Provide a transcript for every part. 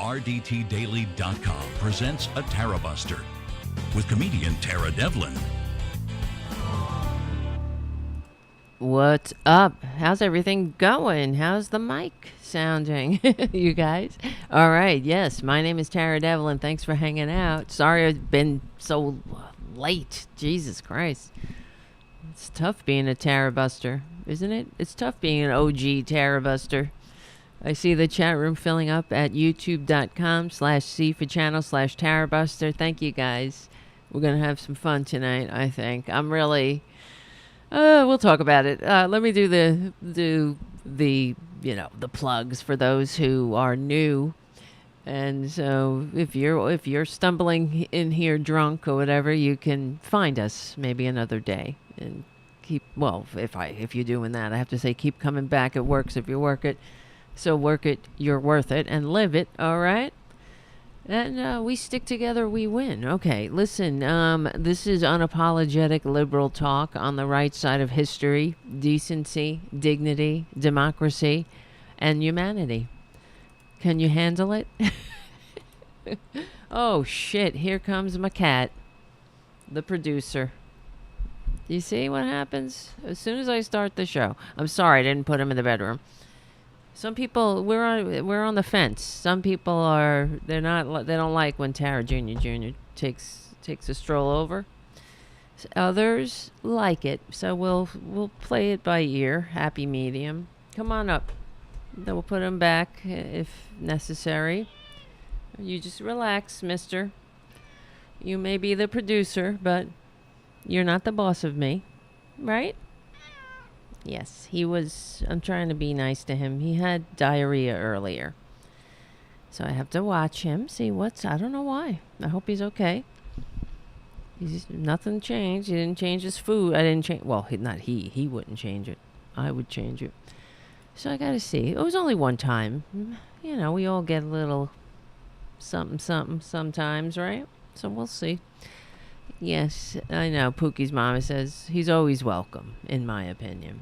RDTDaily.com presents a Tarabuster with comedian Tara Devlin. What's up? How's everything going? How's the mic sounding, you guys? All right, yes, my name is Tara Devlin. Thanks for hanging out. Sorry I've been so late. Jesus Christ. It's tough being a Tarabuster, isn't it? It's tough being an OG Tarabuster. I see the chat room filling up at youtube.com/C for channel/Tarabuster. Thank you, guys. We're going to have some fun tonight, I think. I'm really... we'll talk about it. Let me do the plugs for those who are new. And so if you're stumbling in here drunk or whatever, you can find us maybe another day and if you're doing that, I have to say keep coming back. It works if you work it. So work it, you're worth it, and live it. All right. And we stick together, we win. Okay, listen, this is unapologetic liberal talk on the right side of history, decency, dignity, democracy, and humanity. Can you handle it? Oh, shit, here comes my cat, the producer. You see what happens as soon as I start the show? I'm sorry, I didn't put him in the bedroom. Some people, we're on the fence. Some people they don't like when Tara Jr. takes a stroll over. Others like it, so we'll play it by ear. Happy medium. Come on up. Then we'll put him back if necessary. You just relax, mister. You may be the producer, but you're not the boss of me, right? Yes, I'm trying to be nice to him. He had diarrhea earlier. So I have to watch him, see I don't know why. I hope he's okay. Nothing changed. He didn't change his food. I didn't change, he wouldn't change it. I would change it. So I got to see. It was only one time. You know, we all get a little something sometimes, right? So we'll see. Yes, I know. Pookie's mama says he's always welcome, in my opinion.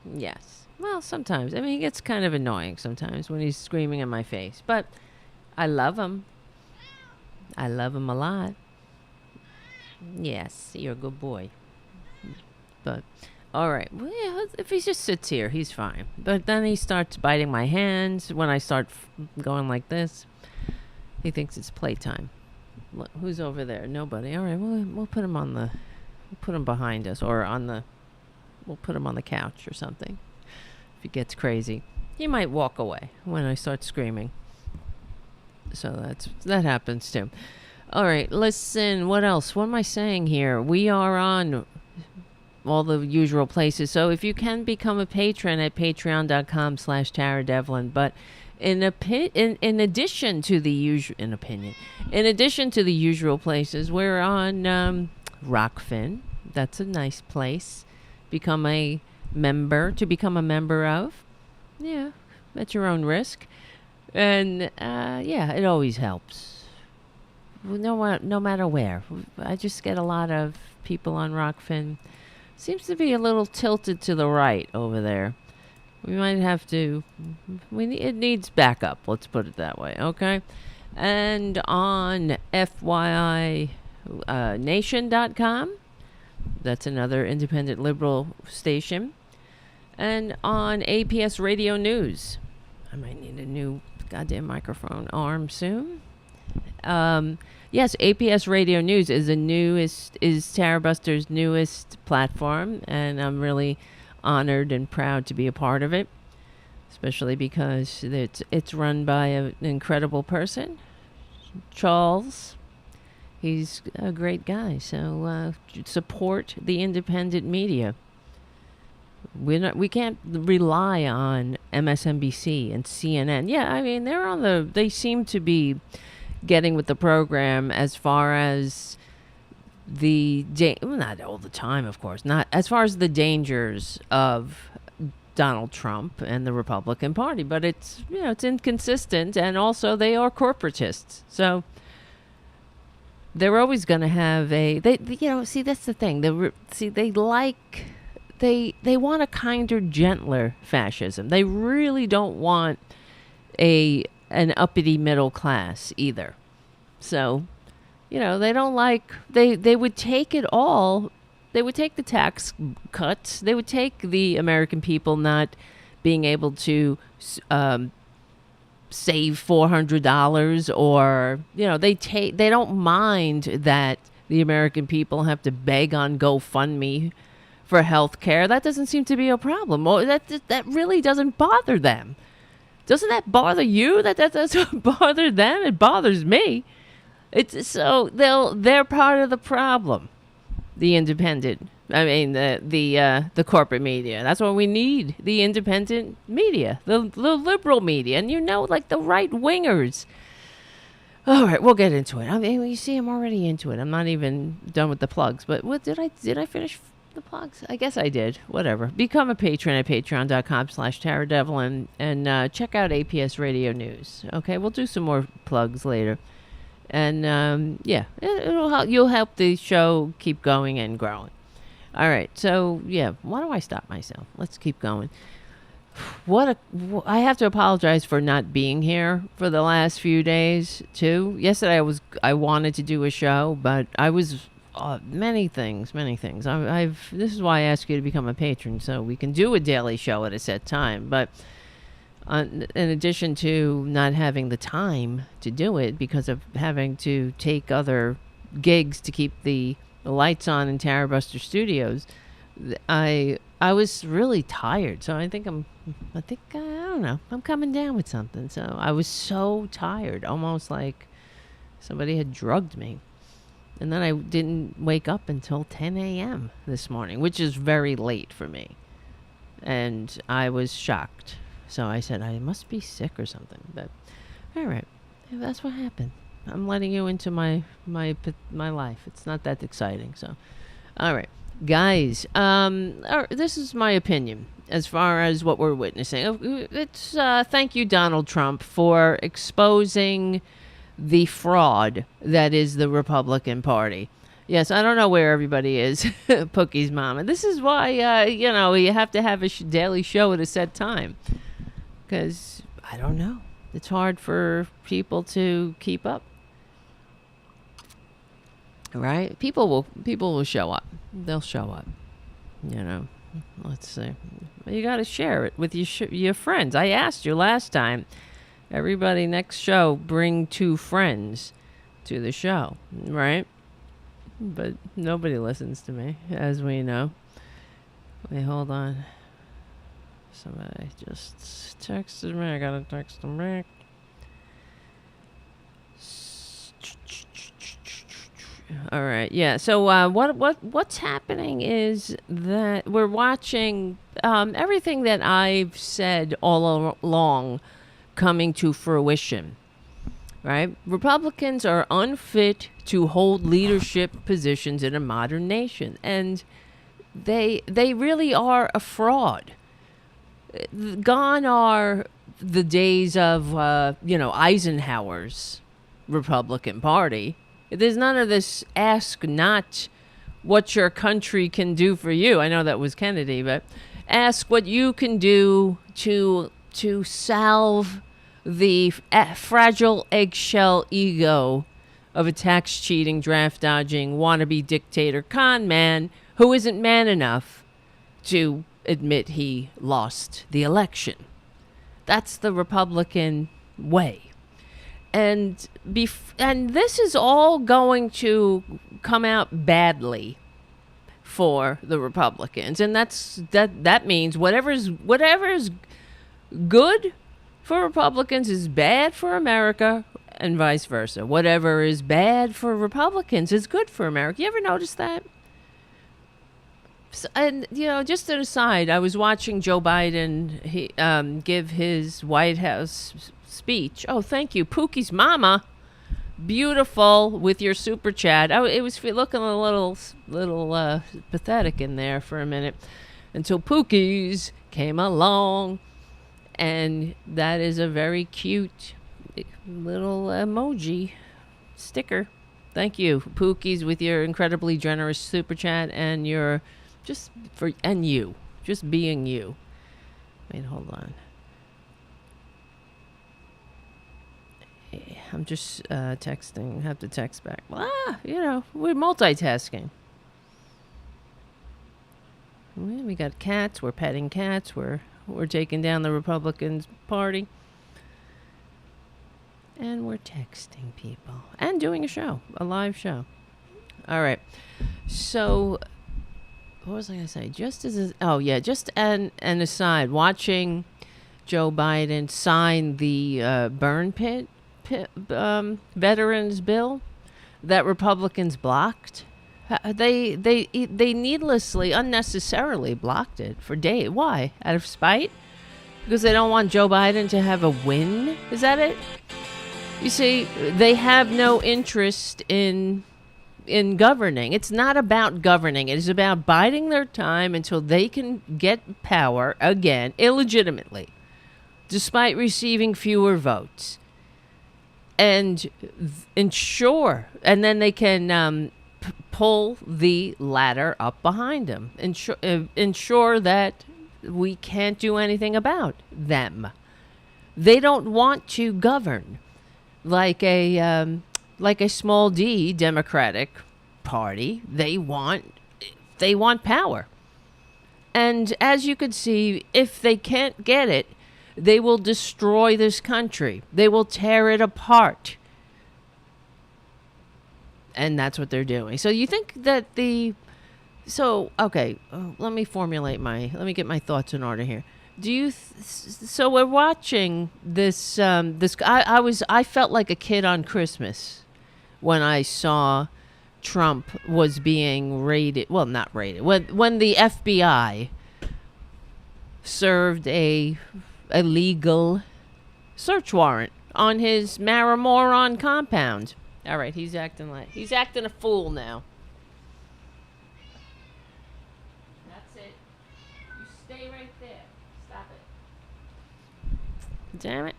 Yes. Well, sometimes. I mean, he gets kind of annoying sometimes when he's screaming in my face. But I love him. I love him a lot. Yes, you're a good boy. But, all right. Well, yeah, if he just sits here, he's fine. But then he starts biting my hands when I start going like this. He thinks it's playtime. Look, who's over there? Nobody. All right, we'll put him behind us, or we'll put him on the couch or something. If he gets crazy, he might walk away when I start screaming. So that happens too. All right, listen. What else? What am I saying here? We are on all the usual places. So if you can become a patron at patreon.com/Tara Devlin, but in addition to the usual places, we're on Rokfin. That's a nice place. Become a member of. Yeah, at your own risk. And it always helps. No matter where. I just get a lot of people on Rokfin. Seems to be a little tilted to the right over there. We might have to... it needs backup, let's put it that way, okay? And on FYINation.com, that's another independent liberal station. And on APS Radio News. I might need a new goddamn microphone arm soon. Yes, APS Radio News is Tarabuster's newest platform, and I'm really honored and proud to be a part of it, especially because it's run by an incredible person, Charles. He's a great guy, so support the independent media. We can't rely on MSNBC and CNN. Yeah, I mean they seem to be getting with the program as far as not all the time, of course, not as far as the dangers of Donald Trump and the Republican Party, but it's inconsistent, and also they are corporatists, so they're always going to have see, that's the thing. They want a kinder, gentler fascism. They really don't want a an uppity middle class either. So, they don't like, they would take it all. They would take the tax cuts. They would take the American people not being able to save $400, or, they don't mind that the American people have to beg on GoFundMe for health care. That doesn't seem to be a problem. Well, that really doesn't bother them. Doesn't that bother you? That doesn't bother them? It bothers me. It's so they're part of the problem. The independent, the corporate media. That's what we need. The independent media, the liberal media, and like the right wingers. All right, we'll get into it. You see, I'm already into it. I'm not even done with the plugs. But what did I finish the plugs? I guess I did. Whatever. Become a patron at patreon.com/TaraDevil and check out APS Radio News. Okay, we'll do some more plugs later. And it'll help. You'll help the show keep going and growing. All right. So why do I stop myself? Let's keep going. I have to apologize for not being here for the last few days too. Yesterday I wanted to do a show, but I was many things. This is why I ask you to become a patron, so we can do a daily show at a set time. But in addition to not having the time to do it because of having to take other gigs to keep the lights on in Tarabuster Studios, I was really tired. So I don't know, I'm coming down with something. So I was so tired, almost like somebody had drugged me. And then I didn't wake up until 10 a.m. this morning, which is very late for me. And I was shocked. So I said, I must be sick or something. But all right, that's what happened. I'm letting you into my life. It's not that exciting. So, all right, guys. This is my opinion as far as what we're witnessing. It's thank you, Donald Trump, for exposing the fraud that is the Republican Party. Yes, I don't know where everybody is, Pookie's mom. And this is why, you have to have a daily show at a set time. Because, I don't know, it's hard for people to keep up. Right? People will show up. They'll show up. Let's see. You got to share it with your friends. I asked you last time, everybody next show, bring 2 friends to the show. Right? But nobody listens to me, as we know. Wait, hold on. Somebody just texted me. I gotta text them back. All right, yeah. So what's happening is that we're watching everything that I've said all along coming to fruition. Right? Republicans are unfit to hold leadership positions in a modern nation, and they really are a fraud. Gone are the days of Eisenhower's Republican Party. There's none of this ask not what your country can do for you. I know that was Kennedy, but ask what you can do to salve the fragile eggshell ego of a tax cheating, draft dodging, wannabe dictator con man who isn't man enough to admit he lost the election. That's the Republican way. And this is all going to come out badly for the Republicans. And that means whatever is good for Republicans is bad for America, and vice versa. Whatever is bad for Republicans is good for America. You ever notice that? And, just an aside, I was watching Joe Biden give his White House speech. Oh, thank you. Pookie's mama. Beautiful with your super chat. It was looking a little pathetic in there for a minute until Pookie's came along. And that is a very cute little emoji sticker. Thank you, Pookie's, with your incredibly generous super chat and your just being you. Wait, hold on. I'm just texting. Have to text back. We're multitasking. We got cats. We're petting cats. We're taking down the Republicans party. And we're texting people. And doing a live show. All right. So, what was I going to say? Just an aside. Watching Joe Biden sign the burn pit veterans bill that Republicans blocked. They needlessly, unnecessarily blocked it for days. Why? Out of spite? Because they don't want Joe Biden to have a win? Is that it? You see, they have no interest in governing. It's not about governing. It is about biding their time until they can get power again, illegitimately, despite receiving fewer votes. And ensure, and then they can pull the ladder up behind them. Ensure that we can't do anything about them. They don't want to govern like a small d Democratic Party. They want power. And as you could see, if they can't get it, they will destroy this country. They will tear it apart. And that's what they're doing. So you think that let me get my thoughts in order here. So we're watching this, I felt like a kid on Christmas when I saw Trump was being raided. Well, not raided. When the FBI served a legal search warrant on his Mar-a-Moron compound. All right, he's acting a fool now. That's it. You stay right there. Stop it. Damn it.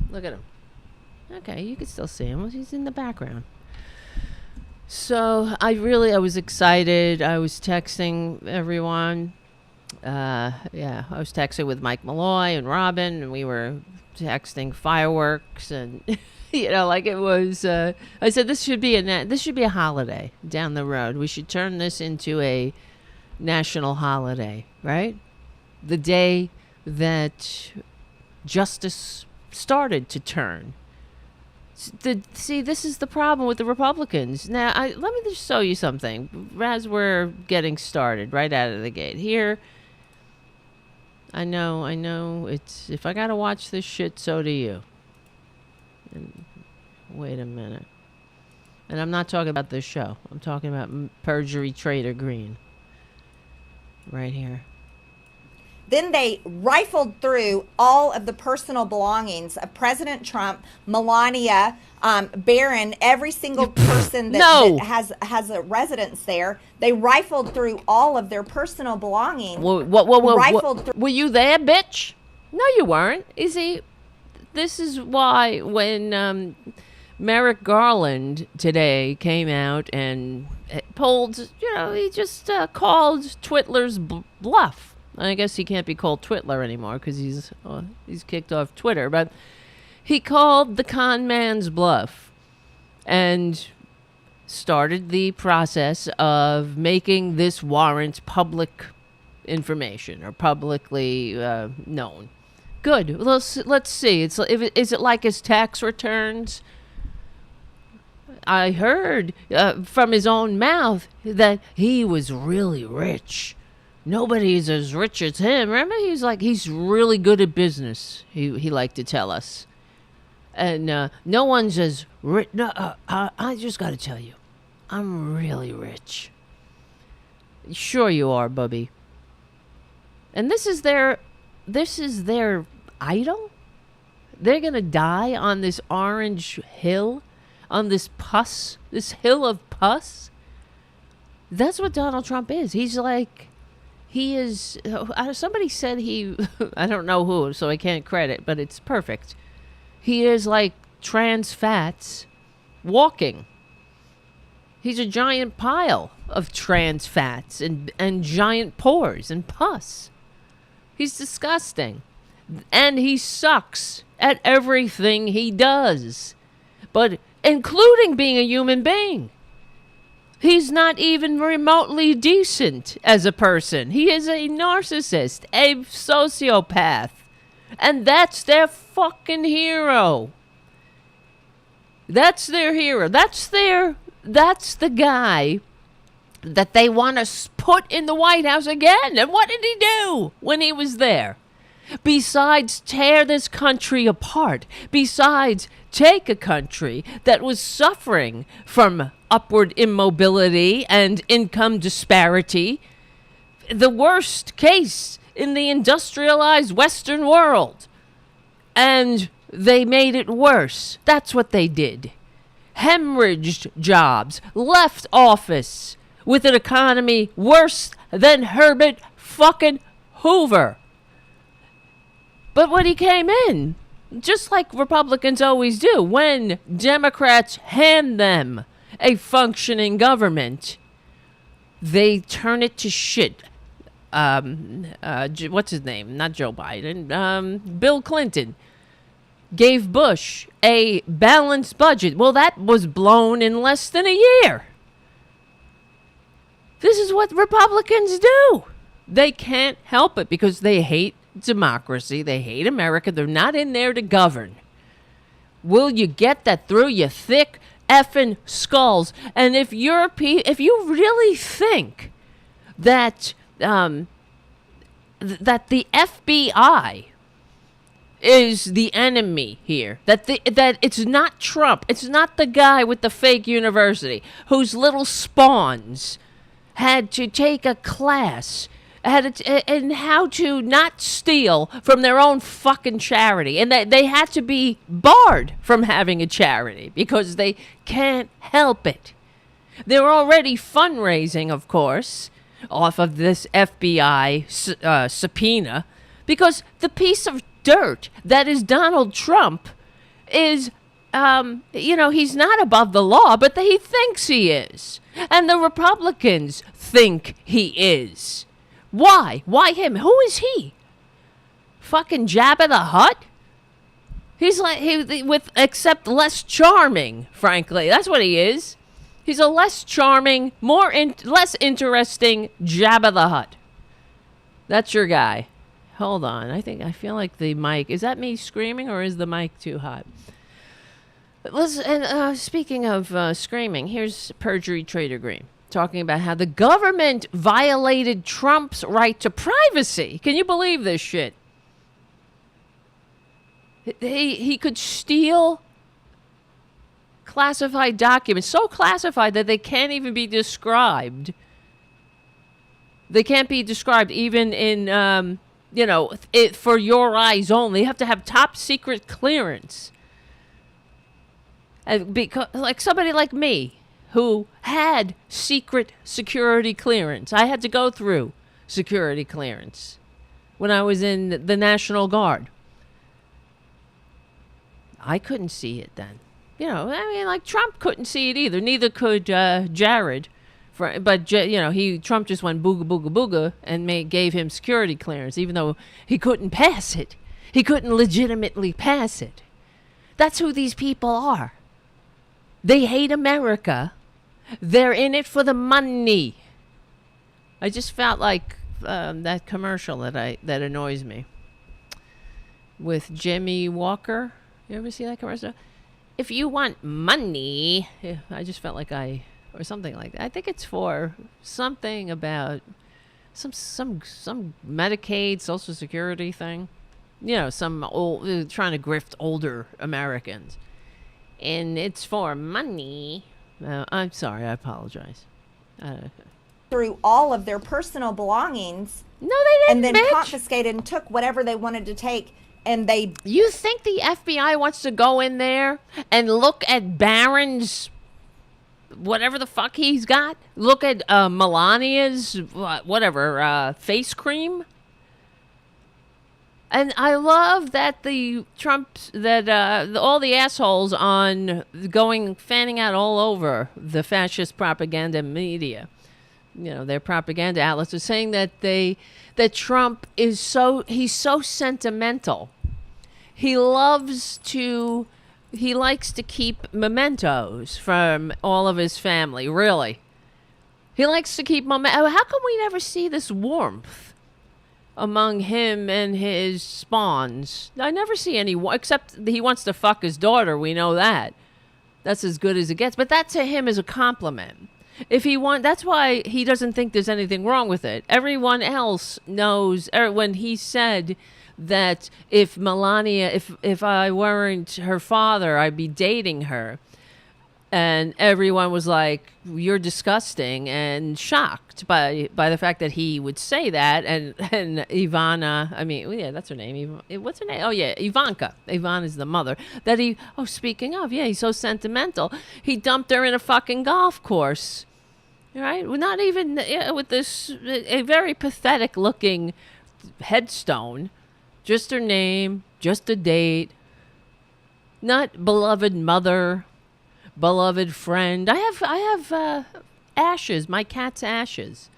Look at him. Okay, you can still see him. He's in the background. So I was excited. I was texting everyone. I was texting with Mike Malloy and Robin, and we were texting fireworks, and it was. I said this should be a holiday down the road. We should turn this into a national holiday, right? The day that justice started to turn. See, this is the problem with the Republicans. Now, let me just show you something as we're getting started right out of the gate here. I know, it's, if I gotta watch this shit, so do you. And wait a minute. And I'm not talking about this show. I'm talking about Perjury Trader Green. Right here. Then they rifled through all of the personal belongings of President Trump, Melania, Barron, every single person that has a residence there. They rifled through all of their personal belongings. What? Were you there, bitch? No, you weren't. You see, this is why when Merrick Garland today came out and pulled, he just called Twitler's bluff. I guess he can't be called Twitler anymore because he's kicked off Twitter. But he called the con man's bluff and started the process of making this warrant public information or publicly known. Good. Let's see. Is it like his tax returns? I heard from his own mouth that he was really rich. Nobody's as rich as him. Remember, he's really good at business. He liked to tell us, and no one's as rich. No, I just got to tell you, I'm really rich. Sure you are, Bubby. And this is their idol. They're gonna die on this orange hill, on this hill of pus. That's what Donald Trump is. He is, somebody said I don't know who, so I can't credit, but it's perfect. He is like trans fats walking. He's a giant pile of trans fats and giant pores and pus. He's disgusting. And he sucks at everything he does, but including being a human being. He's not even remotely decent as a person. He is a narcissist, a sociopath. And that's their fucking hero. That's their hero. That's the guy that they want to put in the White House again. And what did he do when he was there? Besides tear this country apart, besides take a country that was suffering from upward immobility and income disparity, the worst case in the industrialized Western world, and they made it worse. That's what they did. Hemorrhaged jobs, left office with an economy worse than Herbert fucking Hoover. But when he came in, just like Republicans always do, when Democrats hand them a functioning government, they turn it to shit. What's his name? Not Joe Biden. Bill Clinton gave Bush a balanced budget. Well, that was blown in less than a year. This is what Republicans do. They can't help it because they hate democracy. They hate America. They're not in there to govern. Will you get that through your thick effing skulls? And if you really think that that the FBI is the enemy here, that it's not Trump, it's not the guy with the fake university whose little spawns had to take a class and how to not steal from their own fucking charity. And they had to be barred from having a charity because they can't help it. They're already fundraising, of course, off of this FBI subpoena because the piece of dirt that is Donald Trump is, he's not above the law, but he thinks he is. And the Republicans think he is. Why? Why him? Who is he? Fucking Jabba the Hutt? He's like except less charming, frankly. That's what he is. He's a less charming, less interesting Jabba the Hutt. That's your guy. Hold on. I feel like the mic. Is that me screaming or is the mic too hot? Listen, speaking of screaming, here's Perjury Trader Green talking about how the government violated Trump's right to privacy. Can you believe this shit? He could steal classified documents, so classified that they can't even be described. They can't be described even in, for your eyes only. You have to have top secret clearance. Because, like somebody like me, who had secret security clearance. I had to go through security clearance when I was in the National Guard. I couldn't see it then. Trump couldn't see it either. Neither could Jared. Trump just went booga, booga, booga and gave him security clearance, even though he couldn't pass it. He couldn't legitimately pass it. That's who these people are. They hate America. They're in it for the money. I just felt like that commercial that annoys me with Jimmy Walker. You ever see that commercial? If you want money, I just felt like or something like that. I think it's for something about some Medicaid, Social Security thing. Some old trying to grift older Americans, and it's for money. I'm sorry. I apologize. Through all of their personal belongings. No, they didn't. And then confiscated and took whatever they wanted to take. And they. You think the FBI wants to go in there and look at Barron's, whatever the fuck he's got? Look at Melania's, face cream? And I love that all the assholes on fanning out all over the fascist propaganda media their propaganda outlets are saying that Trump he's so sentimental. He likes to keep mementos from all of his family, really. He likes to keep mementos. How come we never see this warmth among him and his spawns? I never see any, except he wants to fuck his daughter. We know that. That's as good as it gets. But that to him is a compliment. That's why he doesn't think there's anything wrong with it. Everyone else knows, when he said that if Melania, if I weren't her father, I'd be dating her. And everyone was like, you're disgusting, and shocked by the fact that he would say that. And Ivana, that's her name. What's her name? Oh, yeah, Ivanka. Ivana's the mother. Speaking of, he's so sentimental. He dumped her in a fucking golf course. Right? Not even with this, a very pathetic looking headstone. Just her name, just a date. Not beloved mother. Beloved friend. I have ashes, my cat's ashes,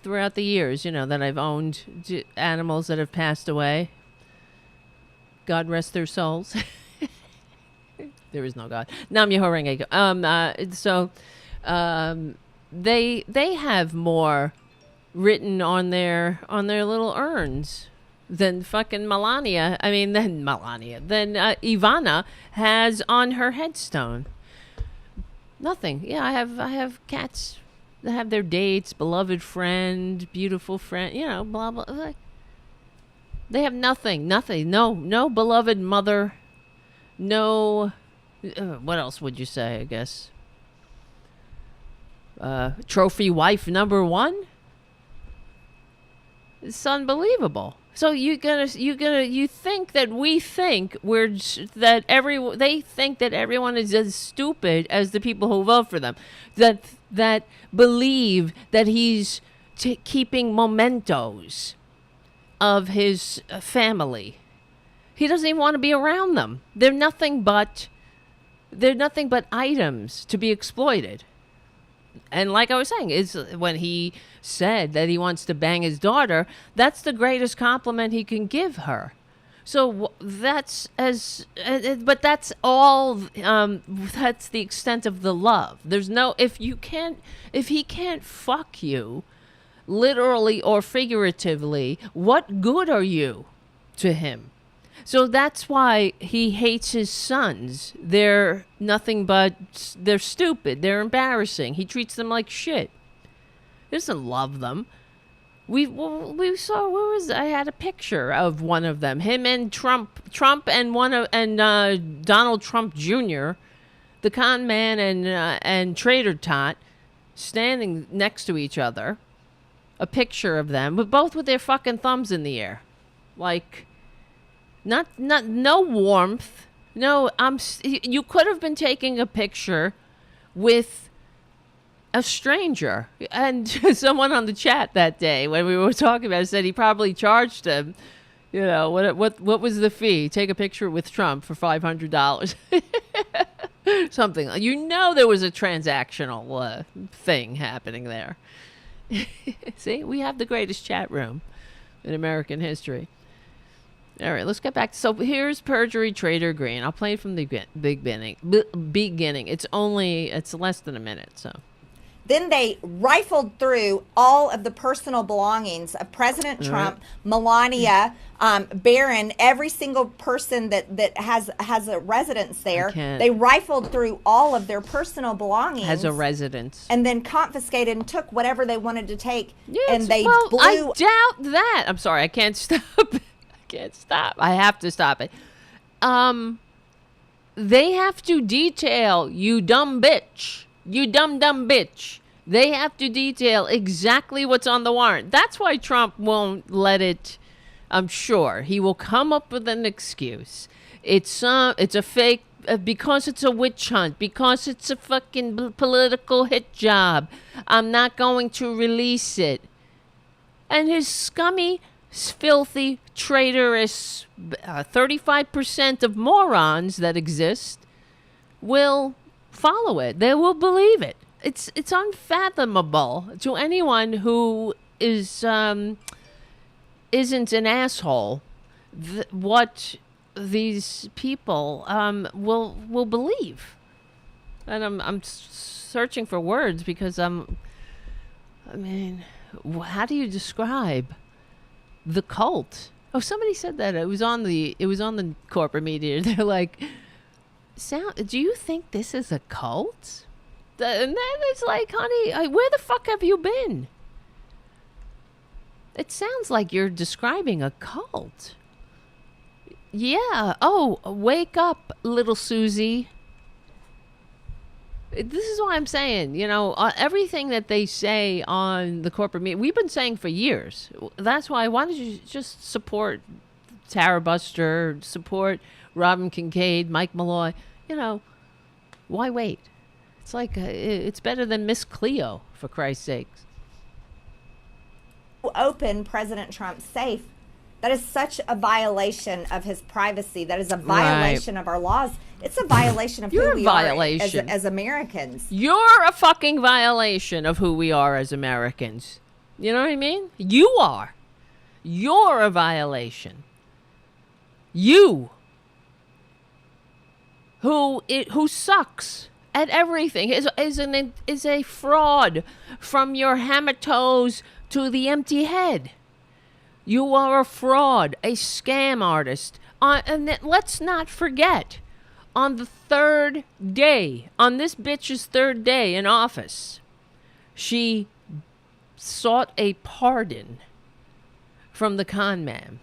throughout the years, that I've owned animals that have passed away. God rest their souls. There is no God. Nam Myoho Renge Kyo. They have more written on their little urns than fucking Melania. Than Ivana has on her headstone. Nothing. Yeah, I have cats that have their dates, beloved friend, beautiful friend, blah blah. They have nothing. No beloved mother. No. What else would you say? I guess. Trophy wife number 1. It's unbelievable. So you think that they think that everyone is as stupid as the people who vote for them, that believe that he's keeping mementos of his family. He doesn't even want to be around them. They're nothing but items to be exploited. And like I was saying, is when he said that he wants to bang his daughter, that's the greatest compliment he can give her. So that's but that's all. That's the extent of the love. There's no if he can't fuck you, literally or figuratively, what good are you to him? So that's why he hates his sons. They're nothing but, they're stupid. They're embarrassing. He treats them like shit. He doesn't love them. We saw, I had a picture of one of them. Him and Trump and Donald Trump Jr., the con man and Trader Tot, standing next to each other. A picture of them, but both with their fucking thumbs in the air. Like... no warmth. No, you could have been taking a picture with a stranger. And someone on the chat that day when we were talking about it said he probably charged him, what was the fee? Take a picture with Trump for $500. Something. There was a transactional thing happening there. See, we have the greatest chat room in American history. All right, let's get back. So here's Perjury Trader Green. I'll play it from the beginning. It's less than a minute, so. Then they rifled through all of the personal belongings of President Trump, Melania, Barron, every single person that has a residence there. They rifled through all of their personal belongings. Has a residence. And then confiscated and took whatever they wanted to take. Yes, and they blew. I doubt that. I'm sorry, I can't stop. I have to stop it. They have to detail, you dumb bitch. You dumb bitch. They have to detail exactly what's on the warrant. That's why Trump won't let it. I'm sure he will come up with an excuse. It's a fake, because it's a witch hunt, because it's a fucking political hit job. I'm not going to release it. And his scummy, filthy, traitorous 35% of morons that exist will follow it. They will believe it. It's unfathomable to anyone who isn't an asshole what these people will believe. And I'm searching for words because how do you describe the cult? Oh, somebody said that it was on the corporate media. They're like, do you think this is a cult? And then it's like, honey, where the fuck have you been? It sounds like you're describing a cult. Yeah. Oh, wake up, little Susie. This is why I'm saying, everything that they say on the corporate media, we've been saying for years. That's why don't you just support Tarabuster, support Robin Kincaid, Mike Malloy? Why wait? It's like, it's better than Miss Cleo, for Christ's sakes. Open President Trump's safe. That is such a violation of his privacy. That is a violation of our laws. It's a violation of who we are as Americans. You're a fucking violation of who we are as Americans. You know what I mean? You are. You're a violation. You. Who sucks at everything is a fraud from your hammer toes to the empty head. You are a fraud, a scam artist. And let's not forget, on the third day, on this bitch's third day in office, she sought a pardon from the con man.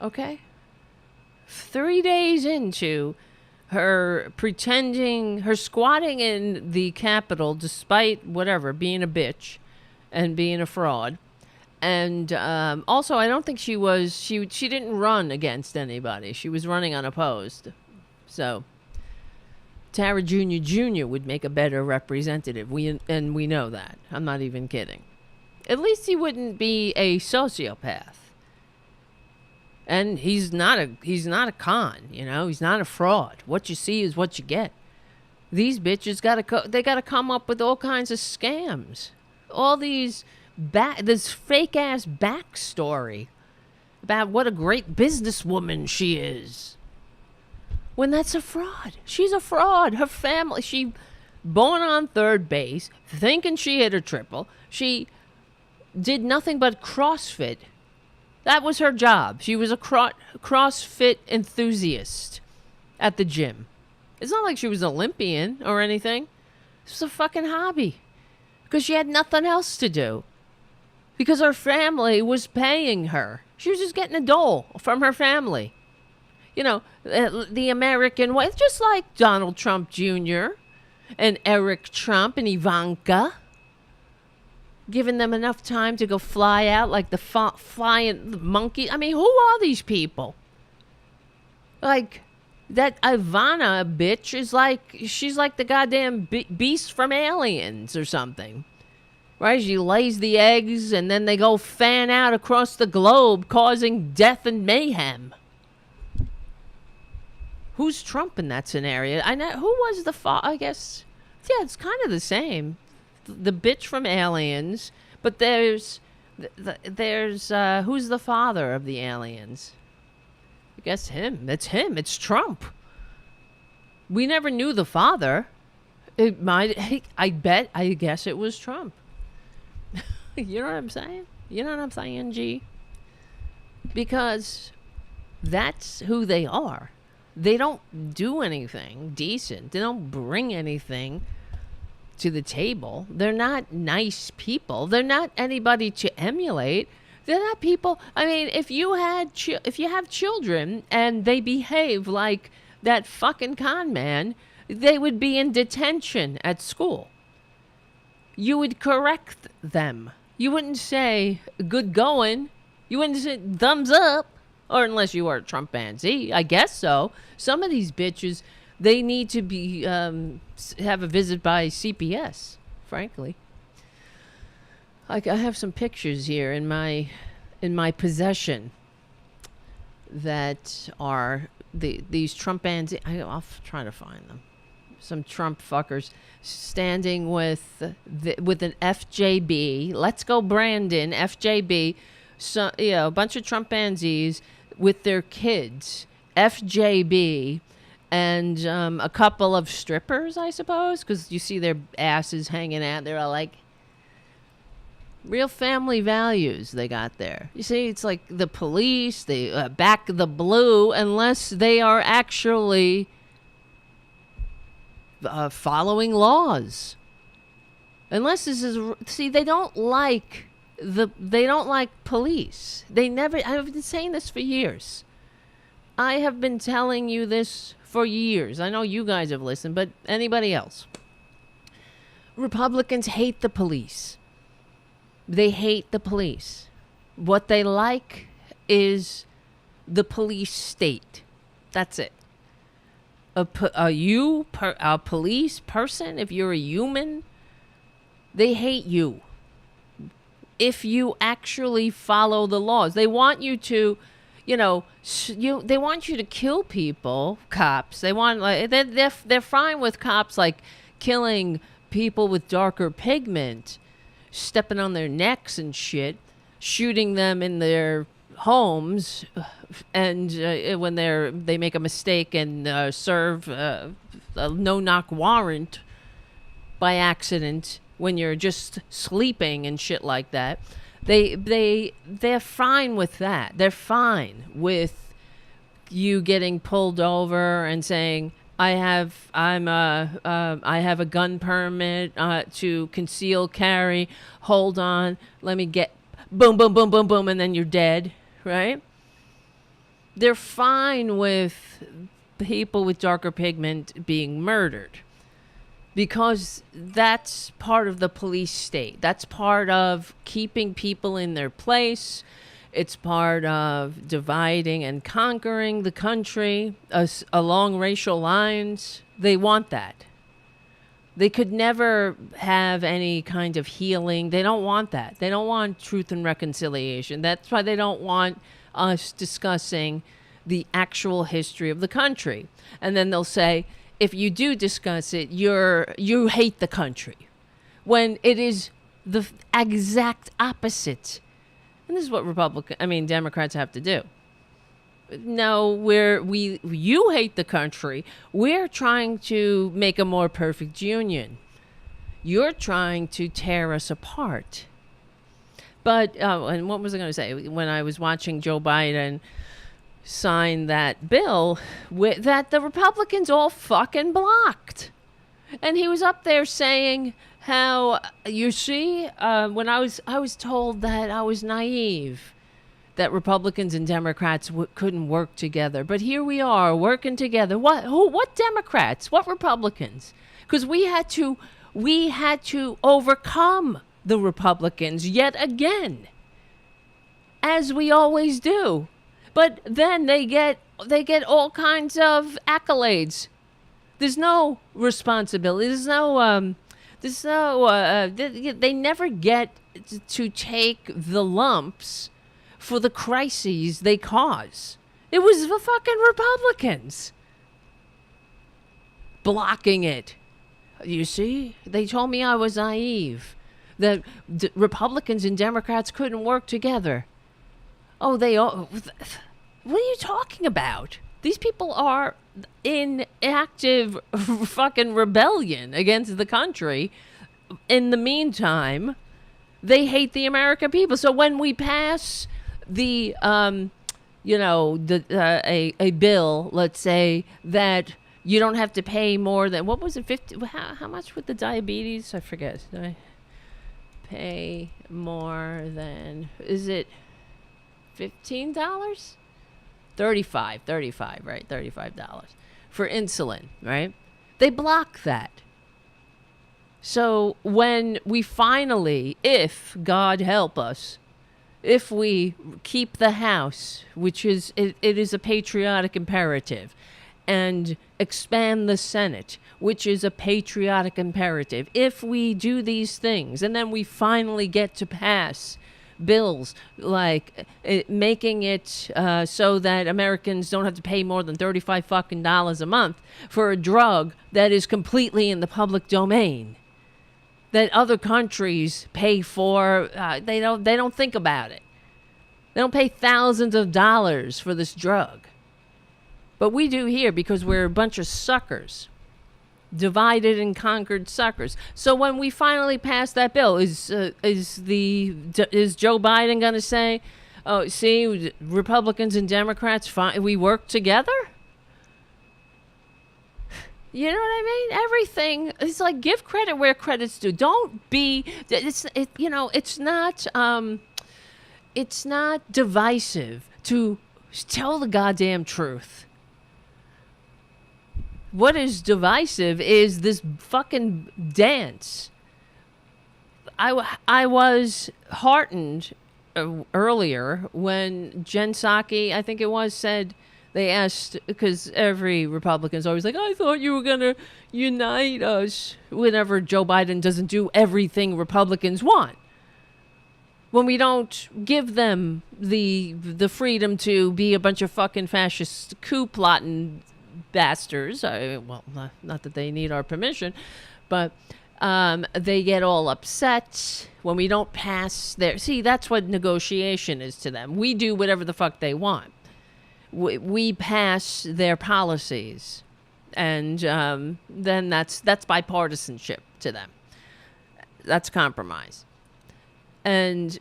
Okay? 3 days into her squatting in the Capitol, despite whatever, being a bitch and being a fraud. And also, I don't think she didn't run against anybody. She was running unopposed. So, Tara Jr. would make a better representative. We know that. I'm not even kidding. At least he wouldn't be a sociopath. And he's not a con, He's not a fraud. What you see is what you get. These bitches gotta come up with all kinds of scams. All these this fake ass backstory about what a great businesswoman she is. When that's a fraud. She's a fraud. Her family, she born on third base, thinking she hit a triple. She did nothing but CrossFit. That was her job. She was a CrossFit enthusiast at the gym. It's not like she was an Olympian or anything. It was a fucking hobby. Because she had nothing else to do. Because her family was paying her. She was just getting a dole from her family. The American way. Just like Donald Trump Jr. and Eric Trump and Ivanka. Giving them enough time to go fly out like the flying monkey. I mean, who are these people? Like, that Ivana bitch is like, she's like the goddamn beast from Aliens or something. Right? She lays the eggs and then they go fan out across the globe, causing death and mayhem. Who's Trump in that scenario? I know, who was the I guess, yeah, it's kind of the same. The bitch from Aliens, but there's who's the father of the aliens? I guess him. That's him. It's Trump. We never knew the father. It might. I guess it was Trump. You know what I'm saying? You know what I'm saying, G? Because that's who they are. They don't do anything decent. They don't bring anything to the table. They're not nice people. They're not anybody to emulate. They're not people. I mean, if you have children and they behave like that fucking con man, they would be in detention at school. You would correct them. You wouldn't say good going. You wouldn't say thumbs up, or unless you are a Trumpanzee. I guess so. Some of these bitches, they need to be have a visit by CPS, frankly. I have some pictures here in my possession that are these Trumpanzee. I'll try to find them. some Trump fuckers standing with an FJB. Let's go, Brandon, FJB. So, a bunch of Trumpanzees with their kids, FJB, and a couple of strippers, I suppose, because you see their asses hanging out. They're all like, real family values they got there. You see, it's like the police, they back the blue, unless they are actually following laws. Unless this is, see, they don't like police. I've been saying this for years. I have been telling you this for years. I know you guys have listened, but anybody else? Republicans hate the police. They hate the police. What they like is the police state. That's it. A police person, if you're a human, they hate you. If you actually follow the laws, they want you to, they want you to kill people, cops. They want, like, they're fine with cops like killing people with darker pigment, stepping on their necks and shit, shooting them in their homes, and when they make a mistake and serve a no-knock warrant by accident when you're just sleeping and shit like that. They're fine with that. They're fine with you getting pulled over and saying, I have a gun permit to conceal carry. Hold on, let me get boom, boom, boom, boom, boom, and then you're dead, right? They're fine with people with darker pigment being murdered because that's part of the police state. That's part of keeping people in their place. It's part of dividing and conquering the country along racial lines. They want that. They could never have any kind of healing. They don't want that. They don't want truth and reconciliation. That's why they don't want us discussing the actual history of the country. And then they'll say, if you do discuss it, you hate the country. When it is the exact opposite. And this is what Democrats have to do. No, you hate the country. We're trying to make a more perfect union. You're trying to tear us apart. But, and what was I going to say? When I was watching Joe Biden sign that bill that the Republicans all fucking blocked. And he was up there saying how, you see, when I was told that I was naive, that Republicans and Democrats couldn't work together. But here we are working together. What Democrats? What Republicans? Because we had to overcome the Republicans yet again, as we always do. But then they get all kinds of accolades. There's no responsibility. They never get to take the lumps for the crises they cause. It was the fucking Republicans blocking it. You see, they told me I was naive, that Republicans and Democrats couldn't work together. Oh, what are you talking about? These people are in active fucking rebellion against the country. In the meantime, they hate the American people. So when we pass a bill, let's say, that you don't have to pay more than, what was it, 50? How much with the diabetes? I forget. Pay more than, is it $15? 35, right? $35 for insulin, right? They block that. So when we finally, if God help us, if we keep the House, which is, it is a patriotic imperative, and expand the Senate, which is a patriotic imperative, if we do these things, and then we finally get to pass bills, like making it so that Americans don't have to pay more than $35 a month for a drug that is completely in the public domain, that other countries pay for. They don't think about it. They don't pay thousands of dollars for this drug. But we do here because we're a bunch of suckers. Divided and conquered suckers. So when we finally pass that bill, is Joe Biden going to say, "Oh, see, Republicans and Democrats, we work together"? You know what I mean? Everything is like, give credit where credit's due. Don't be. It's not divisive to tell the goddamn truth. What is divisive is this fucking dance. I was heartened earlier when Jen Psaki, I think it was, said, they asked, because every Republican's always like, I thought you were going to unite us, whenever Joe Biden doesn't do everything Republicans want. When we don't give them the freedom to be a bunch of fucking fascist coup plotting bastards. Not that they need our permission, but they get all upset when we don't pass their. See, that's what negotiation is to them. We do whatever the fuck they want. We pass their policies, and then that's bipartisanship to them. That's compromise. And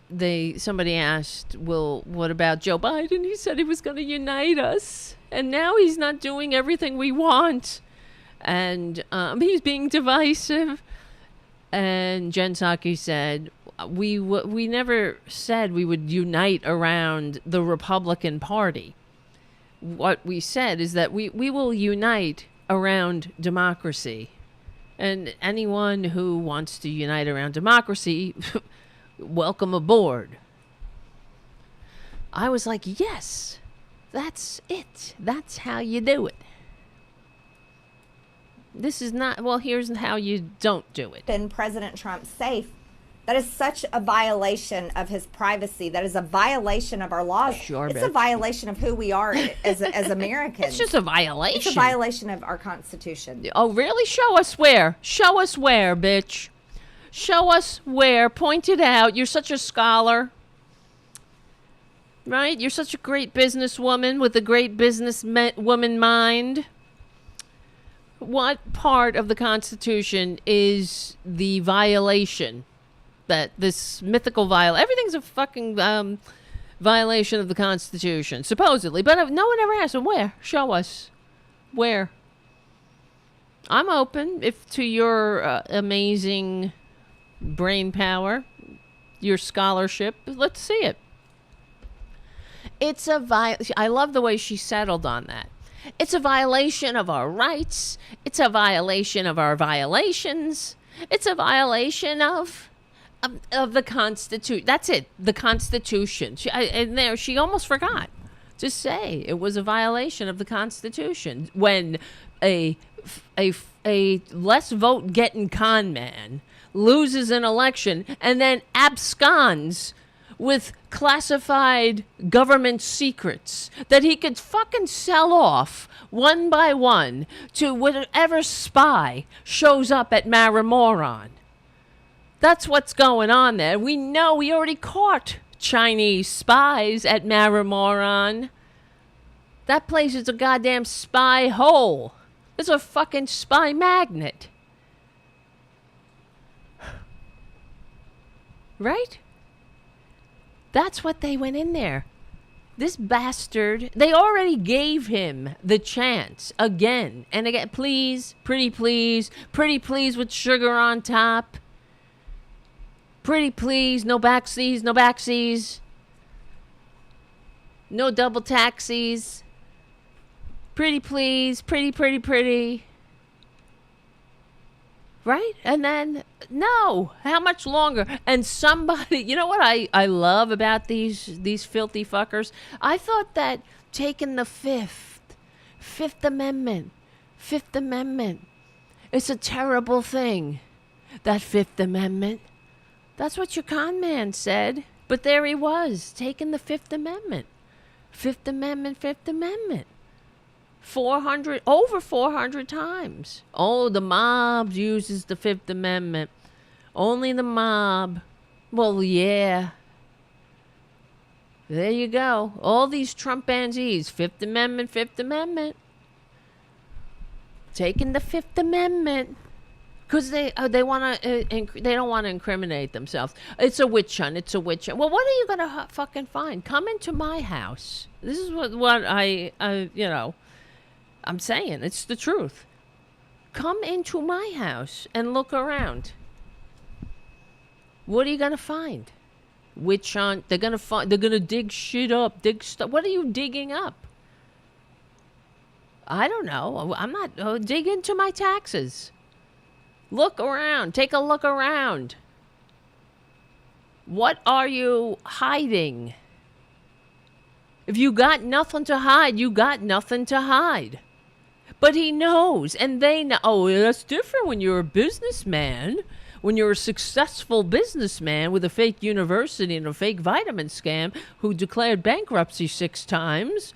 somebody asked, well, what about Joe Biden? He said he was going to unite us. And now he's not doing everything we want. And he's being divisive. And Jen Psaki said, we never said we would unite around the Republican Party. What we said is that we will unite around democracy. And anyone who wants to unite around democracy, welcome aboard. I was like, yes, that's it. That's how you do it. This is not, well, here's how you don't do it. Then President Trump safe. That is such a violation of his privacy. That is a violation of our laws. Sure, it's bitch. a violation of who we are as Americans. It's just a violation. It's a violation of our Constitution. Oh, really? Show us where. Show us where, bitch. Show us where. Point it out. You're such a scholar. Right? You're such a great businesswoman with a great businesswoman mind. What part of the Constitution is the violation? That this mythical everything's a fucking violation of the Constitution, supposedly. But no one ever asked them where. Show us. Where? I'm open to your amazing brain power, your scholarship. Let's see it. It's I love the way she settled on that. It's a violation of our rights. It's a violation of our violations. It's a violation of the Constitution. That's it. The Constitution. She almost forgot to say it was a violation of the Constitution when a less vote getting con man loses an election and then absconds with classified government secrets that he could fucking sell off one by one to whatever spy shows up at Mar-a-Moron. That's what's going on there. We know we already caught Chinese spies at Mar-a-Moron. That place is a goddamn spy hole. It's a fucking spy magnet. Right? That's what they went in there. This bastard, they already gave him the chance again and again. Please, pretty please with sugar on top. Pretty please, no backsies, no backsies. No double taxis. Pretty please, pretty. Right? And then, no. How much longer? And somebody, you know what I love about these filthy fuckers? I thought that taking the Fifth Amendment, it's a terrible thing. That Fifth Amendment. That's what your con man said. But there he was, taking the Fifth Amendment. Fifth Amendment, Fifth Amendment. 400 times. Oh, the mob uses the Fifth Amendment. Only the mob. Well, yeah. There you go. All these Trumpanzees, Fifth Amendment, Fifth Amendment. Taking the Fifth Amendment. Because they want to, they don't want to incriminate themselves. It's a witch hunt. It's a witch hunt. Well, what are you going to fucking find? Come into my house. This is what I'm saying. It's the truth. Come into my house and look around. What are you going to find? Witch hunt. They're going to dig shit up. Dig stuff. What are you digging up? I don't know. I'm not, dig into my taxes. Look around. Take a look around. What are you hiding? If you got nothing to hide, you got nothing to hide. But he knows, and they know. Oh, that's different when you're a businessman. When you're a successful businessman with a fake university and a fake vitamin scam who declared bankruptcy 6 times.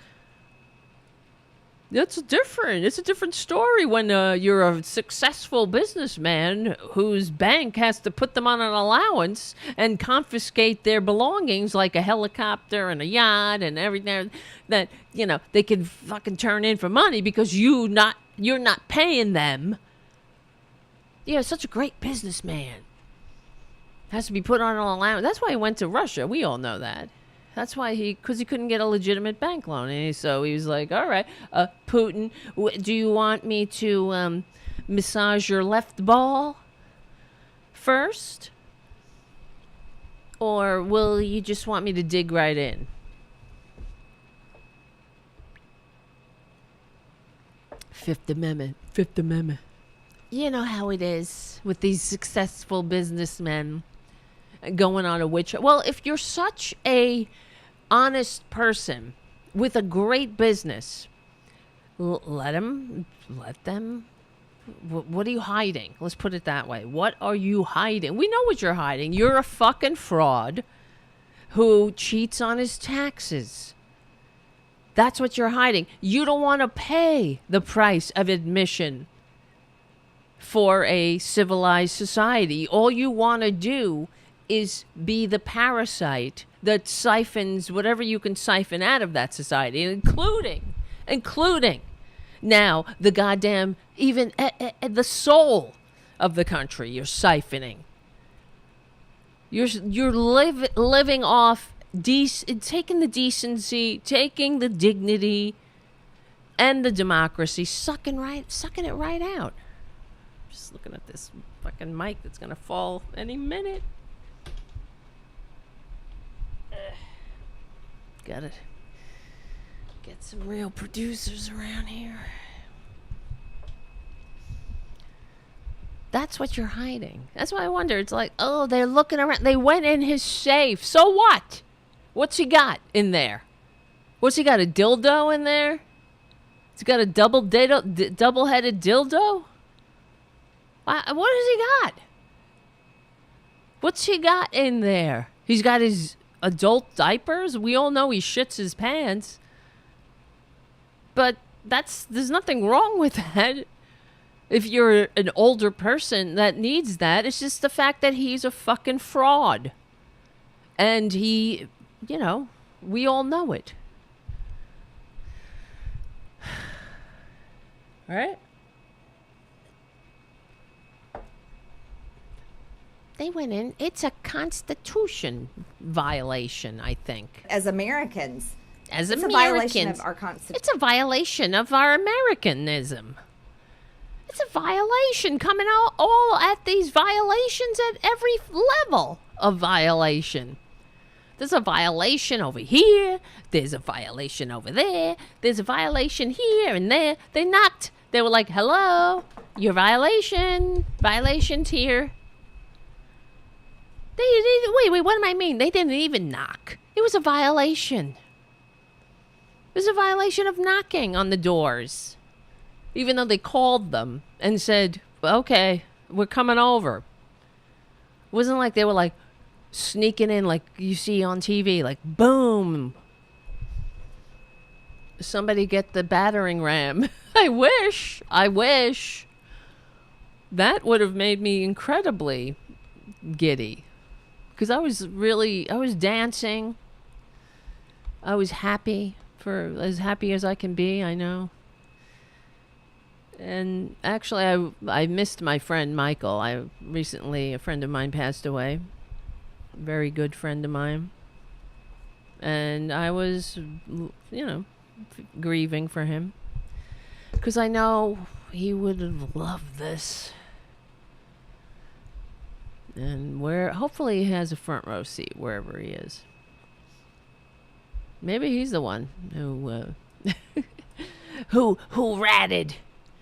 That's different. It's a different story when you're a successful businessman whose bank has to put them on an allowance and confiscate their belongings like a helicopter and a yacht and everything that, they can fucking turn in for money because you're not paying them. Yeah, such a great businessman. Has to be put on an allowance. That's why he went to Russia. We all know that. That's why because he couldn't get a legitimate bank loan. And so he was like, all right, Putin, do you want me to massage your left ball first? Or will you just want me to dig right in? Fifth Amendment. You know how it is with these successful businessmen going on a witch. Well, if you're such a honest person with a great business, let them. What are you hiding? Let's put it that way. What are you hiding? We know what you're hiding. You're a fucking fraud who cheats on his taxes. That's what you're hiding. You don't want to pay the price of admission for a civilized society. All you want to do is be the parasite that siphons whatever you can siphon out of that society, including now the goddamn, even the soul of the country you're siphoning. You're living off, taking the decency, taking the dignity and the democracy, sucking it right out. Just looking at this fucking mic that's going to fall any minute. Gotta get some real producers around here. That's what you're hiding. That's why I wonder. It's like, oh, they're looking around. They went in his safe. So what? What's he got in there? What's he got? A dildo in there? He's got a double-headed dildo? What has he got? What's he got in there? He's got his adult diapers. We all know he shits his pants. But there's nothing wrong with that. If you're an older person that needs that, it's just the fact that he's a fucking fraud. And he, we all know it. All right? They went in. It's a Constitution violation, I think. As Americans. It's a violation of our Constitution. It's a violation of our Americanism. It's a violation coming out all at these violations at every level of violation. There's a violation over here. There's a violation over there. There's a violation here and there. They were like, hello, your violation's here. Wait, what do I mean? They didn't even knock. It was a violation. It was a violation of knocking on the doors. Even though they called them and said, okay, we're coming over. It wasn't like they were like, sneaking in like you see on TV, like boom. Somebody get the battering ram. I wish. That would have made me incredibly giddy. Because I was dancing. I was happy, for as happy as I can be, I know. And actually, I missed my friend Michael. A friend of mine passed away. A very good friend of mine. And I was, grieving for him. Because I know he would have loved this. And hopefully he has a front row seat wherever he is. Maybe he's the one who who ratted.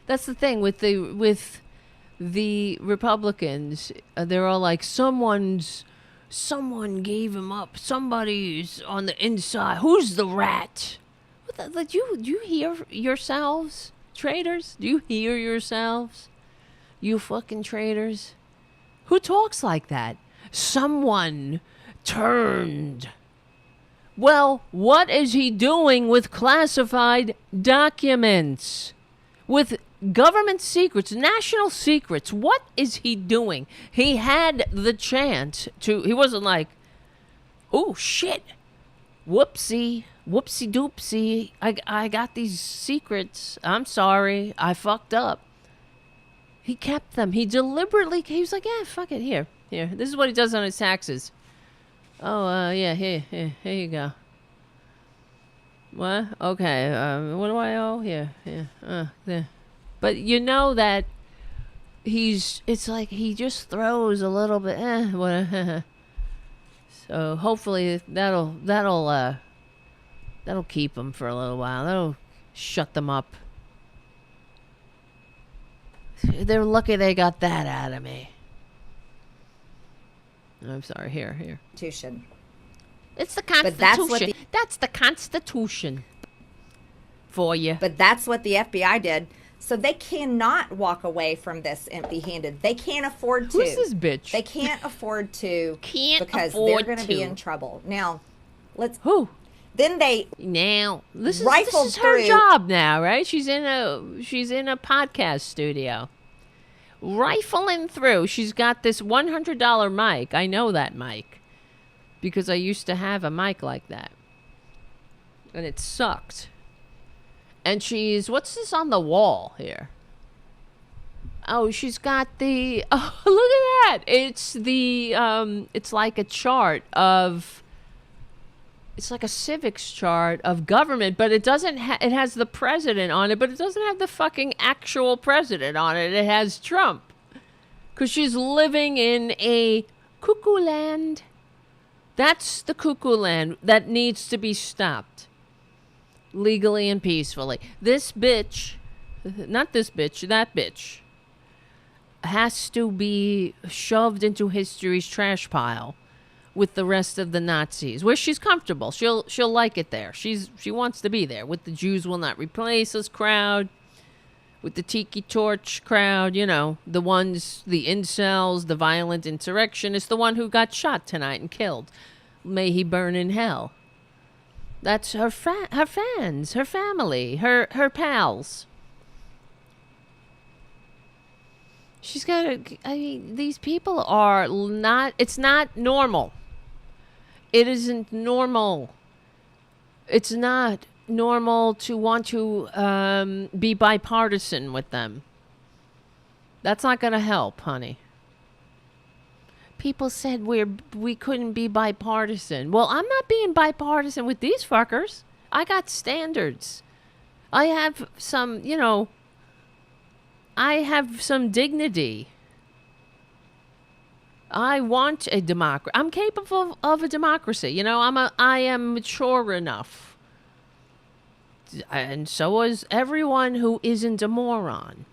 That's the thing with the Republicans. They're all like, someone gave him up. Somebody's on the inside. Who's the rat? Do you hear yourselves, traitors? Do you hear yourselves, you fucking traitors? Who talks like that? Someone turned. Well, what is he doing with classified documents? With government secrets, national secrets? What is he doing? He had the chance to. He wasn't like, oh, shit. Whoopsie doopsie. I got these secrets. I'm sorry. I fucked up. He kept them. He was like, yeah, fuck it. Here. This is what he does on his taxes. Oh, yeah, here you go. What? Okay, what do I owe? Here. There. But you know that it's like he just throws a little bit, what? So hopefully that'll keep them for a little while. That'll shut them up. They're lucky they got that out of me. I'm sorry. Here. Constitution. It's the Constitution. That's the Constitution for you. But that's what the FBI did. So they cannot walk away from this empty-handed. They can't afford to. Who's this bitch? They can't afford to. Because they're going to be in trouble. Now, Who? Then they this is through. Her job now, right? She's in a podcast studio, rifling through. She's got this $100 mic. I know that mic because I used to have a mic like that, and it sucked. And what's this on the wall here? Oh, she's got the. Oh, look at that! It's it's like a chart of. It's like a civics chart of government, but it doesn't. It has the president on it, but it doesn't have the fucking actual president on it. It has Trump, because she's living in a cuckoo land. That's the cuckoo land that needs to be stopped, legally and peacefully. This bitch, not this bitch, that bitch, has to be shoved into history's trash pile with the rest of the Nazis, where she's comfortable. She'll like it there. She wants to be there with the Jews will not replace us crowd, with the Tiki Torch crowd, the ones, the incels, the violent insurrectionists, the one who got shot tonight and killed. May he burn in hell. That's her fans, her family, her pals. She's got these people are not, it's not normal. It isn't normal. It's not normal to want to be bipartisan with them. That's not going to help, honey. People said we couldn't be bipartisan. Well, I'm not being bipartisan with these fuckers. I got standards. I have some, I have some dignity. I want a democracy. I'm capable of a democracy. I am mature enough. And so is everyone who isn't a moron.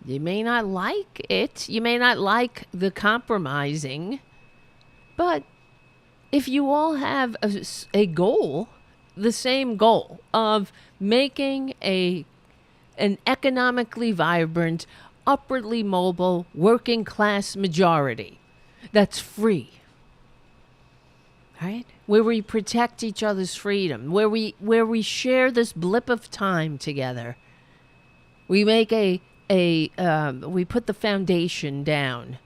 You may not like it. You may not like the compromising. But if you all have a goal, the same goal of making an economically vibrant, upwardly mobile, working class majority. that's free. Right? Where we protect each other's freedom, where we share this blip of time together. We make we put the foundation down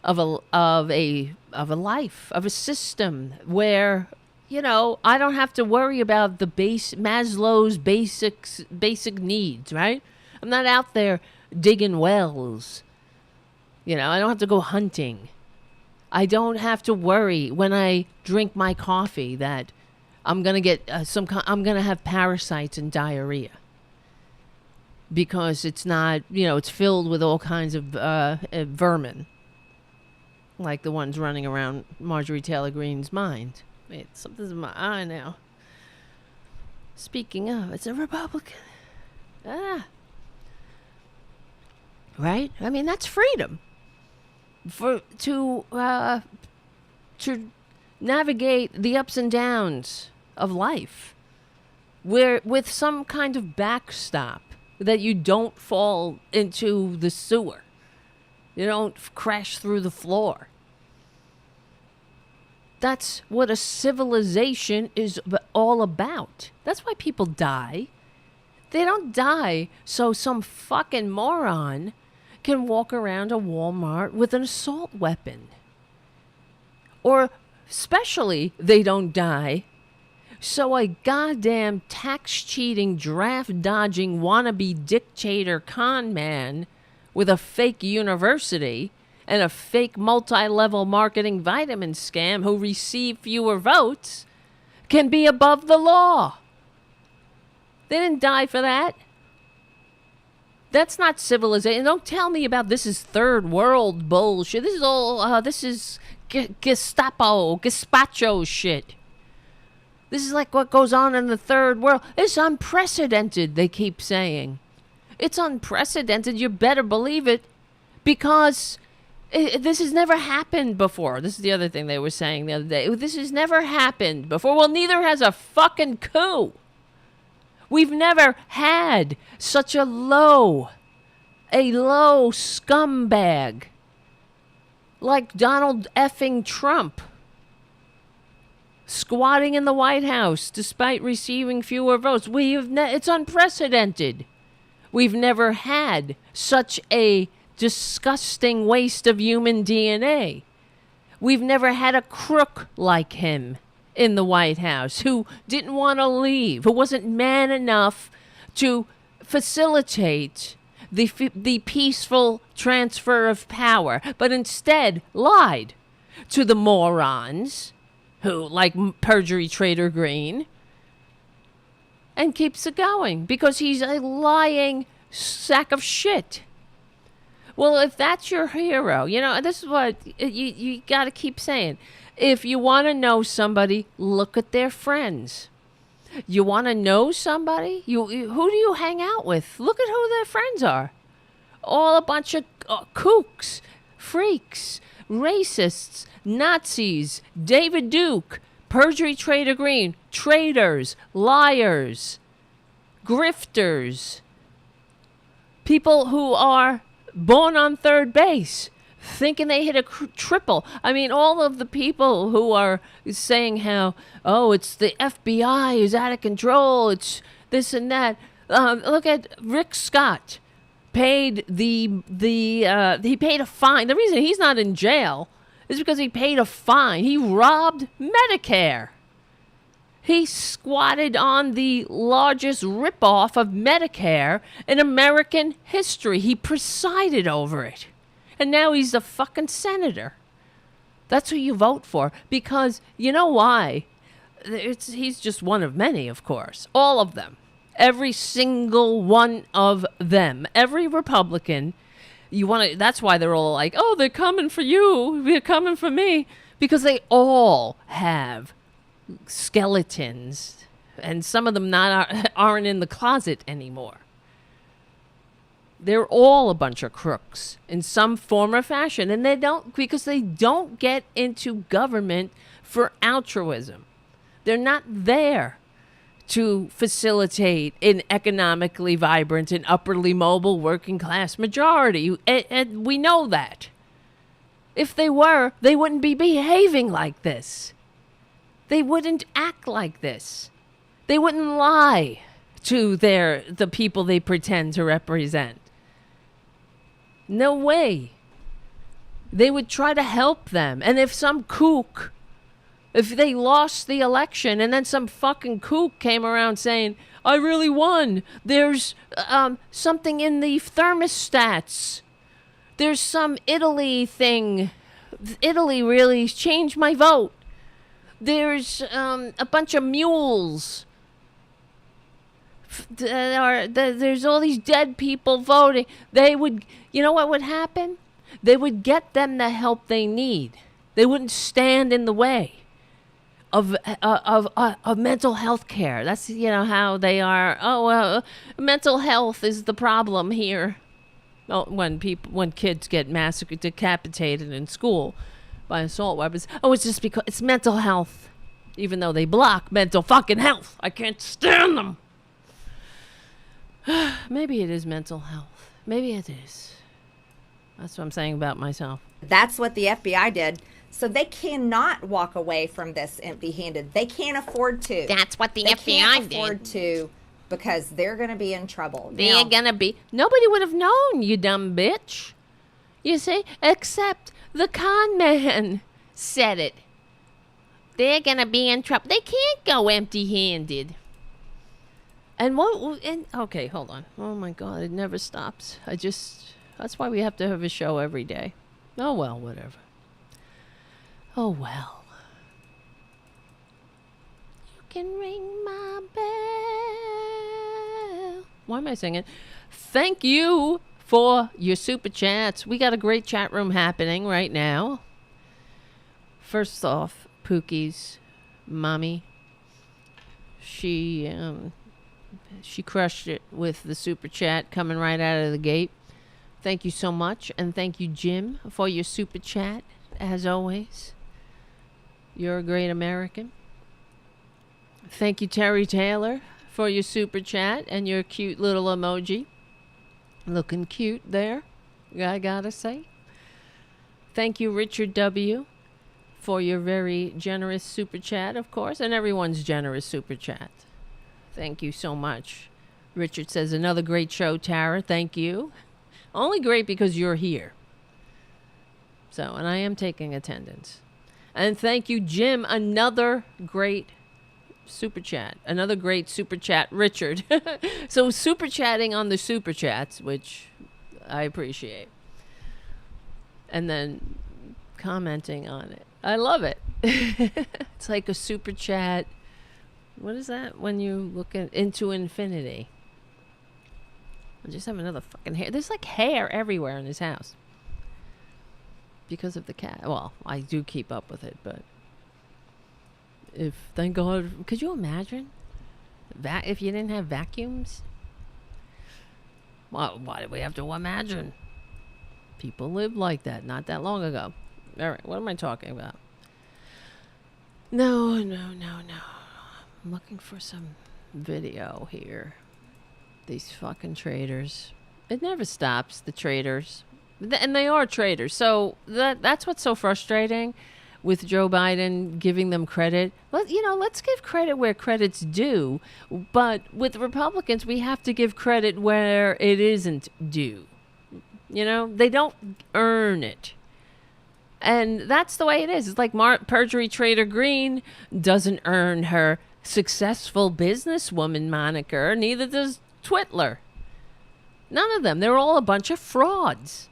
of a life, of a system where, I don't have to worry about the Maslow's basic needs, right? I'm not out there digging wells. I don't have to go hunting. I don't have to worry when I drink my coffee that I'm going to get I'm going to have parasites and diarrhea. Because it's not, it's filled with all kinds of vermin. Like the ones running around Marjorie Taylor Greene's mind. Wait, something's in my eye now. Speaking of, it's a Republican. Right? I mean, that's freedom. To navigate the ups and downs of life. With some kind of backstop. That you don't fall into the sewer. You don't crash through the floor. That's what a civilization is all about. That's why people die. They don't die so some fucking moron can walk around a Walmart with an assault weapon. Or especially they don't die so a goddamn tax-cheating, draft-dodging, wannabe dictator con man with a fake university and a fake multi-level marketing vitamin scam who receive fewer votes can be above the law. They didn't die for that. That's not civilization. Don't tell me about this is third world bullshit. This is all, this is gazpacho shit. This is like what goes on in the third world. It's unprecedented, they keep saying. It's unprecedented, you better believe it, because this has never happened before. This is the other thing they were saying the other day. This has never happened before. Well, neither has a fucking coup. We've never had such a low scumbag like Donald effing Trump. Squatting in the White House despite receiving fewer votes. It's unprecedented. We've never had such a disgusting waste of human DNA. We've never had a crook like him in the White House who didn't want to leave, who wasn't man enough to facilitate the peaceful transfer of power, but instead lied to the morons who, like perjury trader Green, and keeps it going because he's a lying sack of shit. Well, if that's your hero, this is what you got to keep saying. If you want to know somebody, look at their friends. You want to know somebody? Who do you hang out with? Look at who their friends are. All a bunch of kooks, freaks, racists, Nazis, David Duke, perjury trader Green, traitors, liars, grifters, people who are born on third base, thinking they hit a triple. I mean, all of the people who are saying how, it's the FBI is out of control, it's this and that. Look at Rick Scott. He paid a fine. The reason he's not in jail is because he paid a fine. He robbed Medicare. He squatted on the largest ripoff of Medicare in American history. He presided over it. And now he's a fucking senator. That's who you vote for. Because you know why? He's just one of many, of course. All of them. Every single one of them. Every Republican. That's why they're all like, they're coming for you. They're coming for me. Because they all have skeletons. And some of them aren't in the closet anymore. They're all a bunch of crooks in some form or fashion. And because they don't get into government for altruism. They're not there to facilitate an economically vibrant and upperly mobile working class majority. And we know that. If they were, they wouldn't be behaving like this. They wouldn't act like this. They wouldn't lie to the people they pretend to represent. No way. They would try to help them. And if some kook, if they lost the election and then some fucking kook came around saying, I really won. There's something in the thermostats. There's some Italy thing. Italy really changed my vote. There's a bunch of mules. There's all these dead people voting. They would, you know what would happen? They would get them the help they need. They wouldn't stand in the way of mental health care. That's, you know, how they are. Oh, mental health is the problem here. Oh, when kids get massacred, decapitated in school by assault weapons. Oh, it's just because it's mental health. Even though they block mental fucking health. I can't stand them. Maybe it is mental health. Maybe it is. That's what I'm saying about myself. That's what the FBI did. So they cannot walk away from this empty-handed. They can't afford to. That's what the FBI did. They can't afford to because they're going to be in trouble. They're going to be. Nobody would have known, you dumb bitch. You see? Except the con man said it. They're going to be in trouble. They can't go empty-handed. And okay, hold on. Oh my God, it never stops. That's why we have to have a show every day. Oh well, whatever. Oh well. You can ring my bell. Why am I singing? Thank you for your super chats. We got a great chat room happening right now. First off, Pookie's mommy. She crushed it with the super chat coming right out of the gate. Thank you so much. And thank you, Jim, for your super chat, as always. You're a great American. Thank you, Terry Taylor, for your super chat and your cute little emoji. Looking cute there, I gotta say. Thank you, Richard W., for your very generous super chat, of course, and everyone's generous super chat. Thank you so much. Richard says, another great show, Tara. Thank you. Only great because you're here. So, and I am taking attendance. And thank you, Jim. Another great super chat. Another great super chat, Richard. So, super chatting on the super chats, which I appreciate. And then commenting on it. I love it. It's like a super chat. What is that when you look into infinity? I just have another fucking hair. There's like hair everywhere in this house. Because of the cat. Well, I do keep up with it, but thank God, could you imagine if you didn't have vacuums? Well, why do we have to imagine? People lived like that not that long ago. All right, what am I talking about? No. I'm looking for some video here. These fucking traitors. It never stops, the traitors. And they are traitors. So that's what's so frustrating with Joe Biden giving them credit. Let's give credit where credit's due. But with Republicans, we have to give credit where it isn't due. You know, they don't earn it. And that's the way it is. It's like perjury trader Green doesn't earn her successful businesswoman moniker. Neither does Twitler. None of them. They're all a bunch of frauds.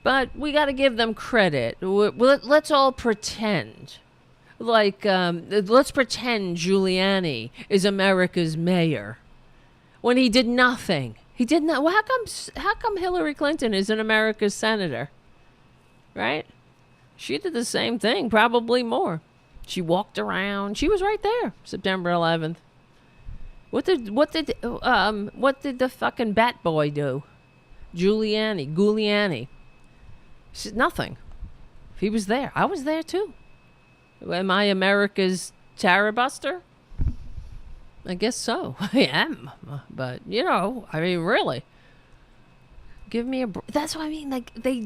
But we got to give them credit. Let's all pretend. Let's pretend Giuliani is America's mayor. When he did nothing. He did not. Well, how come Hillary Clinton isn't America's senator? Right? She did the same thing, probably more. She walked around. She was right there, September 11th. What did the fucking bat boy do? Giuliani. Nothing. He was there. I was there too. Am I America's Tarabuster? I guess so. I am. But, I mean, really. Give me a... That's what I mean. Like, they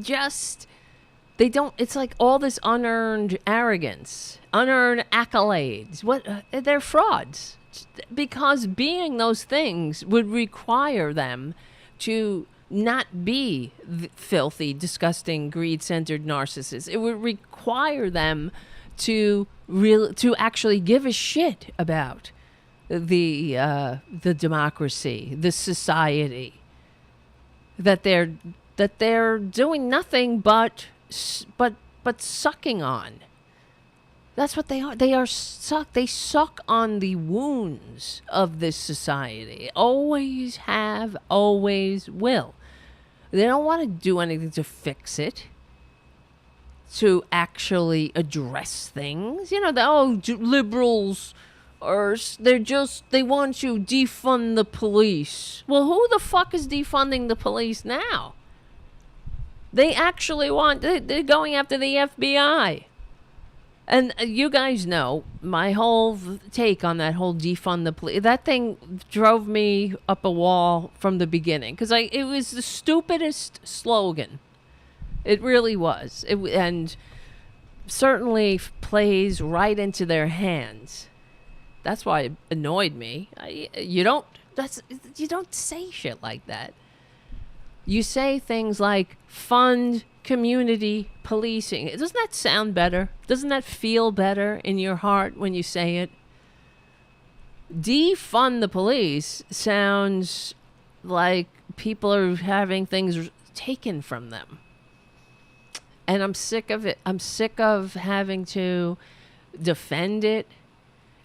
They don't. It's like all this unearned arrogance, unearned accolades. What? They're frauds, because being those things would require them to not be filthy, disgusting, greed-centered narcissists. It would require them to actually give a shit about the democracy, the society, that they're doing nothing but sucking on. That's what they are. They suck on the wounds of this society. Always have, always will. They don't want to do anything to fix it, to actually address things. Liberals they want to defund the police. Well, who the fuck is defunding the police now? They actually they're going after the FBI. And you guys know my whole take on that whole defund the police. That thing drove me up a wall from the beginning, because it was the stupidest slogan. It really was. And certainly plays right into their hands. That's why it annoyed me. You don't say shit like that. You say things like fund community policing. Doesn't that sound better? Doesn't that feel better in your heart when you say it? Defund the police sounds like people are having things taken from them. And I'm sick of it. I'm sick of having to defend it.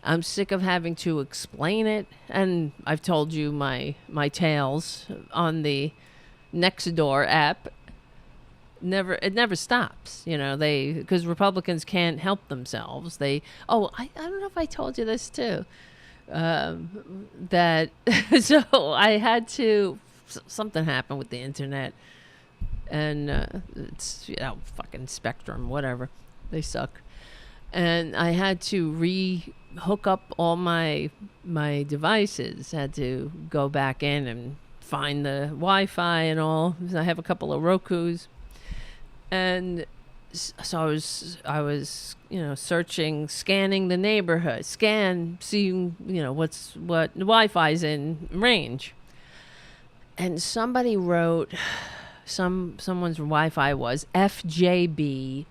I'm sick of having to explain it. And I've told you my tales on the Nextdoor app. It never stops, because Republicans can't help themselves. I don't know if I told you this too, that so I had to, something happened with the internet, and it's fucking Spectrum, whatever, they suck, and I had to hook up all my devices. Had to go back in and find the Wi-Fi and all. I have a couple of Rokus. And so I was, searching, scanning the neighborhood, seeing, what Wi-Fi's in range. And somebody wrote, someone's Wi-Fi was FJB,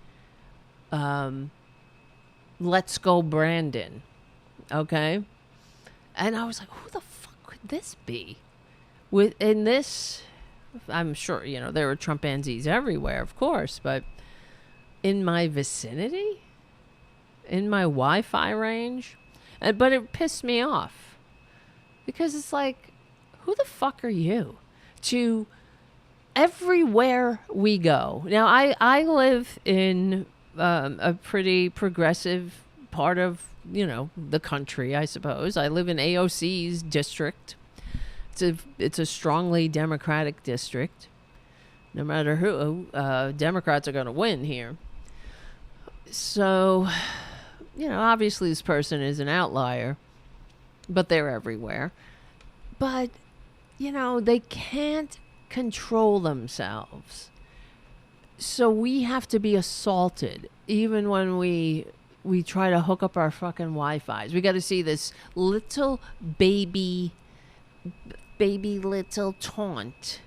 let's go Brandon. Okay. And I was like, who the fuck could this be? In this, I'm sure, there were Trumpanzees everywhere, of course, but in my vicinity, in my Wi-Fi range, but it pissed me off, because it's like, who the fuck are you? To everywhere we go. Now, I live in a pretty progressive part of, the country, I suppose. I live in AOC's district. It's a strongly Democratic district. No matter who, Democrats are going to win here. So, obviously this person is an outlier, but they're everywhere. But, they can't control themselves. So we have to be assaulted, even when we try to hook up our fucking Wi-Fis. We got to see this little baby little taunt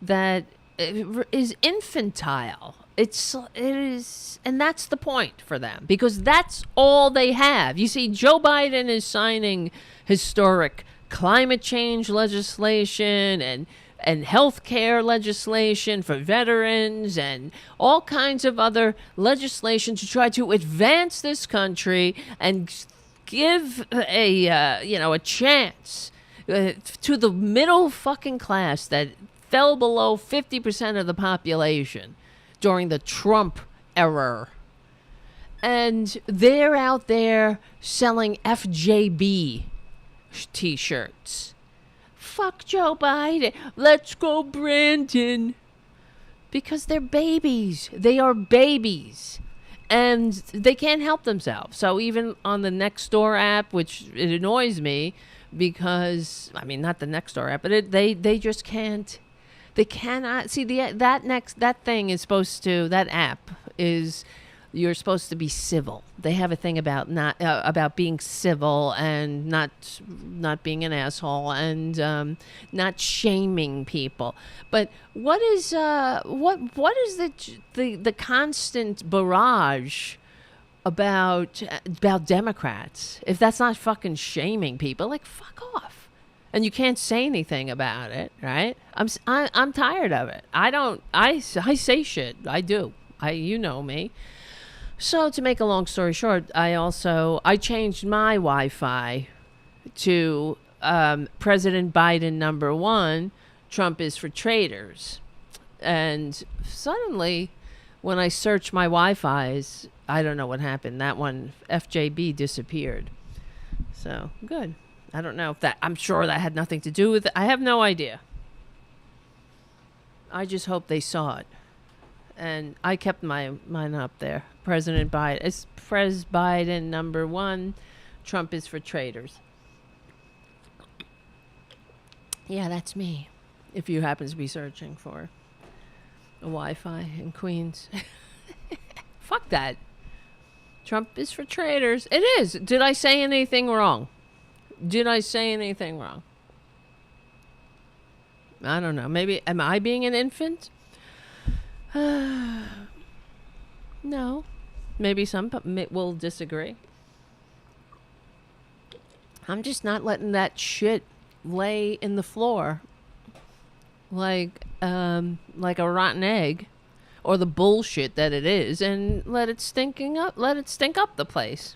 that is infantile. It is, and that's the point for them, because that's all they have. You see, Joe Biden is signing historic climate change legislation and health care legislation for veterans and all kinds of other legislation to try to advance this country and give a chance to the middle fucking class that fell below 50% of the population during the Trump era. And they're out there selling FJB t-shirts. Fuck Joe Biden. Let's go Brandon. Because they're babies. They are babies. And they can't help themselves. So even on the Nextdoor app, which it annoys me, because, not the Nextdoor app, but they just can't They cannot see that thing is supposed to, that app is, you're supposed to be civil. They have a thing about not about being civil and not being an asshole and not shaming people. But what is the constant barrage about Democrats? If that's not fucking shaming people, like, fuck off. And you can't say anything about it, right? I'm tired of it. I say shit. I do. You know me. So to make a long story short, I changed my Wi-Fi to President Biden #1, Trump is for traitors. And suddenly, when I searched my Wi-Fi's, I don't know what happened. That one, FJB, disappeared. So, good. I don't know if that, I'm sure that had nothing to do with it. I have no idea. I just hope they saw it. And I kept mine up there. President Biden. It's Pres Biden #1. Trump is for traitors. Yeah, that's me. If you happen to be searching for a Wi-Fi in Queens. Fuck that. Trump is for traitors. It is. Did I say anything wrong? I don't know. Maybe, am I being an infant? No. Maybe some will disagree. I'm just not letting that shit lay in the floor like a rotten egg, or the bullshit that it is, and let it stink up the place.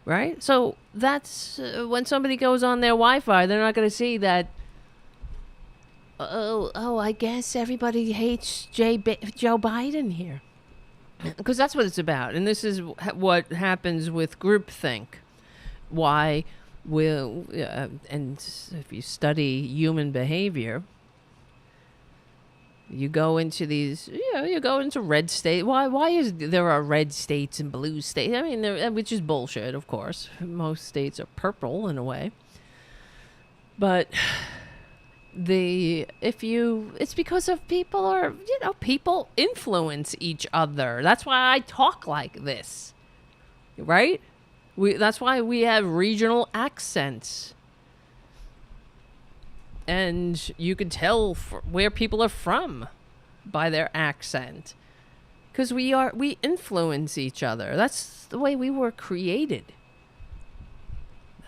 Right? So that's when somebody goes on their Wi-Fi, they're not going to see that. Oh, I guess everybody hates Joe Biden here. Because that's what it's about. And this is what happens with groupthink. Why and if you study human behavior, you go into these, you go into red state. Why is there are red states and blue states? I mean, which is bullshit, of course. Most states are purple in a way. But it's because of people influence each other. That's why I talk like this, right? That's why we have regional accents, and you can tell where people are from by their accent, because we influence each other. That's the way we were created.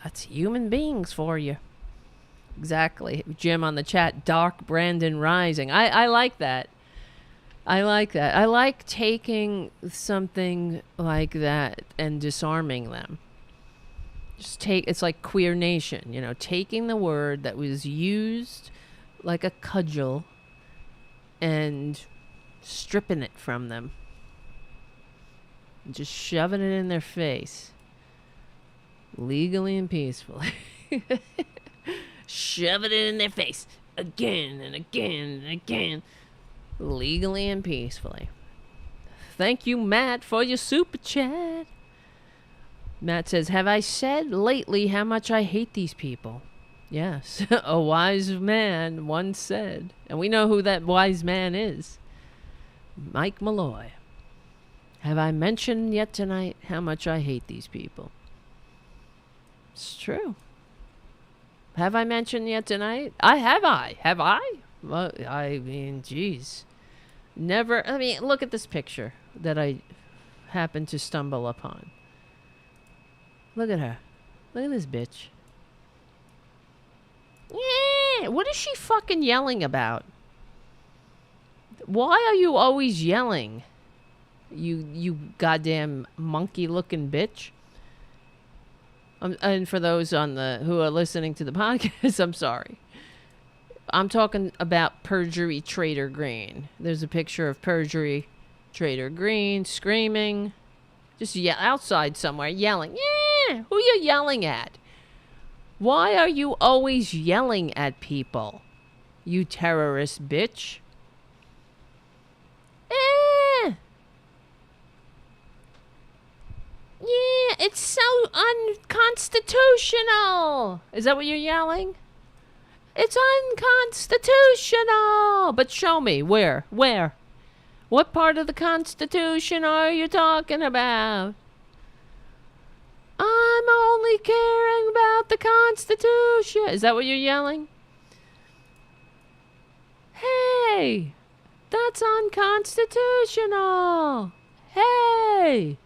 That's human beings for you. Exactly. Jim on the chat, Dark Brandon Rising. I like that. I like taking something like that and disarming them. It's like Queer Nation, taking the word that was used like a cudgel and stripping it from them. And just shoving it in their face. Legally and peacefully. Shoving it in their face again and again and again, legally and peacefully. Thank you, Matt, for your super chat. Matt says, have I said lately how much I hate these people? Yes, a wise man once said. And we know who that wise man is. Mike Malloy. Have I mentioned yet tonight how much I hate these people? It's true. Have I mentioned yet tonight? Have I? Well, I mean, geez. Never. I mean, look at this picture that I happened to stumble upon. Look at her. Look at this bitch. Yeah. What is she fucking yelling about? Why are you always yelling? You goddamn monkey-looking bitch. And for those who are listening to the podcast, I'm sorry. I'm talking about Perjury Trader Green. There's a picture of Perjury Trader Green screaming, just outside somewhere, yelling. Yeah, who you yelling at? Why are you always yelling at people, you terrorist bitch? Yeah, it's so unconstitutional. Is that what you're yelling? It's unconstitutional. But show me where? What part of the Constitution are you talking about? I'm only caring about the Constitution. Is that what you're yelling? Hey, that's unconstitutional. Hey.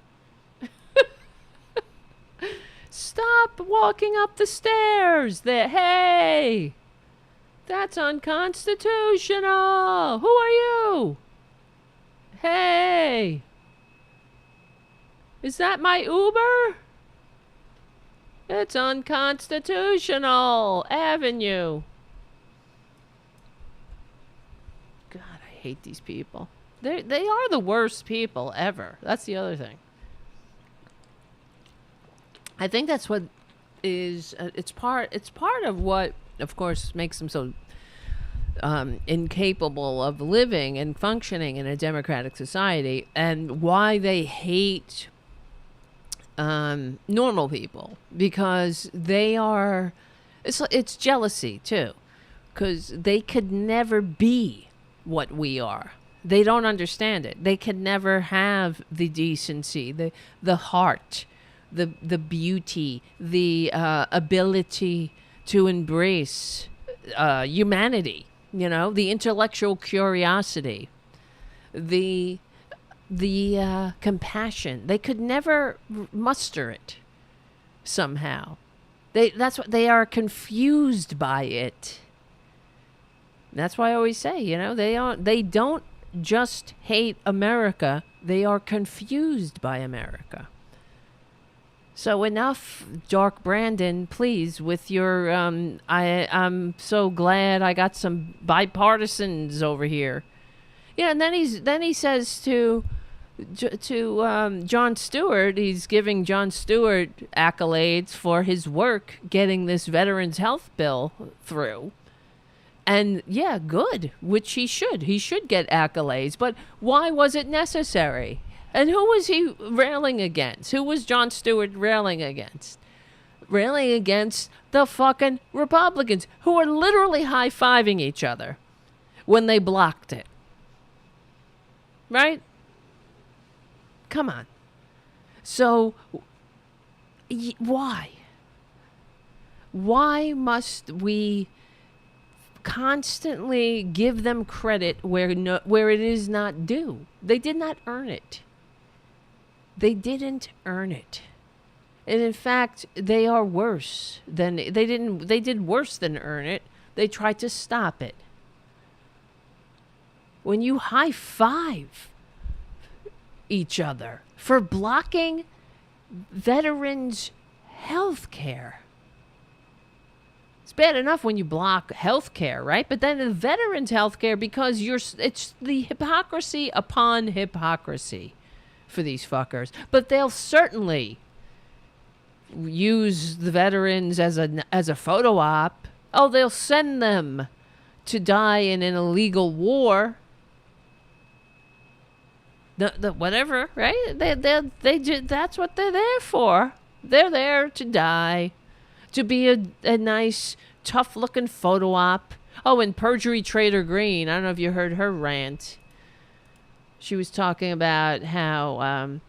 Stop walking up the stairs there. Hey. That's unconstitutional. Who are you? Hey. Is that my Uber? It's unconstitutional. Avenue. God, I hate these people. They are the worst people ever. That's the other thing. I think that's what is it's part of what, of course, makes them so incapable of living and functioning in a democratic society, and why they hate normal people, because they are it's jealousy too, because they could never be what we are. They don't understand it. They could never have the decency, the heart, the beauty, the ability to embrace humanity, the intellectual curiosity, the compassion. They could never muster it somehow. That's what they are, confused by it. That's why I always say, they don't just hate America, they are confused by America. So enough, Dark Brandon, please, with your, I'm so glad I got some bipartisans over here. Yeah, and then he says to Jon Stewart, he's giving Jon Stewart accolades for his work getting this Veterans Health Bill through. And yeah, good, which he should. He should get accolades. But why was it necessary? And who was he railing against? Who was Jon Stewart railing against? Railing against the fucking Republicans, who are literally high-fiving each other when they blocked it. Right? Come on. So, why? Why must we constantly give them credit where it is not due? They did not earn it. They didn't earn it. And in fact, they are worse than they did worse than earn it. They tried to stop it. When you high five each other for blocking veterans' health care. It's bad enough when you block health care, right? But then the veterans' health care, because it's the hypocrisy upon hypocrisy for these fuckers. But they'll certainly use the veterans as a photo op. Oh, they'll send them to die in an illegal war. The whatever, right? That's what they're there for. They're there to die, to be a nice, tough-looking photo op. Oh, and Perjury Trader Green. I don't know if you heard her rant. She was talking about how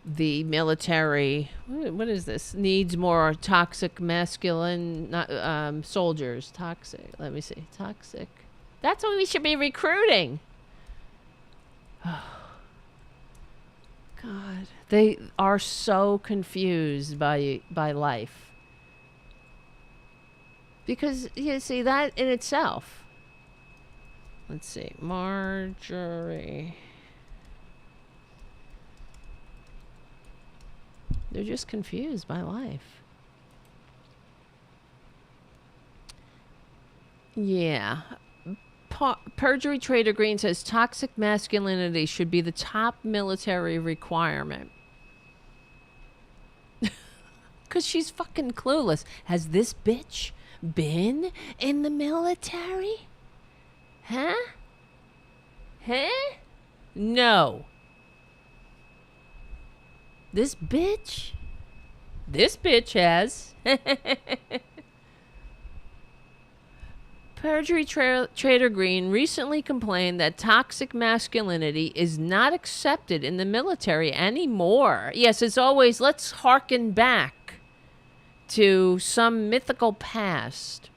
the military, what is this, needs more toxic masculine soldiers. Toxic. Let me see. Toxic. That's what we should be recruiting. Oh, God. They are so confused by life. Because, you see, that in itself. Let's see. Marjorie. They're just confused by life. Yeah. Perjury Trader Green says toxic masculinity should be the top military requirement. Because she's fucking clueless. Has this bitch been in the military? Huh? No. This bitch has. Perjury Trader Green recently complained that toxic masculinity is not accepted in the military anymore. Yes, it's always, let's harken back to some mythical past,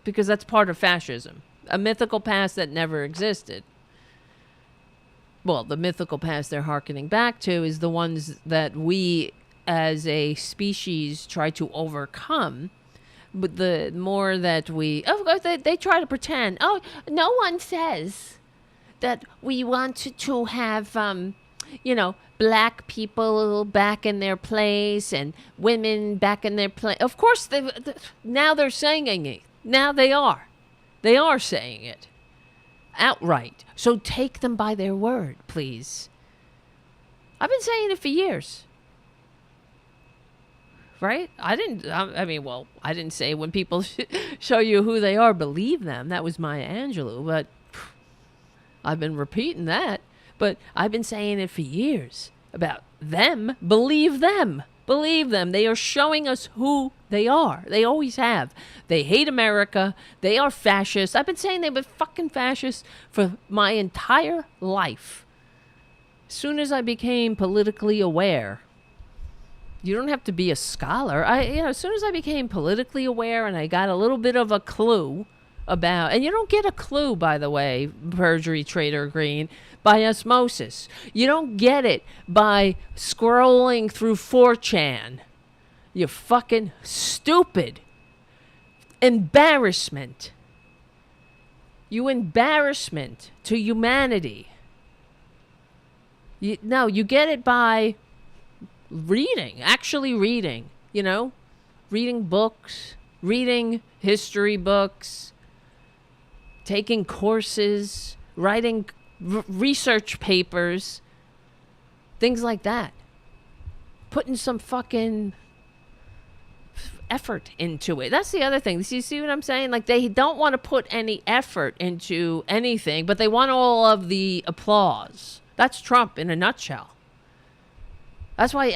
because that's part of fascism. A mythical past that never existed. Well, the mythical past they're harkening back to is the ones that we as a species try to overcome. But the more that we, of course, they try to pretend. Oh, no one says that we want to have, black people back in their place and women back in their place. Of course, now they're saying it. Now they are. They are saying it outright. So take them by their word, please. I've been saying it for years. Right? I didn't say when people show you who they are, believe them. That was Maya Angelou, but I've been repeating that. But I've been saying it for years about them. Believe them. Believe them. They are showing us who they are. They always have. They hate America. They are fascists. I've been saying they've been fucking fascists for my entire life. As soon as I became politically aware, you don't have to be a scholar. As soon as I became politically aware and I got a little bit of a clue about, and you don't get a clue, by the way, Perjury Trader Green, by osmosis. You don't get it by scrolling through 4chan. You fucking stupid. Embarrassment. You embarrassment to humanity. You get it by actually reading, reading books, reading history books, taking courses, writing research papers, things like that. Putting some fucking effort into it. That's the other thing. You see what I'm saying? Like, they don't want to put any effort into anything, but they want all of the applause. That's Trump in a nutshell. That's why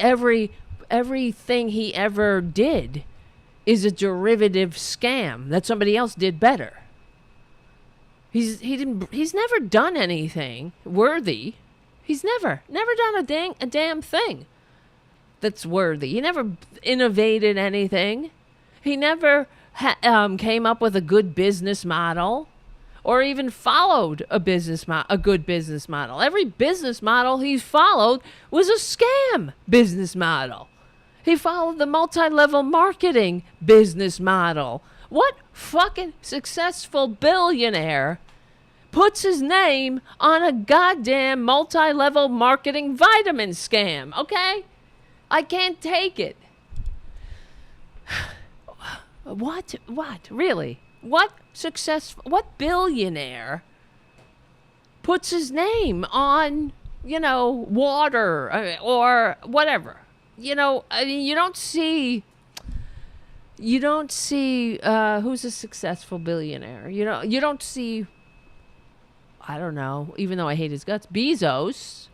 everything he ever did is a derivative scam that somebody else did better. He's never done anything worthy. He's never done a damn thing that's worthy. He never innovated anything. He never came up with a good business model, or even followed a good business model. Every business model he's followed was a scam business model. He followed the multi-level marketing business model. What fucking successful billionaire puts his name on a goddamn multi-level marketing vitamin scam, okay? I can't take it. What? Really? What billionaire puts his name on, water or whatever? You don't see who's a successful billionaire. You don't see, I don't know, even though I hate his guts, Bezos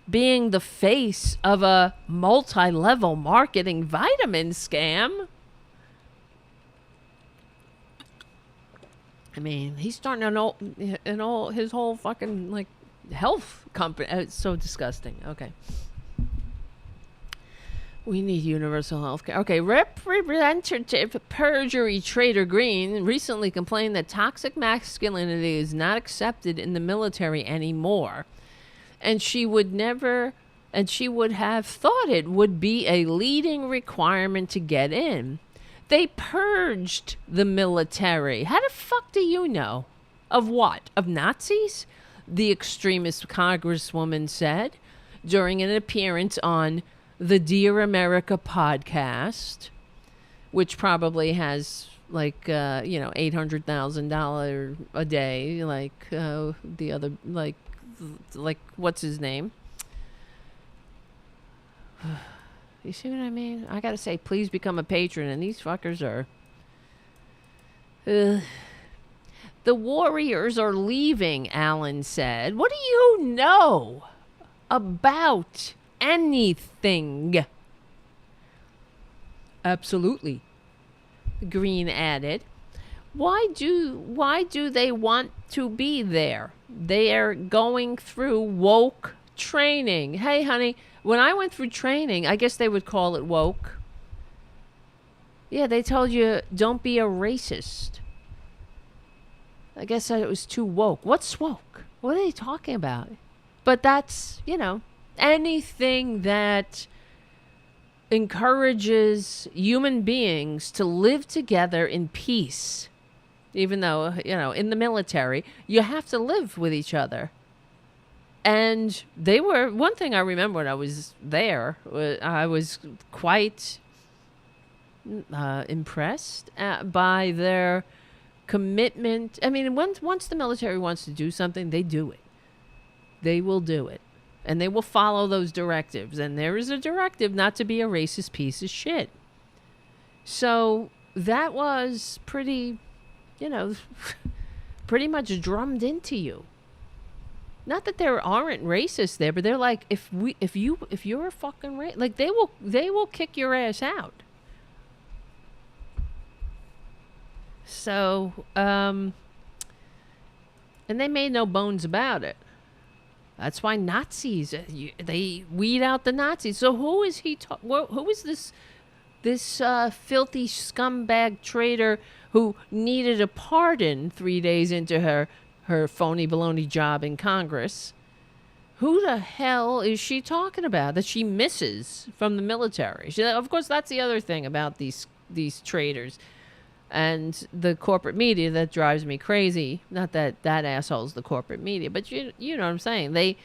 being the face of a multi-level marketing vitamin scam. I mean, he's starting his whole fucking health company. It's so disgusting. Okay. We need universal health care. Okay, Representative Perjury Trader Green recently complained that toxic masculinity is not accepted in the military anymore. And she would have thought it would be a leading requirement to get in. They purged the military. How the fuck do you know? Of what? Of Nazis? The extremist congresswoman said during an appearance on the Dear America podcast, which probably has $800,000 a day, the other, what's his name? You see what I mean? I gotta say, please become a patron, and these fuckers are. The Warriors are leaving, Allen said. What do you know about anything? Absolutely, Green added. Why do they want to be there? They are going through woke training. Hey, honey, when I went through training, I guess they would call it woke. Yeah, they told you don't be a racist. I guess it was too woke. What's woke? What are they talking about? But that's, anything that encourages human beings to live together in peace. Even though, in the military, you have to live with each other. And one thing I remember when I was there, I was quite impressed by their commitment. I mean, once the military wants to do something, they do it. They will do it. And they will follow those directives. And there is a directive not to be a racist piece of shit. So that was pretty, pretty much drummed into you. Not that there aren't racists there, but they're like, if you're a fucking racist, like they will kick your ass out. So, and they made no bones about it. That's why Nazis, they weed out the Nazis. So who is he? Who is this filthy scumbag traitor who needed a pardon 3 days into her phony baloney job in Congress? Who the hell is she talking about that she misses from the military? Of course, that's the other thing about these traitors and the corporate media that drives me crazy. Not that asshole's the corporate media, but you know what I'm saying.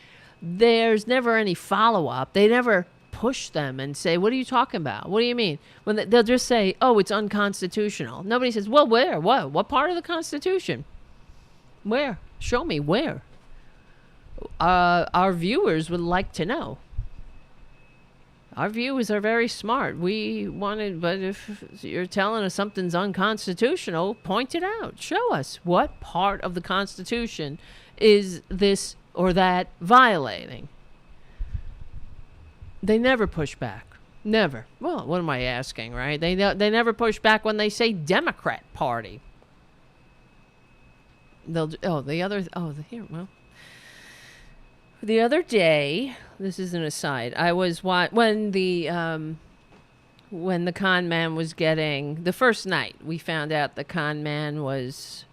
There's never any follow-up. They never push them and say, what are you talking about? What do you mean? When they'll just say, oh, it's unconstitutional. Nobody says, well, where? What part of the Constitution? Where? Show me where. Our viewers would like to know. Our viewers are very smart. But if you're telling us something's unconstitutional, point it out. Show us what part of the Constitution is this or that violating. They never push back. Never. Well, what am I asking, right? They never push back when they say Democrat Party. The other day, this is an aside, I was when the con man was getting, the first night we found out the con man was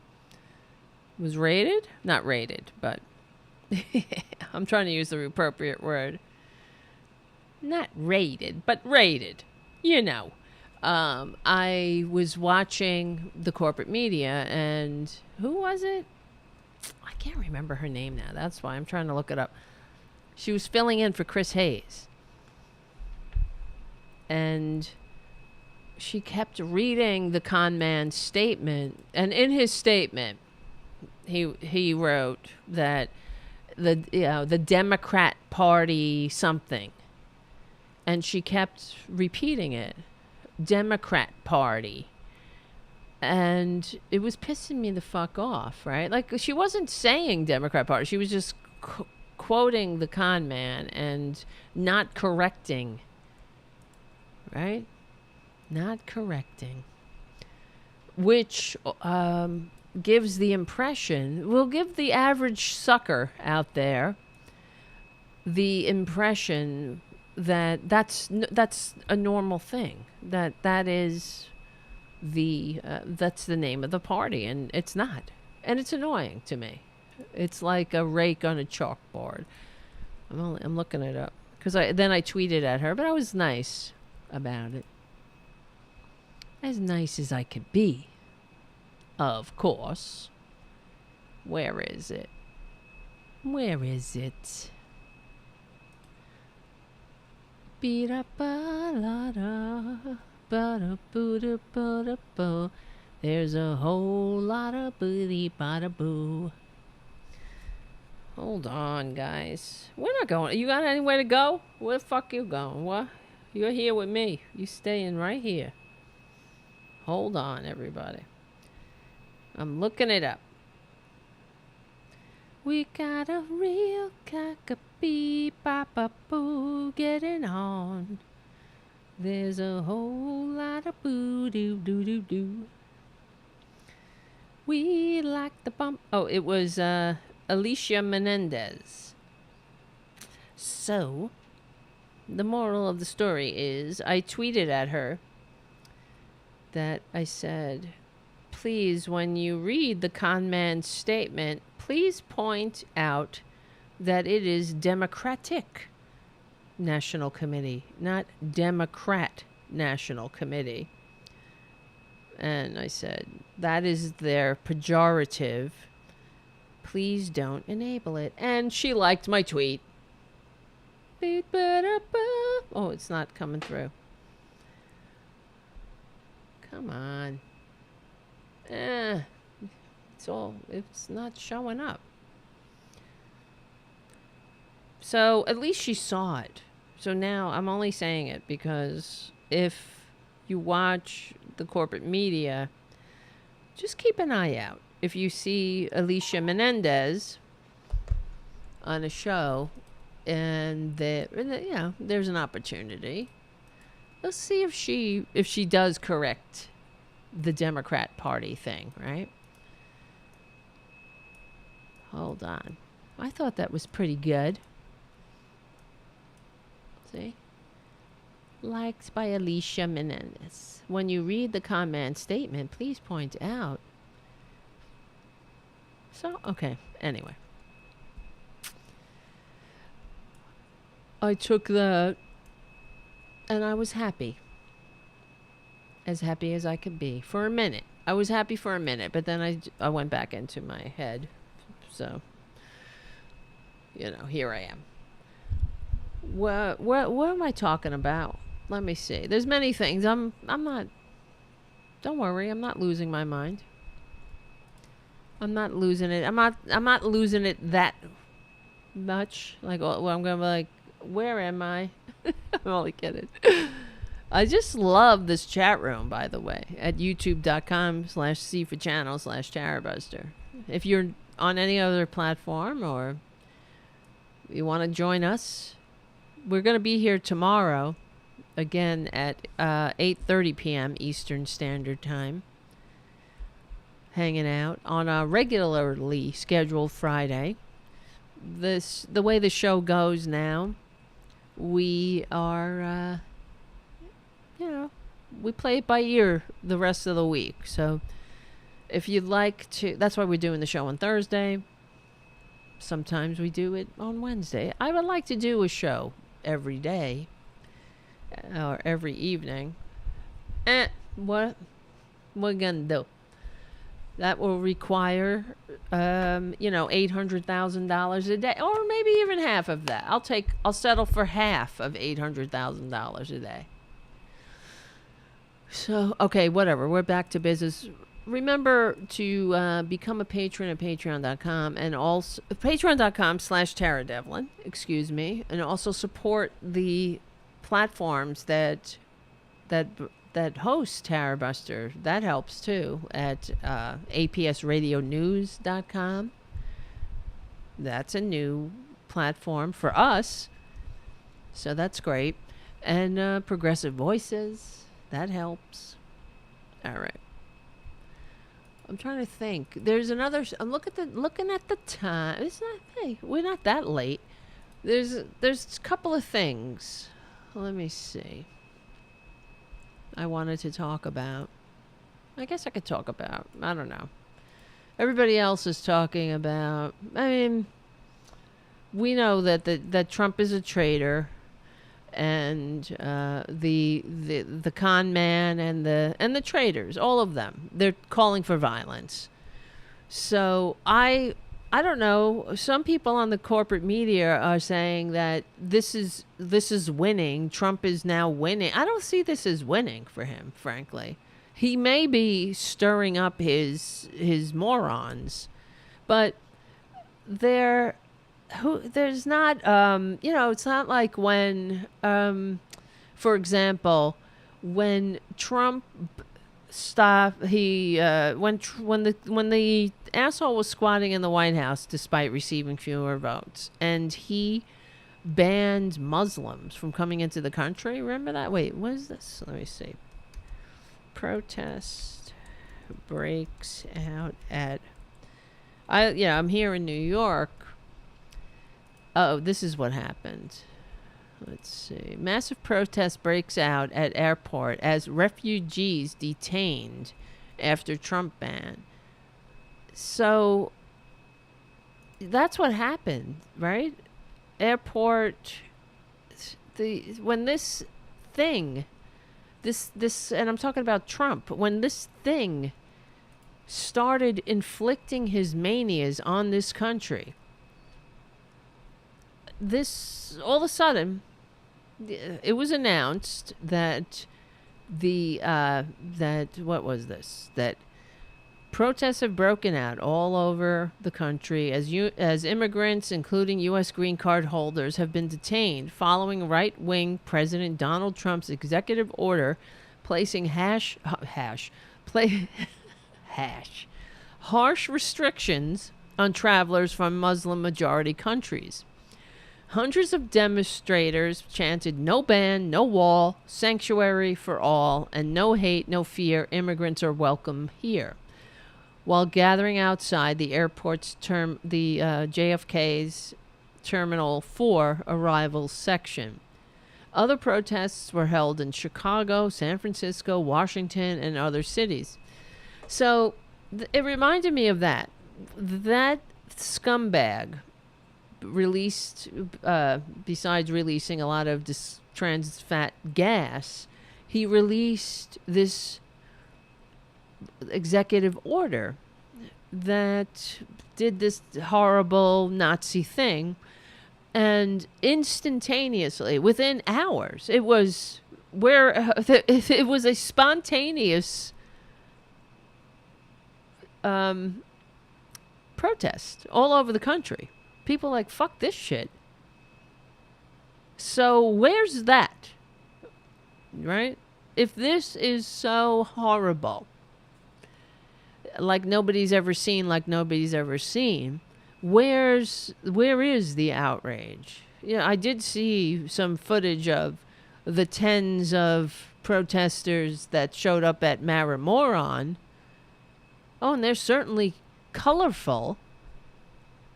raided? Not raided, but I'm trying to use the appropriate word. Not raided, but raided. I was watching the corporate media, and who was it? I can't remember her name now. That's why I'm trying to look it up. She was filling in for Chris Hayes. And she kept reading the con man's statement. And in his statement, he wrote that the Democrat Party something. And she kept repeating it. Democrat Party. And it was pissing me the fuck off, right? Like, she wasn't saying Democrat Party. She was just quoting the con man and not correcting, right? Not correcting. Which gives the impression, will give the average sucker out there the impression that that's a normal thing. That is... that's the name of the party, and it's not, and it's annoying to me. It's like a rake on a chalkboard. I'm looking it up because I tweeted at her, but I was nice about it, as nice as I could be, of course. Where is it? Be-da-ba-la-da. Ba-da-boo-da-ba-da-boo. There's a whole lot of booty-ba-da-boo. Hold on, guys. We're not going. You got anywhere to go? Where the fuck you going? What? You're here with me. You staying right here. Hold on, everybody. I'm looking it up. We got a real cockapee-ba-ba-boo getting on. There's a whole lot of boo-doo-doo-doo-doo. We like the bump. Oh, it was Alicia Menendez. So, the moral of the story is I tweeted at her that I said, please, when you read the con man's statement, please point out that it is Democratic National Committee, not Democrat National Committee. And I said, that is their pejorative. Please don't enable it. And she liked my tweet. Oh, it's not coming through. Come on. It's not showing up. So at least she saw it. So now I'm only saying it because if you watch the corporate media, just keep an eye out. If you see Alicia Menendez on a show and there's an opportunity, let's see if she does correct the Democrat Party thing, right? Hold on. I thought that was pretty good. See? Liked by Alicia Menendez. When you read the comment statement, please point out. So, okay. Anyway. I took that and I was happy. As happy as I could be. For a minute. I was happy for a minute, but then I went back into my head. So, here I am. What am I talking about? Let me see. There's many things. I'm not. Don't worry. I'm not losing my mind. I'm not losing it. I'm not losing it that much. Like, well, I'm gonna be like, where am I? I'm only kidding. I just love this chat room, by the way, at youtube.com/C for channel/Tarabuster. If you're on any other platform or you want to join us, we're going to be here tomorrow, again at 8:30 p.m. Eastern Standard Time, hanging out on a regularly scheduled Friday. The way the show goes now, we are, we play it by ear the rest of the week. So if you'd like to, that's why we're doing the show on Thursday. Sometimes we do it on Wednesday. I would like to do a show every day or every evening. What we're gonna do? That will require, $800,000 a day, or maybe even half of that. I'll settle for half of $800,000 a day. So, okay, whatever. We're back to business. Remember to become a patron at patreon.com and also patreon.com/TaraDevlin, excuse me, and also support the platforms that host Tarabuster. That helps too at apsradionews.com. That's a new platform for us, so that's great. And Progressive Voices, that helps. All right. I'm trying to think. There's another. I'm looking at the time. It's not. Hey, we're not that late. There's a couple of things. Let me see. I wanted to talk about. I guess I could talk about. I don't know. Everybody else is talking about. I mean, we know that Trump is a traitor, and the con man and the traitors, all of them, they're calling for violence. So I don't know. Some people on the corporate media are saying that this is winning. Trump is now winning. I don't see this as winning for him, frankly. He may be stirring up his morons, but there's not, it's not like when, for example, when Trump stopped, when the asshole was squatting in the White House despite receiving fewer votes, and he banned Muslims from coming into the country. Remember that? Wait, what is this? Let me see. Protest breaks out at... I'm here in New York. Oh, this is what happened. Let's see. Massive protest breaks out at airport as refugees detained after Trump ban. So that's what happened, right? Airport. When this thing, this, and I'm talking about Trump, when this thing started inflicting his manias on this country, this all of a sudden, it was announced that that protests have broken out all over the country as immigrants, including U.S. green card holders, have been detained following right-wing President Donald Trump's executive order placing harsh restrictions on travelers from Muslim-majority countries. Hundreds of demonstrators chanted "No ban, no wall, sanctuary for all, and no hate, no fear, immigrants are welcome here," while gathering outside the airport's JFK's Terminal 4 arrivals section. Other protests were held in Chicago, San Francisco, Washington, and other cities. So it reminded me of that scumbag released, besides releasing a lot of trans fat gas, he released this executive order that did this horrible Nazi thing, and instantaneously, within hours, it was a spontaneous protest all over the country. People like, fuck this shit. So where's that? Right? If this is so horrible, like nobody's ever seen, where is the outrage? I did see some footage of the tens of protesters that showed up at Mar-a-Moron. Oh, and they're certainly colorful.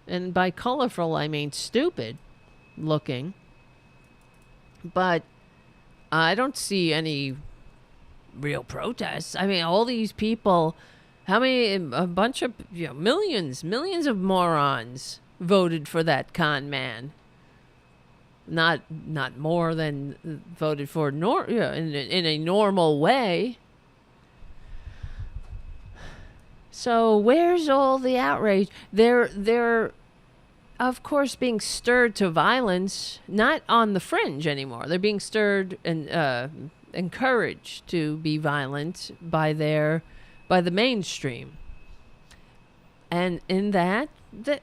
And by colorful, I mean stupid looking. But I don't see any real protests. I mean, all these people, a bunch of, millions of morons voted for that con man. Not more than voted for in a normal way. So where's all the outrage? They're of course being stirred to violence, not on the fringe anymore. They're being stirred and encouraged to be violent by the mainstream. And in that, there's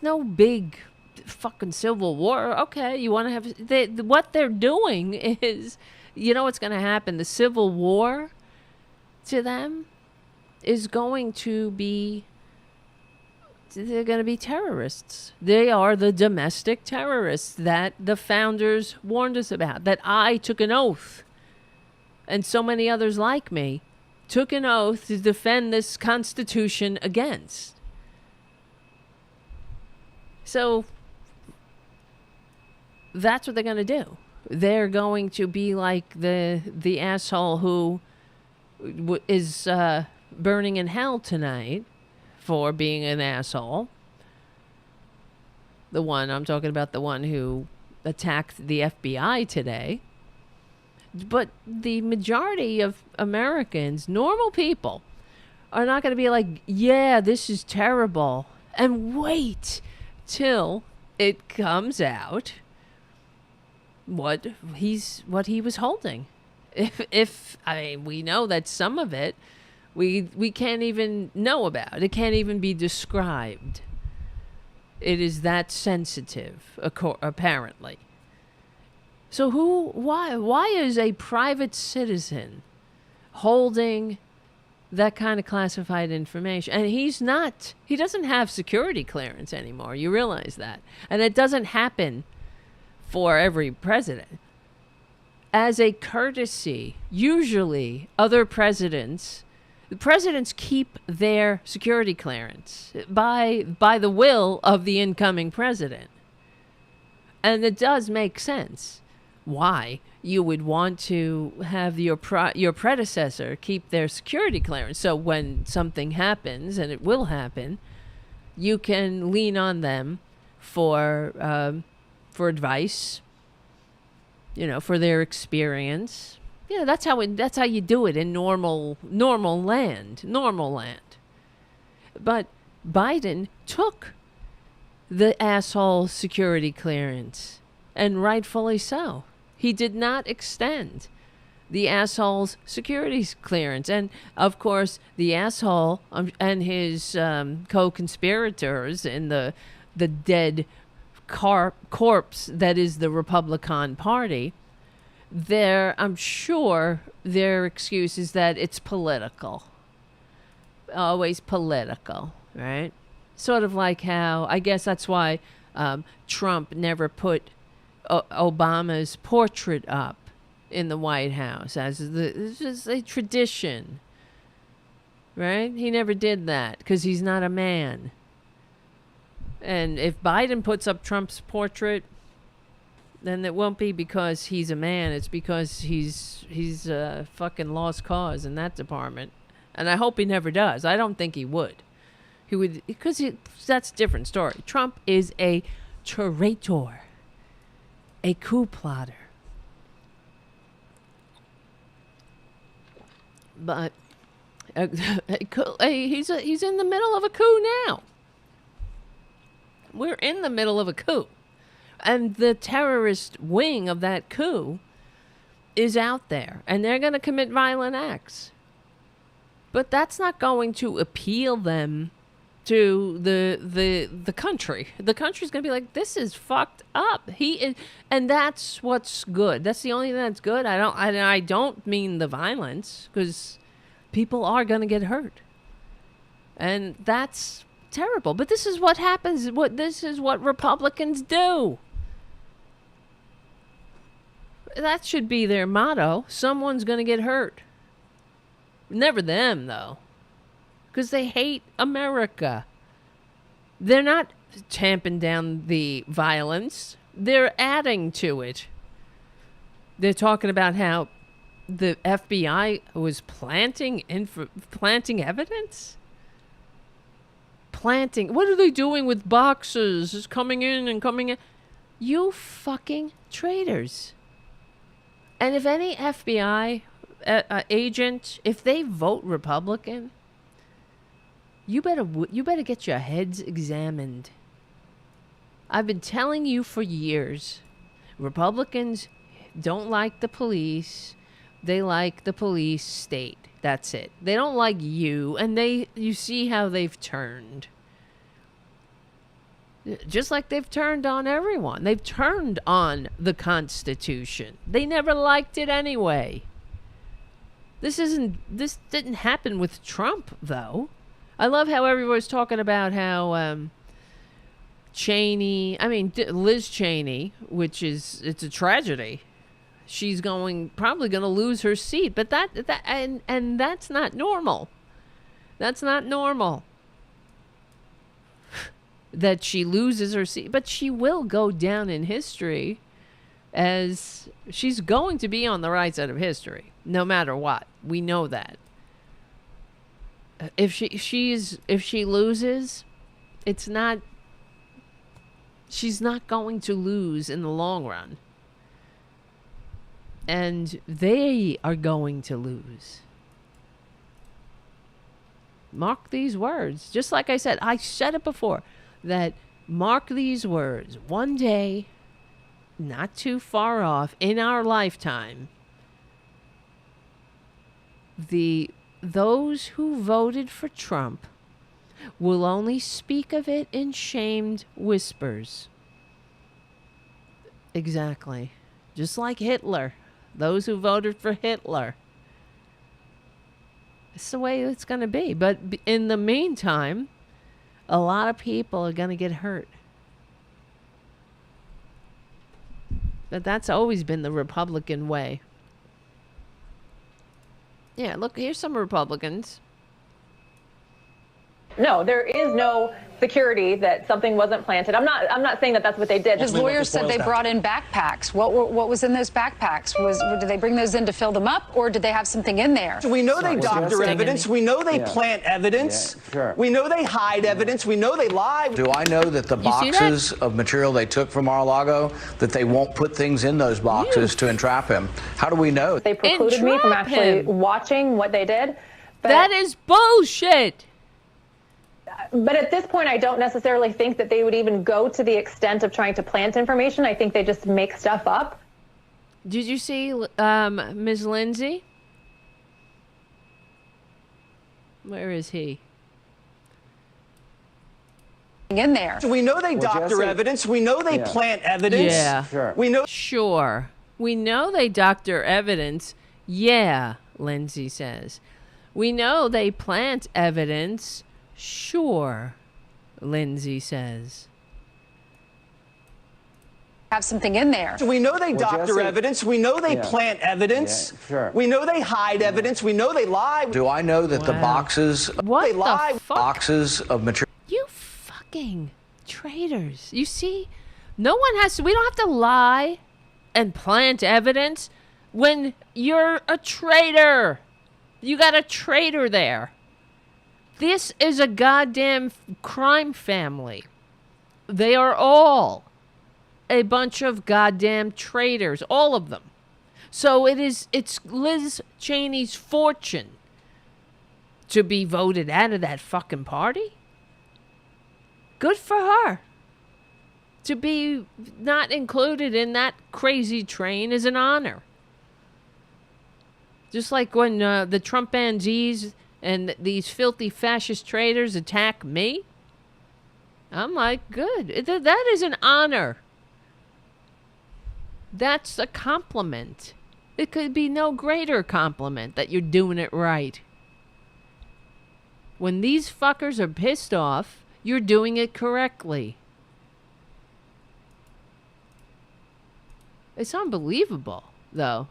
no big fucking civil war. Okay, you want to have, what they're doing is, what's going to happen? The Civil War to them is going to be, they're going to be terrorists. They are the domestic terrorists that the founders warned us about, that I took an oath, and so many others like me took an oath to defend this Constitution against. So that's what they're going to do. They're going to be like the asshole who is burning in hell tonight for being an asshole. I'm talking about the one who attacked the FBI today. But the majority of Americans, normal people, are not going to be like, yeah, this is terrible, and wait till it comes out what he was holding. If we know that some of it we can't even know about. It can't even be described. It is that sensitive, apparently. So why is a private citizen holding that kind of classified information? And he doesn't have security clearance anymore. You realize that. And it doesn't happen for every president. as a courtesy, usually the presidents keep their security clearance by the will of the incoming president. And it does make sense why you would want to have your predecessor keep their security clearance. So when something happens, and it will happen, you can lean on them for advice, for their experience. That's how you do it in normal land. But Biden took the asshole security clearance, and rightfully so. He did not extend the asshole's security clearance. And, of course, the asshole and his co-conspirators in the dead corpse that is the Republican Party, I'm sure their excuse is that it's political. Always political, right? Sort of like how, I guess that's why Trump never put Obama's portrait up in the White House it's just a tradition, right? He never did that because he's not a man. And if Biden puts up Trump's portrait, then it won't be because he's a man. It's because he's a fucking lost cause in that department. And I hope he never does. I don't think he would. He would, because that's a different story. Trump is a traitor, a coup plotter. But he's in the middle of a coup now. We're in the middle of a coup. And the terrorist wing of that coup is out there. And they're going to commit violent acts. But that's not going to appeal them to the country. The country's going to be like, this is fucked up. And that's what's good. That's the only thing that's good. I don't mean the violence, because people are going to get hurt. And that's terrible. But this is what happens. This is what Republicans do. That should be their motto. Someone's going to get hurt. Never them, though. Because they hate America. They're not tamping down the violence. They're adding to it. They're talking about how the FBI was planting evidence? What are they doing with boxes? Just coming in. You fucking traitors. And if any FBI agent, if they vote Republican, you better get your heads examined. I've been telling you for years, Republicans don't like the police. They like the police state. That's it. They don't like you, and you see how they've turned. Just like they've turned on everyone. They've turned on the Constitution. They never liked it anyway. This didn't happen with Trump, though. I love how everyone's talking about how Liz Cheney, it's a tragedy. She's probably going to lose her seat, but and that's not normal. That's not normal. That she loses her seat, but she will go down in history as she's going to be on the right side of history, no matter what. We know that. If she loses, she's not going to lose in the long run. And they are going to lose. Mark these words. Just like I said it before, that mark these words. One day, not too far off, in our lifetime, those who voted for Trump will only speak of it in shamed whispers. Exactly. Just like Hitler. Those who voted for Hitler. It's the way it's going to be. But in the meantime, a lot of people are going to get hurt. But that's always been the Republican way. Yeah, look, here's some Republicans. No, there is no security that something wasn't planted. I'm not saying that that's what they did. His lawyers said they brought in backpacks. What was in those backpacks? Did they bring those in to fill them up, or did they have something in there? We know they doctor evidence. We know they plant evidence. Yeah, sure. We know they hide evidence. We know they lie. Do I know that the boxes of material they took from Mar-a-Lago, that they won't put things in those boxes to entrap him? How do we know? They precluded me from actually watching what they did. But that is bullshit. But at this point, I don't necessarily think that they would even go to the extent of trying to plant information. I think they just make stuff up. Did you see Ms. Lindsay? Where is he? In there. We know they doctor evidence. We know they plant evidence. Yeah. Sure. We know. Sure. We know they doctor evidence. Yeah, Lindsay says. We know they plant evidence. Sure, Lindsay says. Have something in there. We know they doctor evidence. We know they plant evidence. Yeah, sure. We know they hide evidence. We know they lie. Do I know that the boxes, What They the lie. fuck? boxes of material? You fucking traitors. You see, no one has to, we don't have to lie and plant evidence when you're a traitor. You got a traitor there. This is a goddamn crime family. They are all a bunch of goddamn traitors, all of them. So it's Liz Cheney's fortune to be voted out of that fucking party. Good for her. To be not included in that crazy train is an honor. Just like when the Trumpanzees and these filthy fascist traitors attack me, I'm like, good. That is an honor. That's a compliment. It could be no greater compliment that you're doing it right. When these fuckers are pissed off, you're doing it correctly. It's unbelievable, though.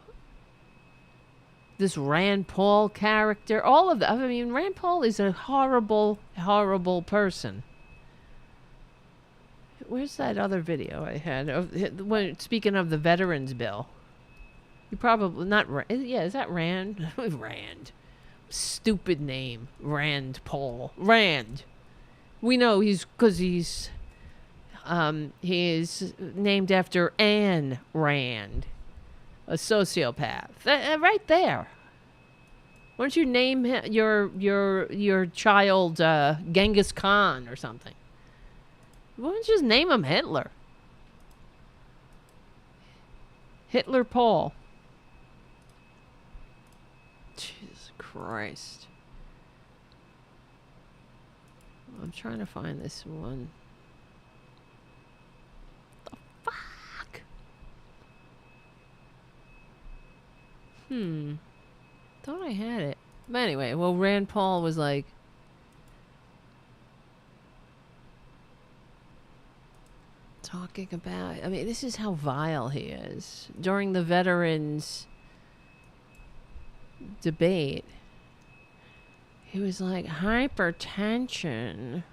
This Rand Paul character, all of that. I mean, Rand Paul is a horrible, horrible person. Where's that other video I had? When speaking of the veterans bill, you probably not. Yeah, is that Rand? Rand, stupid name, Rand Paul. Rand. We know he is named after Ayn Rand. A sociopath, right there. Why don't you name your child Genghis Khan or something? Why don't you just name him Hitler? Hitler Paul. Jesus Christ. I'm trying to find this one. Thought I had it. But anyway, well, Rand Paul was like, talking about, I mean, this is how vile he is. During the veterans debate, he was like, hypertension.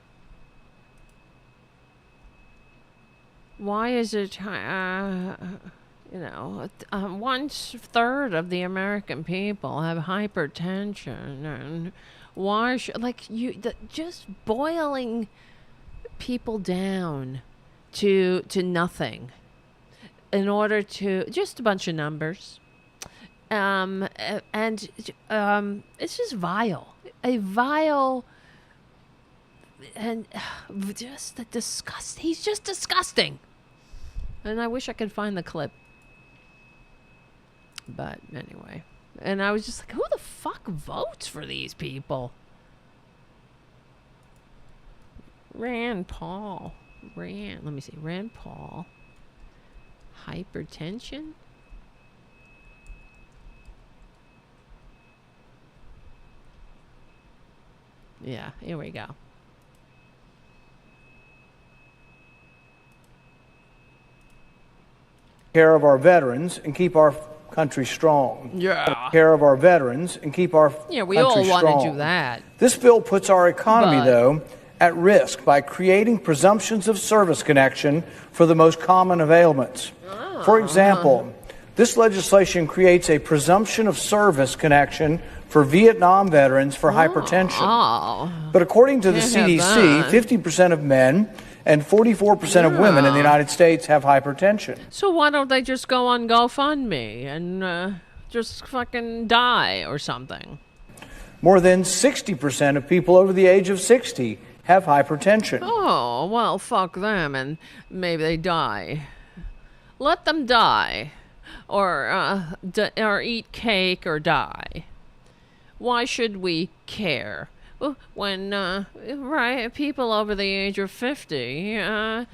Why is it, 1/3 of the American people have hypertension, and why just boiling people down to nothing in order to just a bunch of numbers, and it's just vile, a vile, and just the disgust. He's just disgusting, and I wish I could find the clip. But anyway, and I was just like, who the fuck votes for these people? Rand Paul. Let me see. Rand Paul. Hypertension? Yeah, here we go. care of our veterans and keep our country strong. Yeah. Care of our veterans and keep our we country all want strong. to do that. This bill puts our economy, though, at risk by creating presumptions of service connection for the most common of ailments. For example, this legislation creates a presumption of service connection for Vietnam veterans for hypertension. But according to the CDC, 50% of men and 44% of women in the United States have hypertension. So why don't they just go on GoFundMe and just fucking die or something? More than 60% of people over the age of 60 have hypertension. Oh, well, fuck them, and maybe they die. Let them die, or eat cake or die. Why should we care when people over the age of 50 have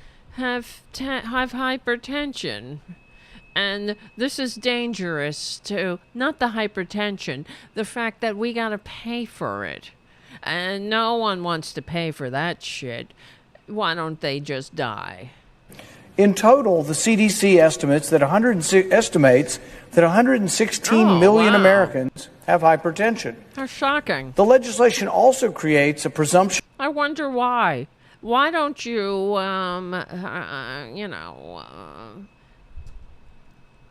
hypertension? And this is dangerous too. Not the hypertension, the fact that we gotta pay for it. And no one wants to pay for that shit. Why don't they just die? In total, the CDC estimates that 116 million Americans have hypertension. That's shocking. The legislation also creates a presumption. I wonder why. Why don't you,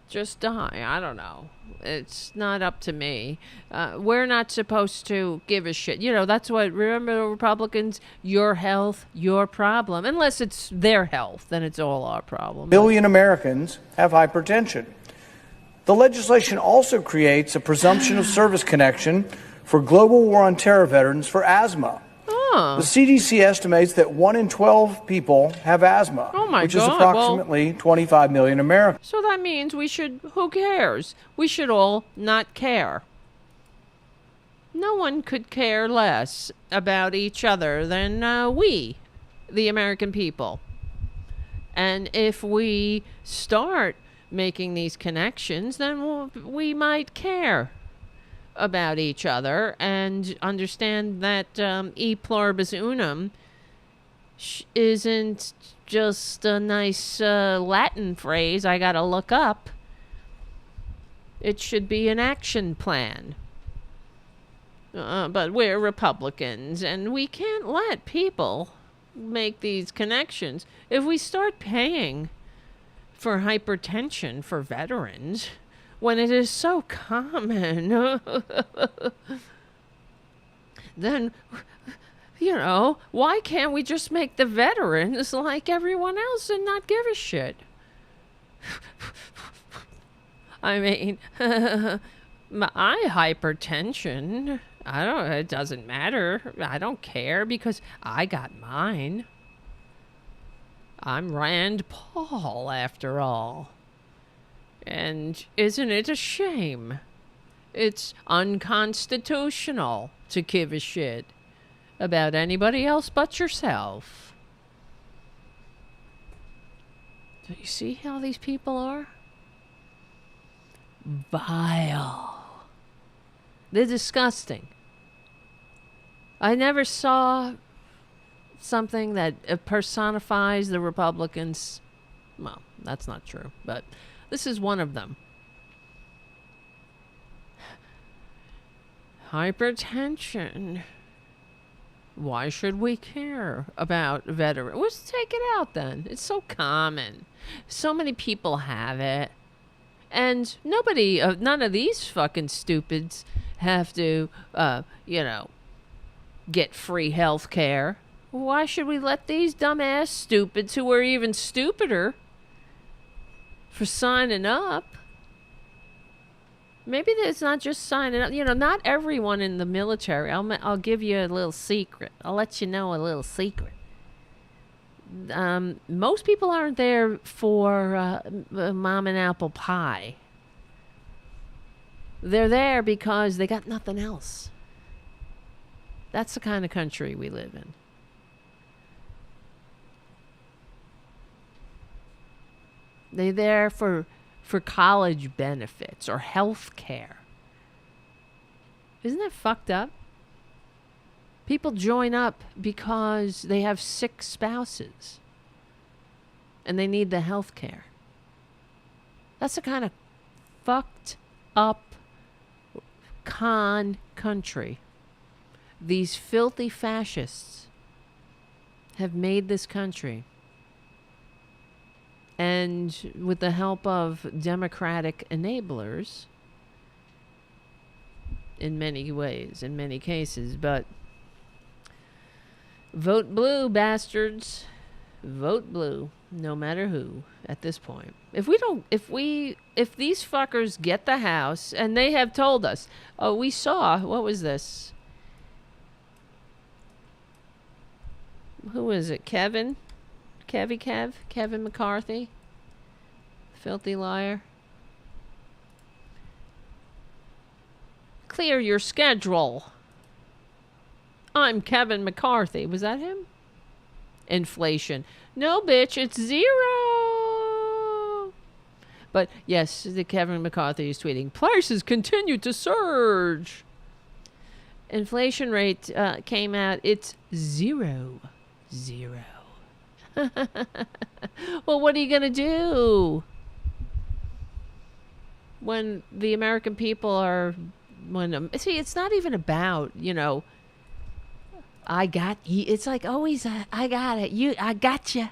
just die? I don't know. It's not up to me. We're not supposed to give a shit. That's what, remember the Republicans? Your health, your problem. Unless it's their health, then it's all our problem. Million Americans have hypertension. The legislation also creates a presumption of service connection for global war on terror veterans for asthma. The CDC estimates that 1 in 12 people have asthma, which is approximately 25 million Americans. So that means who cares? We should all not care. No one could care less about each other than we, the American people. And if we start making these connections, then we might care about each other and understand that e pluribus unum isn't just a nice Latin phrase I gotta look up. It should be an action plan. But we're Republicans, and we can't let people make these connections. If we start paying for hypertension for veterans, when it is so common, then, why can't we just make the veterans like everyone else and not give a shit? I mean, my hypertension, it doesn't matter. I don't care because I got mine. I'm Rand Paul, after all. And isn't it a shame? It's unconstitutional to give a shit about anybody else but yourself. Do you see how these people are? Vile. They're disgusting. I never saw something that personifies the Republicans. Well, that's not true, but this is one of them. Hypertension. Why should we care about veterans? Let's take it out then. It's so common. So many people have it. And none of these fucking stupids have to, get free health care. Why should we let these dumbass stupids who are even stupider for signing up? Maybe it's not just signing up. Not everyone in the military. I'll give you a little secret. I'll let you know a little secret. Most people aren't there for mom and apple pie. They're there because they got nothing else. That's the kind of country we live in. They're there for college benefits or health care. Isn't that fucked up? People join up because they have sick spouses and they need the health care. That's the kind of fucked up con country these filthy fascists have made this country. And with the help of democratic enablers, in many ways, in many cases, but vote blue, bastards. Vote blue, no matter who, at this point. If these fuckers get the House, and they have told us, we saw, what was this? Who is it? Kevin McCarthy? Filthy liar. Clear your schedule. I'm Kevin McCarthy. Was that him? Inflation. No, bitch, it's 0. But yes, the Kevin McCarthy is tweeting, prices continue to surge. Inflation rate came out, it's 0. Well, what are you going to do when the American people are, see, it's not even about, I got you. It's like always, I got it. I gotcha.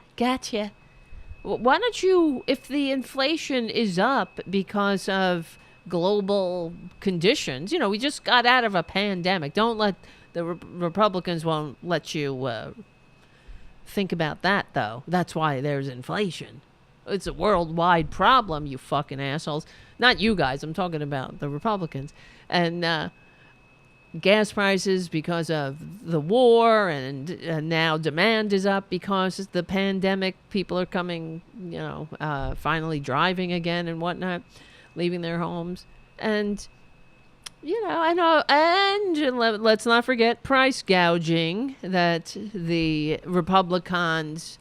Why don't you, if the inflation is up because of global conditions, we just got out of a pandemic. Don't let the Republicans won't let you think about that, though. That's why there's inflation. It's a worldwide problem, you fucking assholes. Not you guys. I'm talking about the Republicans. And gas prices because of the war, and now demand is up because of the pandemic. People are coming, finally driving again and whatnot, leaving their homes. And, I know, and let's not forget price gouging that the Republicans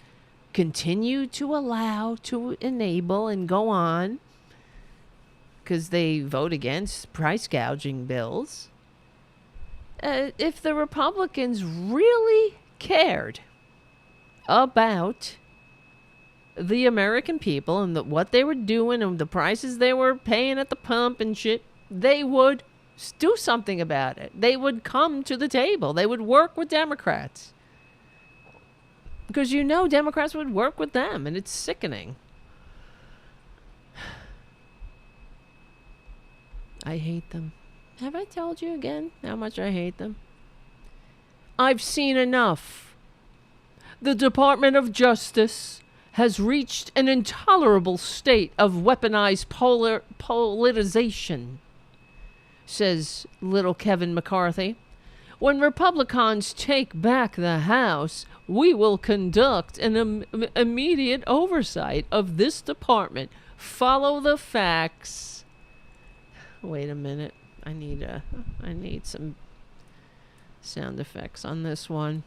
continue to allow, to enable and go on, because they vote against price gouging bills. If the Republicans really cared about the American people and what they were doing and the prices they were paying at the pump and shit, they would do something about it. They would come to the table. They would work with Democrats. Because Democrats would work with them, and it's sickening. I hate them. Have I told you again how much I hate them? I've seen enough. The Department of Justice has reached an intolerable state of weaponized politicization, says little Kevin McCarthy. When Republicans take back the House, we will conduct an immediate oversight of this department. Follow the facts. Wait a minute. I need some sound effects on this one.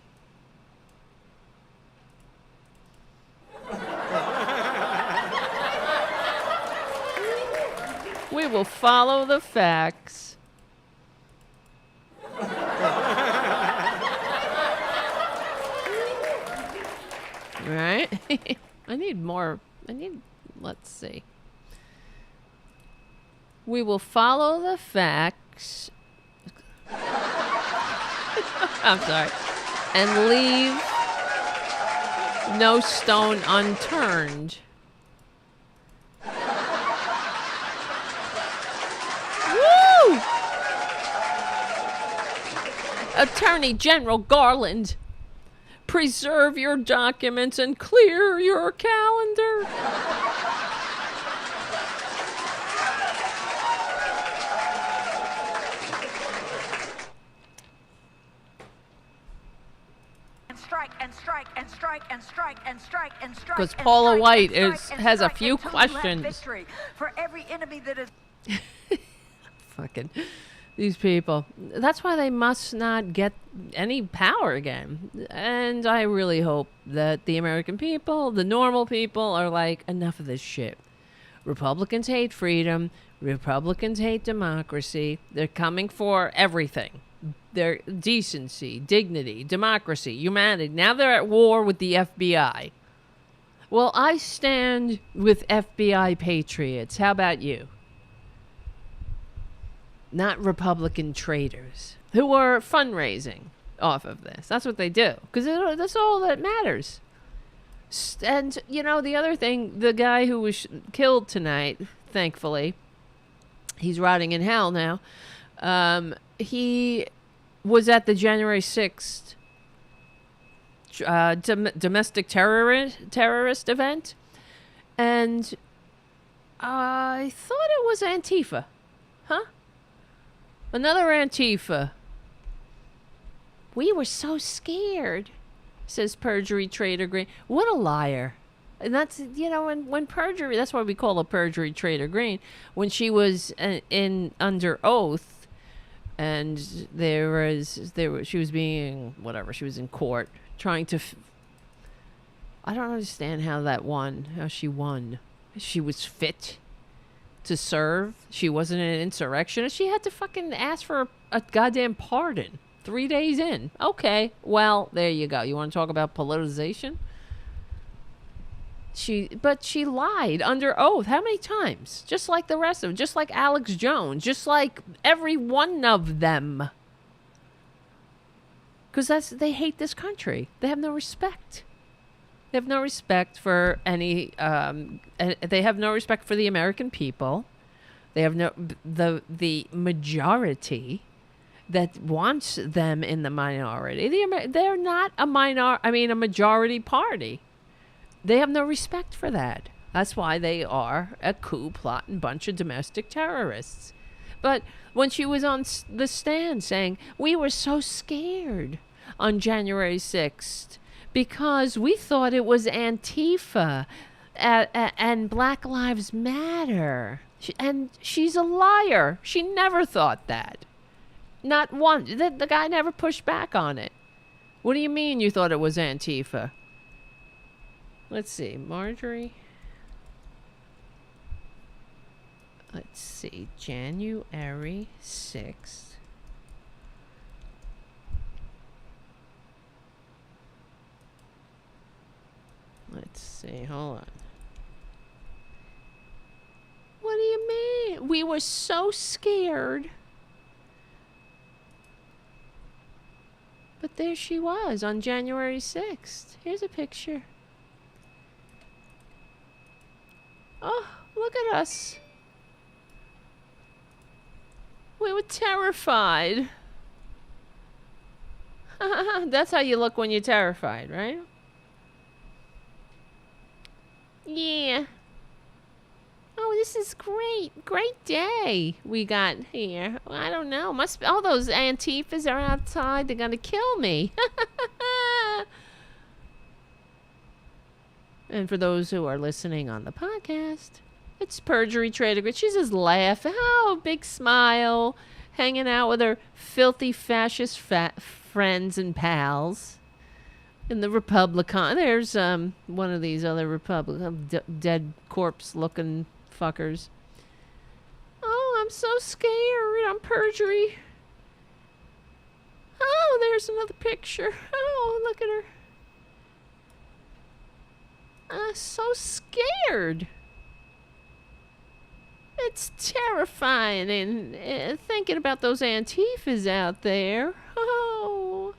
We will follow the facts. Right? Let's see. We will follow the facts. I'm sorry. And leave no stone unturned. Woo! Attorney General Garland, preserve your documents and clear your calendar. Because Paula White has a few questions. For every enemy that is fucking these people. That's why they must not get any power again. And I really hope that the American people, the normal people, are like, enough of this shit. Republicans hate freedom. Republicans hate democracy. They're coming for everything. Their decency, dignity, democracy, humanity. Now they're at war with the FBI. Well, I stand with FBI patriots. How about you? Not Republican traitors who are fundraising off of this. That's what they do. Because that's all that matters. And, you know, the other thing, the guy who was killed tonight, thankfully, he's rotting in hell now. He was at the January 6th domestic terrorist event. And I thought it was Antifa. Huh? Another Antifa. We were so scared, says perjury trader Green. What a liar. And that's, you know, when perjury, that's why we call her perjury trader Green. When she was in under oath, and she was being, whatever, she was in court trying to, I don't understand how she won. She was fit to serve. She wasn't an insurrectionist. She had to fucking ask for a goddamn pardon 3 days in. Okay, well, there you go. You want to talk about politicization? But she lied under oath. How many times? Just like the rest of them. Just like Alex Jones. Just like every one of them. Because they hate this country. They have no respect. They have no respect for any. They have no respect for the American people. They have the majority that wants them in the minority. They're not a majority party. They have no respect for that. That's why they are a coup plotting bunch of domestic terrorists. But when she was on the stand saying, we were so scared on January 6th because we thought it was Antifa and Black Lives Matter. And she's a liar. She never thought that. Not one. The guy never pushed back on it. What do you mean you thought it was Antifa? Let's see. Marjorie. Let's see. January 6th. Let's see. Hold on. What do you mean? We were so scared. But there she was on January 6th. Here's a picture. Oh, look at us. We were terrified. That's how you look when you're terrified, right? Yeah. Oh, this is great. Great day we got here. Well, I don't know. All those Antifas are outside. They're going to kill me. And for those who are listening on the podcast, it's Perjury Trader. She's just laughing. Oh, big smile. Hanging out with her filthy fascist friends and pals. And the Republicans. There's one of these other Republicans, dead corpse-looking fuckers. Oh, I'm so scared. I'm perjury. Oh, there's another picture. Oh, look at her. I'm so scared. It's terrifying and thinking about those Antifas out there. Oh.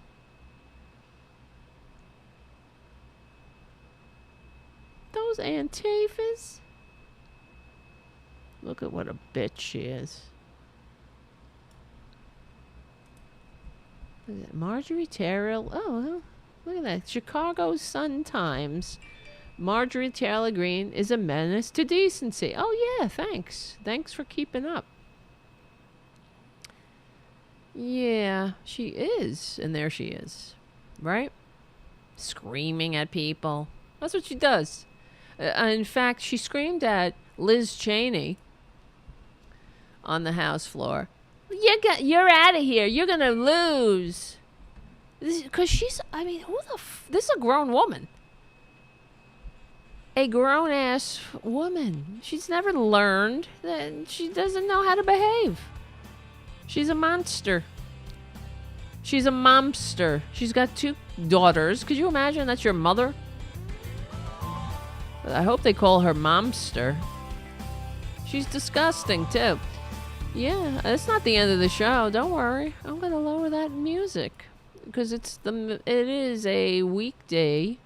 Those Antifas. Look at what a bitch she is. Look at that. Marjorie Terrell. Oh, look at that. Chicago Sun-Times. Marjorie Taylor Greene is a menace to decency. Oh, yeah, thanks. Thanks for keeping up. Yeah, she is. And there she is. Right? Screaming at people. That's what she does. In fact, she screamed at Liz Cheney on the House floor. You're out of here. You're going to lose. Because she's, I mean, this is a grown woman. A grown-ass woman. She's never learned that she doesn't know how to behave. She's a monster. She's a momster. She's got 2 daughters. Could you imagine that's your mother? I hope they call her Momster. She's disgusting, too. Yeah, it's not the end of the show. Don't worry. I'm going to lower that music. Because it is a weekday.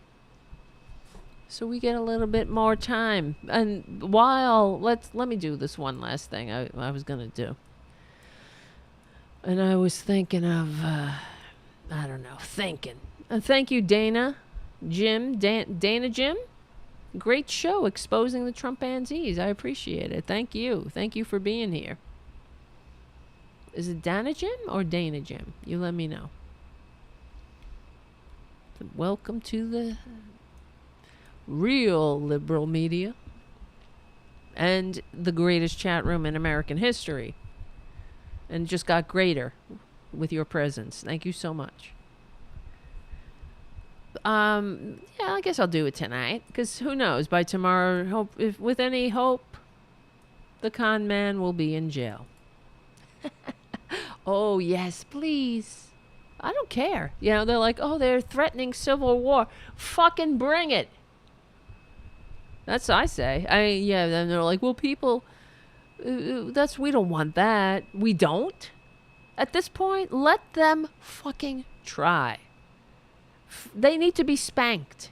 So we get a little bit more time. And while... Let me do this one last thing I was going to do. And I was thinking of... I don't know. Thank you, Dana. Dana Jim? Great show exposing the Trumpanzees. I appreciate it. Thank you. Thank you for being here. Is it Dana Jim or Dana Jim? You let me know. Welcome to the real liberal media and the greatest chat room in American history. And just got greater with your presence. Thank you so much. Yeah, I guess I'll do it tonight, because who knows, by tomorrow, if with any hope, the con man will be in jail. Oh, yes, please. I don't care. You know, they're like, oh, they're threatening civil war. Fucking bring it. That's what I say. Yeah, then they're like, well, people, we don't want that. We don't? At this point, let them fucking try. They need to be spanked.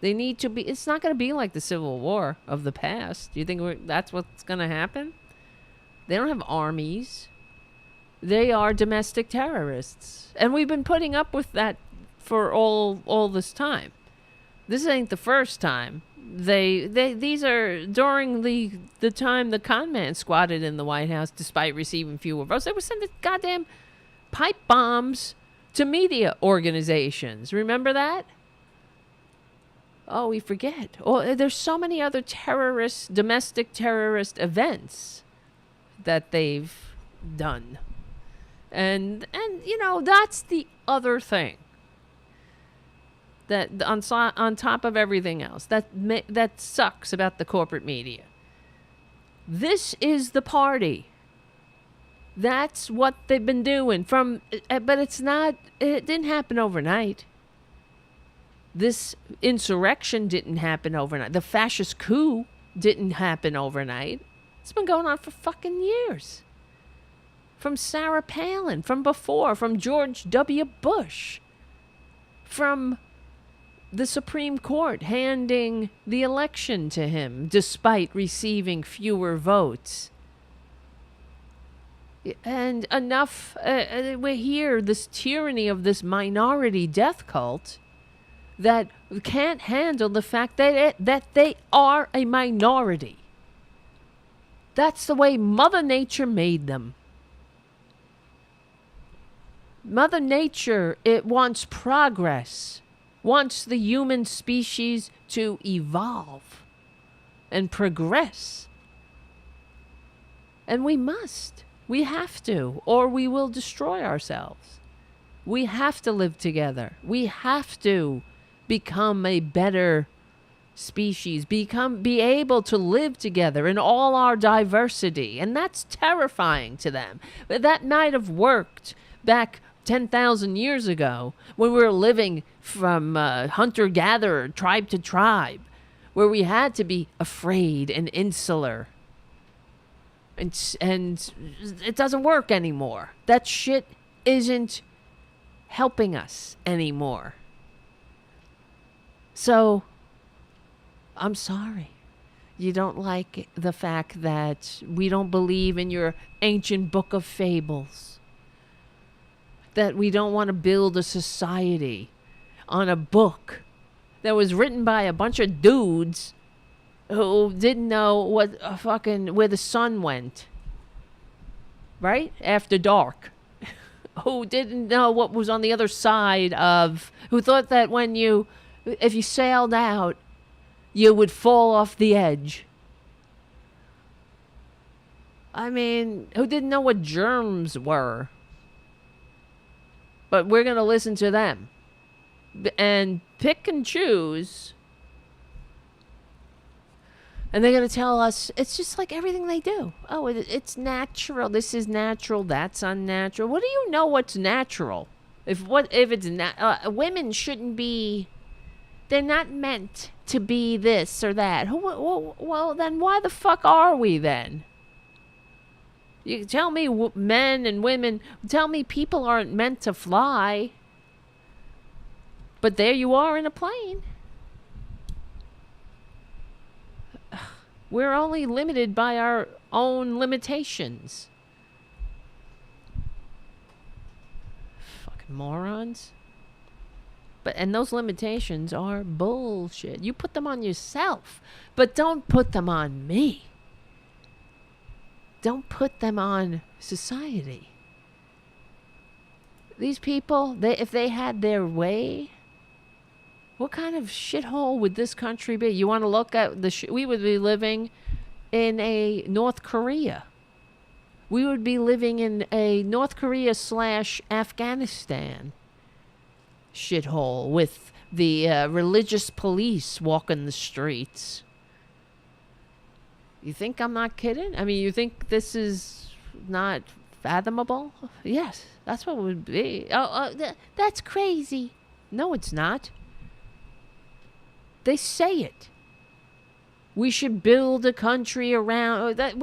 They need to be... It's not going to be like the Civil War of the past. Do you think that's what's going to happen? They don't have armies. They are domestic terrorists. And we've been putting up with that for all this time. This ain't the first time. These are during the time the con man squatted in the White House despite receiving fewer votes. They were sending goddamn pipe bombs to media organizations. Remember that? Oh, we forget. Oh, there's so many other domestic terrorist events that they've done. And you know, that's the other thing. That on top of everything else, that sucks about the corporate media. This is the party. That's what they've been doing but it didn't happen overnight. This insurrection didn't happen overnight. The fascist coup didn't happen overnight. It's been going on for fucking years. From Sarah Palin, from before, from George W. Bush, from the Supreme Court handing the election to him despite receiving fewer votes. And enough, we hear this tyranny of this minority death cult that can't handle the fact that they are a minority. That's the way Mother Nature made them. Mother Nature, it wants progress, wants the human species to evolve and progress. And we must. We have to, or we will destroy ourselves. We have to live together. We have to become a better species, be able to live together in all our diversity. And that's terrifying to them. But that might have worked back 10,000 years ago when we were living from hunter-gatherer, tribe to tribe, where we had to be afraid and insular. And it doesn't work anymore. That shit isn't helping us anymore. So, I'm sorry. You don't like the fact that we don't believe in your ancient book of fables. That we don't want to build a society on a book that was written by a bunch of dudes who didn't know where the sun went, right? After dark. Who didn't know what was on the other side who thought that if you sailed out, you would fall off the edge. I mean, who didn't know what germs were? But we're going to listen to them and pick and choose. And they're going to tell us, it's just like everything they do. Oh, it's natural. This is natural. That's unnatural. What do you know what's natural? If it's women shouldn't be, they're not meant to be this or that. Well, then why the fuck are we then? You tell me men and women, tell me people aren't meant to fly. But there you are in a plane. We're only limited by our own limitations. Fucking morons. And those limitations are bullshit. You put them on yourself, but don't put them on me. Don't put them on society. These people, if they had their way, what kind of shithole would this country be? You want to look at we would be living in a North Korea. We would be living in a North Korea / Afghanistan shithole with the religious police walking the streets. You think I'm not kidding? I mean, you think this is not fathomable? Yes, that's what it would be. That's crazy. No, it's not. They say it. We should build a country around that.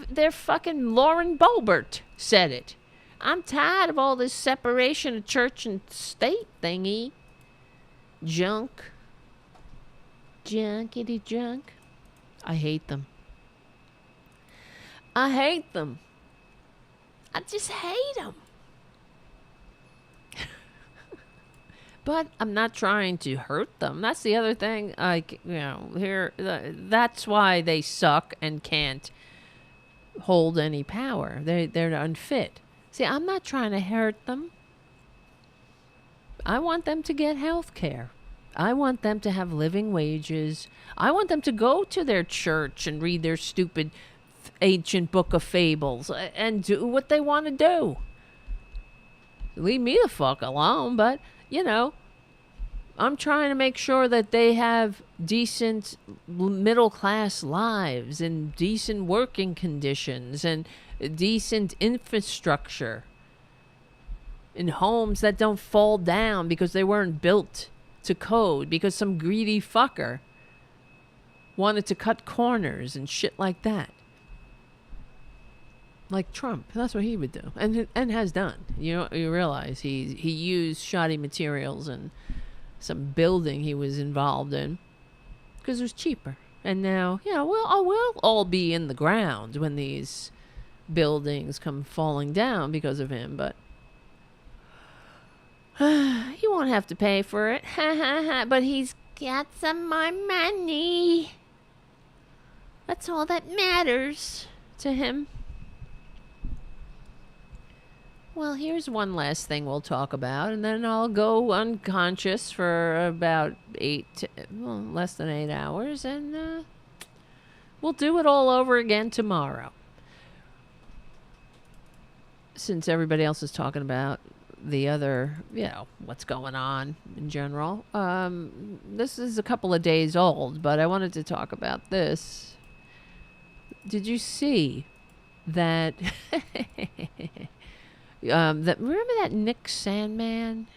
They're fucking Lauren Boebert said it. I'm tired of all this separation of church and state thingy. Junkity junk. I hate them. I hate them. I just hate them. But I'm not trying to hurt them. That's the other thing. That's why they suck and can't hold any power. They're unfit. See, I'm not trying to hurt them. I want them to get health care. I want them to have living wages. I want them to go to their church and read their stupid ancient book of fables and do what they want to do. Leave me the fuck alone, but I'm trying to make sure that they have decent middle-class lives and decent working conditions and decent infrastructure in homes that don't fall down because they weren't built to code, because some greedy fucker wanted to cut corners and shit like that. Like Trump, that's what he would do, and has done. You realize he used shoddy materials and some building he was involved in because it was cheaper. And now, we'll all be in the ground when these buildings come falling down because of him. But he won't have to pay for it. But he's got some more money. That's all that matters to him. Well, here's one last thing we'll talk about, and then I'll go unconscious for about less than 8 hours, and we'll do it all over again tomorrow. Since everybody else is talking about the other, what's going on in general. This is a couple of days old, but I wanted to talk about this. Did you see that... remember that Nick Sandmann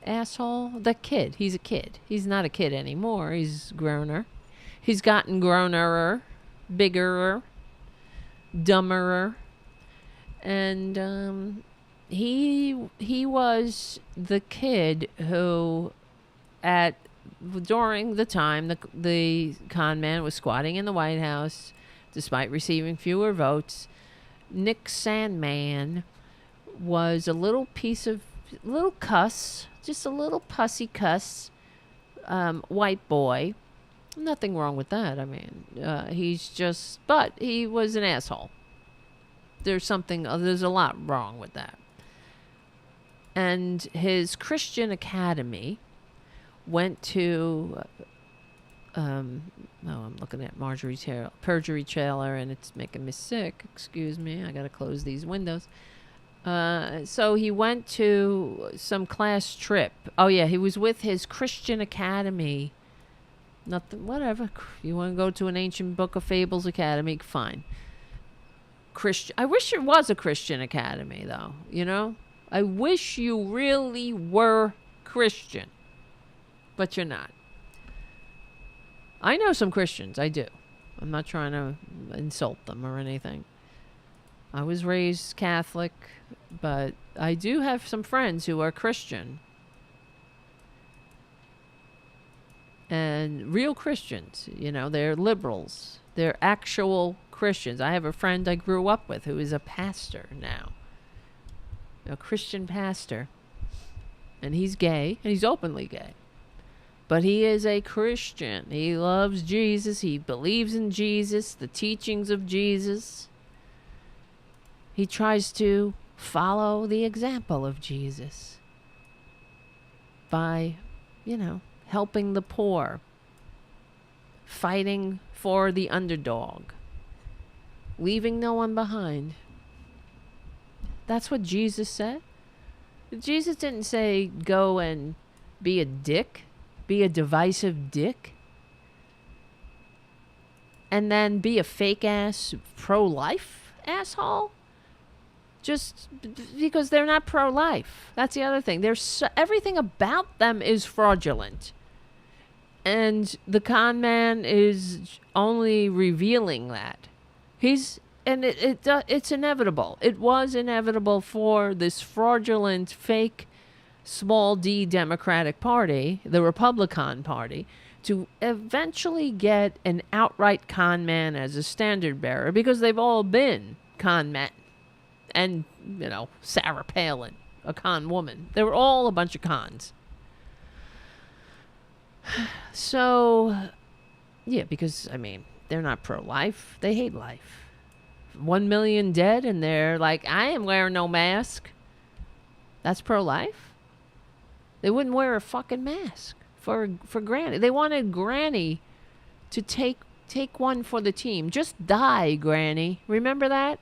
asshole? That kid. He's a kid. He's not a kid anymore. He's growner. He's gotten grownerer, biggerer, dumberer. And he was the kid who during the time the con man was squatting in the White House despite receiving fewer votes. Nick Sandmann was a little cuss, just a little pussy cuss, white boy. Nothing wrong with that. I mean, but he was an asshole. There's a lot wrong with that. And his Christian academy went to, I'm looking at Perjury Trailer, and it's making me sick. Excuse me, I gotta close these windows. So he went to some class trip. Oh yeah, he was with his Christian academy. Nothing, whatever. You want to go to an ancient book of fables academy? Fine. I wish it was a Christian academy, though. I wish you really were Christian, but you're not. I know some Christians. I do. I'm not trying to insult them or anything. I was raised Catholic, but I do have some friends who are Christian. And real Christians, you know, they're liberals. They're actual Christians. I have a friend I grew up with who is a pastor now. A Christian pastor. And he's gay, and he's openly gay. But he is a Christian. He loves Jesus. He believes in Jesus, the teachings of Jesus. He tries to follow the example of Jesus by, you know, helping the poor, fighting for the underdog, leaving no one behind. That's what Jesus said. Jesus didn't say go and be a dick, be a divisive dick, and then be a fake-ass pro-life asshole just because they're not pro-life. That's the other thing. Everything about them is fraudulent. And the con man is only revealing that. It's inevitable. It was inevitable for this fraudulent, fake, small d Democratic Party, the Republican Party, to eventually get an outright con man as a standard bearer, because they've all been con men. And, you know, Sarah Palin, a con woman. They were all a bunch of cons. So, yeah, because, I mean, they're not pro-life. They hate life. 1 million dead, and they're like, I ain't wearing no mask. That's pro-life? They wouldn't wear a fucking mask for Granny. They wanted Granny to take one for the team. Just die, Granny. Remember that?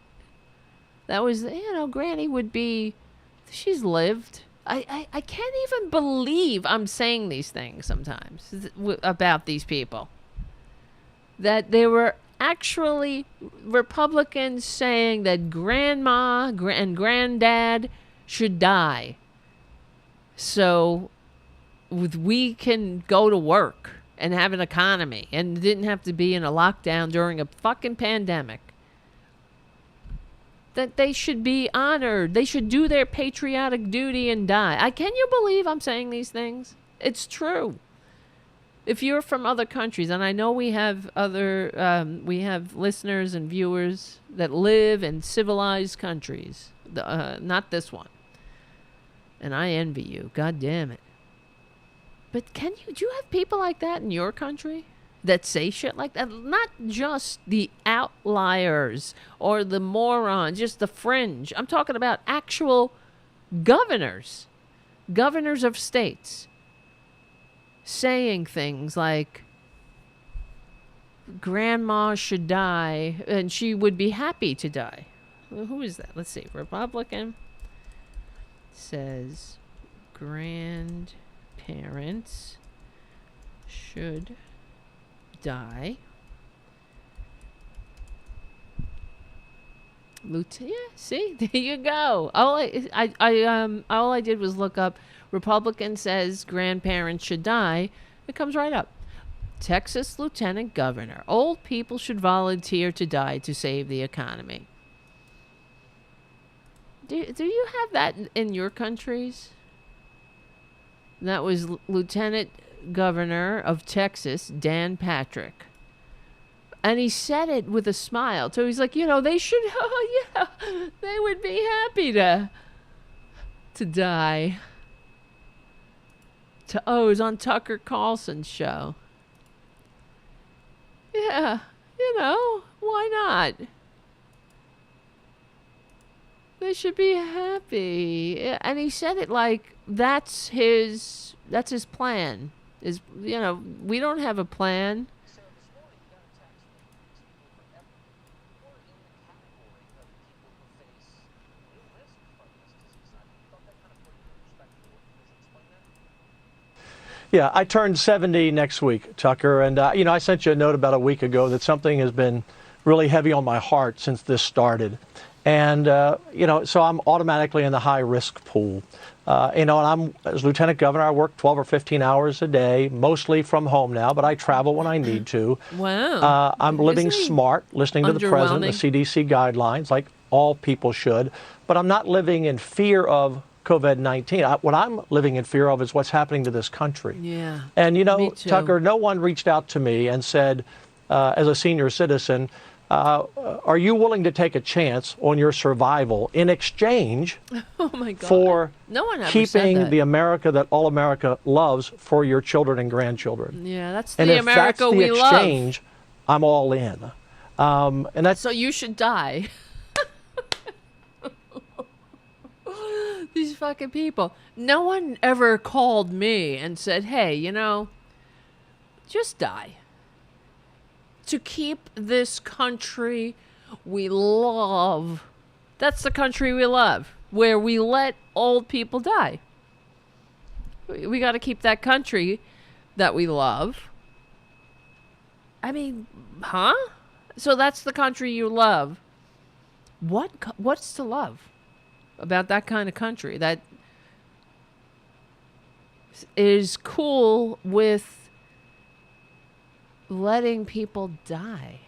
That was, you know, Granny would be, she's lived. I can't even believe I'm saying these things sometimes about these people. That they were actually Republicans saying that grandma and granddad should die so we can go to work and have an economy and didn't have to be in a lockdown during a fucking pandemic. That they should be honored. They should do their patriotic duty and die. Can you believe I'm saying these things? It's true. If you're from other countries, and I know we have listeners and viewers that live in civilized countries, not this one. And I envy you. God damn it. But do you have people like that in your country? That say shit like that? Not just the outliers or the morons, just the fringe. I'm talking about actual governors of states saying things like grandma should die and she would be happy to die. Well, who is that? Let's see. Republican says grandparents should die. Yeah, see, there you go. All I did was look up Republican says grandparents should die. It comes right up. Texas Lieutenant Governor. Old people should volunteer to die to save the economy. Do you have that in your countries? That was Lieutenant Governor of Texas, Dan Patrick. And he said it with a smile. So he's like, you know, they should, they would be happy to die. It was on Tucker Carlson's show. Yeah, you know, why not? They should be happy. And he said it like that's his plan. Is, you know, we don't have a plan. Yeah, I turned 70 next week, Tucker, and you know, I sent you a note about a week ago that something has been really heavy on my heart since this started. And, so I'm automatically in the high risk pool. And as lieutenant governor, I work 12 or 15 hours a day, mostly from home now, but I travel when I need to. Wow. I'm living smart, listening to the president, the CDC guidelines, like all people should. But I'm not living in fear of COVID-19. What I'm living in fear of is what's happening to this country. Yeah. And, Me too. Tucker, no one reached out to me and said, as a senior citizen, are you willing to take a chance on your survival in exchange oh my God. for no one ever keeping said that. the America that all America loves for your children and grandchildren? Yeah, that's and the if America that's the we love. exchange, I'm all in. And that's So you should die. These fucking people. No one ever called me and said, hey, just die. To keep this country we love. That's the country we love, where we let old people die. We got to keep that country that we love. I mean, huh? So that's the country you love. What's to love about that kind of country that is cool with letting people die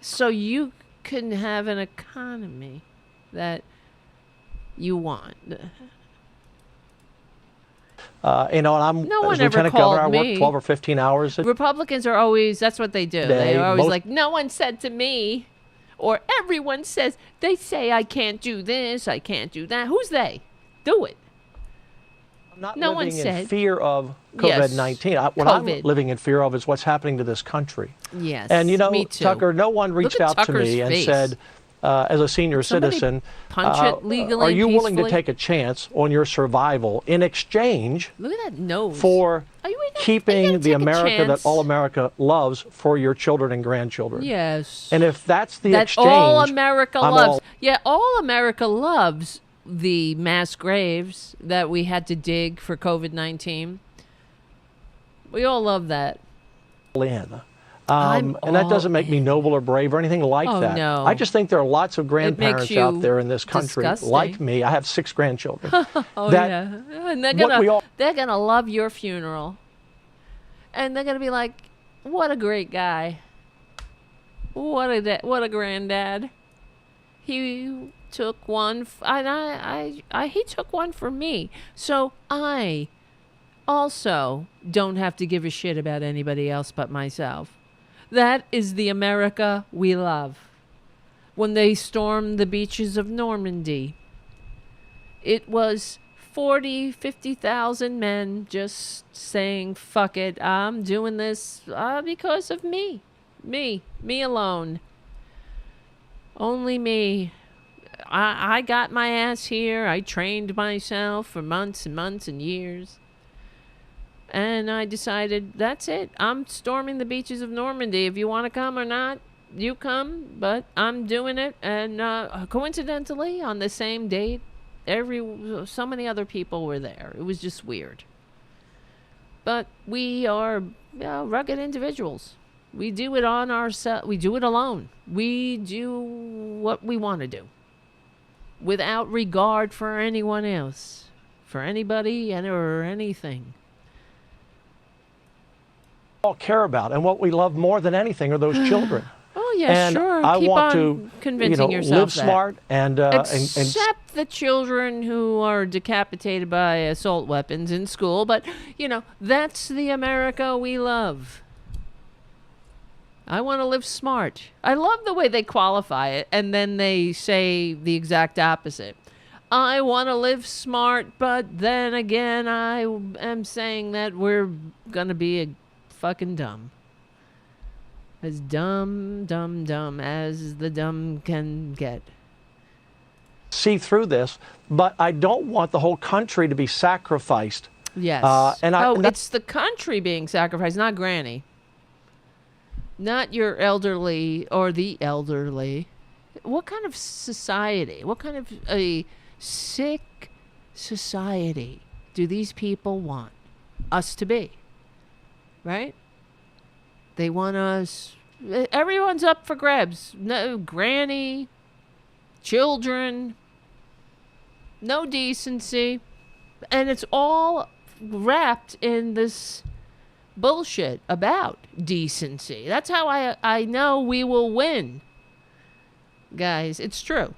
so you can have an economy that you want? and I'm no one as ever lieutenant called governor, I me. work 12 or 15 hours a day. Republicans are always, that's what they do. They're always like, no one said to me, or everyone says, they say I can't do this, I can't do that. Who's they? Do it. I'm not No one living in said. fear of Yes, COVID-19. What COVID. I'm living in fear of is what's happening to this country. Yes, And, me too. Tucker, no one reached Look at out to Tucker's me and face. said, as a senior Somebody citizen, punch it legally are and you willing to peacefully? take a chance on your survival in exchange Look at that nose. for Are you keeping gonna the take a America that chance? all America loves for your children and grandchildren? Yes. And if that's the that exchange, all America I'm loves. all- Yeah, all America loves the mass graves that we had to dig for COVID-19. We all love that. in. I'm And that all doesn't make me in. noble or brave or anything like Oh, that. no. I just think there are lots of makes grandparents you out there in this country disgusting. like me. I have 6 grandchildren. Oh that yeah, and they're what we all- they're gonna love your funeral, and they're gonna be like, "What a great guy! What a granddad! He took one, he took one for me, so I also don't have to give a shit about anybody else but myself." That is the America we love. When they stormed the beaches of Normandy, it was 50,000 men just saying, fuck it, I'm doing this because of me. Me alone. Only me. I got my ass here. I trained myself for months and months and years. And I decided, that's it. I'm storming the beaches of Normandy. If you want to come or not, you come. But I'm doing it. And coincidentally, on the same date, so many other people were there. It was just weird. But we are rugged individuals. We do it on ourselves. We do it alone. We do what we want to do, without regard for anyone else, for anybody or anything. all care about and what we love more than anything are those children. Oh yeah, and sure. I Keep want on to convincing yourself live that. smart and Except the children who are decapitated by assault weapons in school, but that's the America we love. I want to live smart. I love the way they qualify it and then they say the exact opposite. I want to live smart, but then again I am saying that we're going to be fucking dumb. As dumb as the dumb can get. see through this, but I don't want the whole country to be sacrificed. Yes. And it's the country being sacrificed, not Granny. Not your elderly or the elderly. What kind of society, what kind of a sick society do these people want us to be? Right? They want us, everyone's up for grabs. No, Granny, children, no decency. And it's all wrapped in this bullshit about decency. That's how I know we will win. Guys, it's true.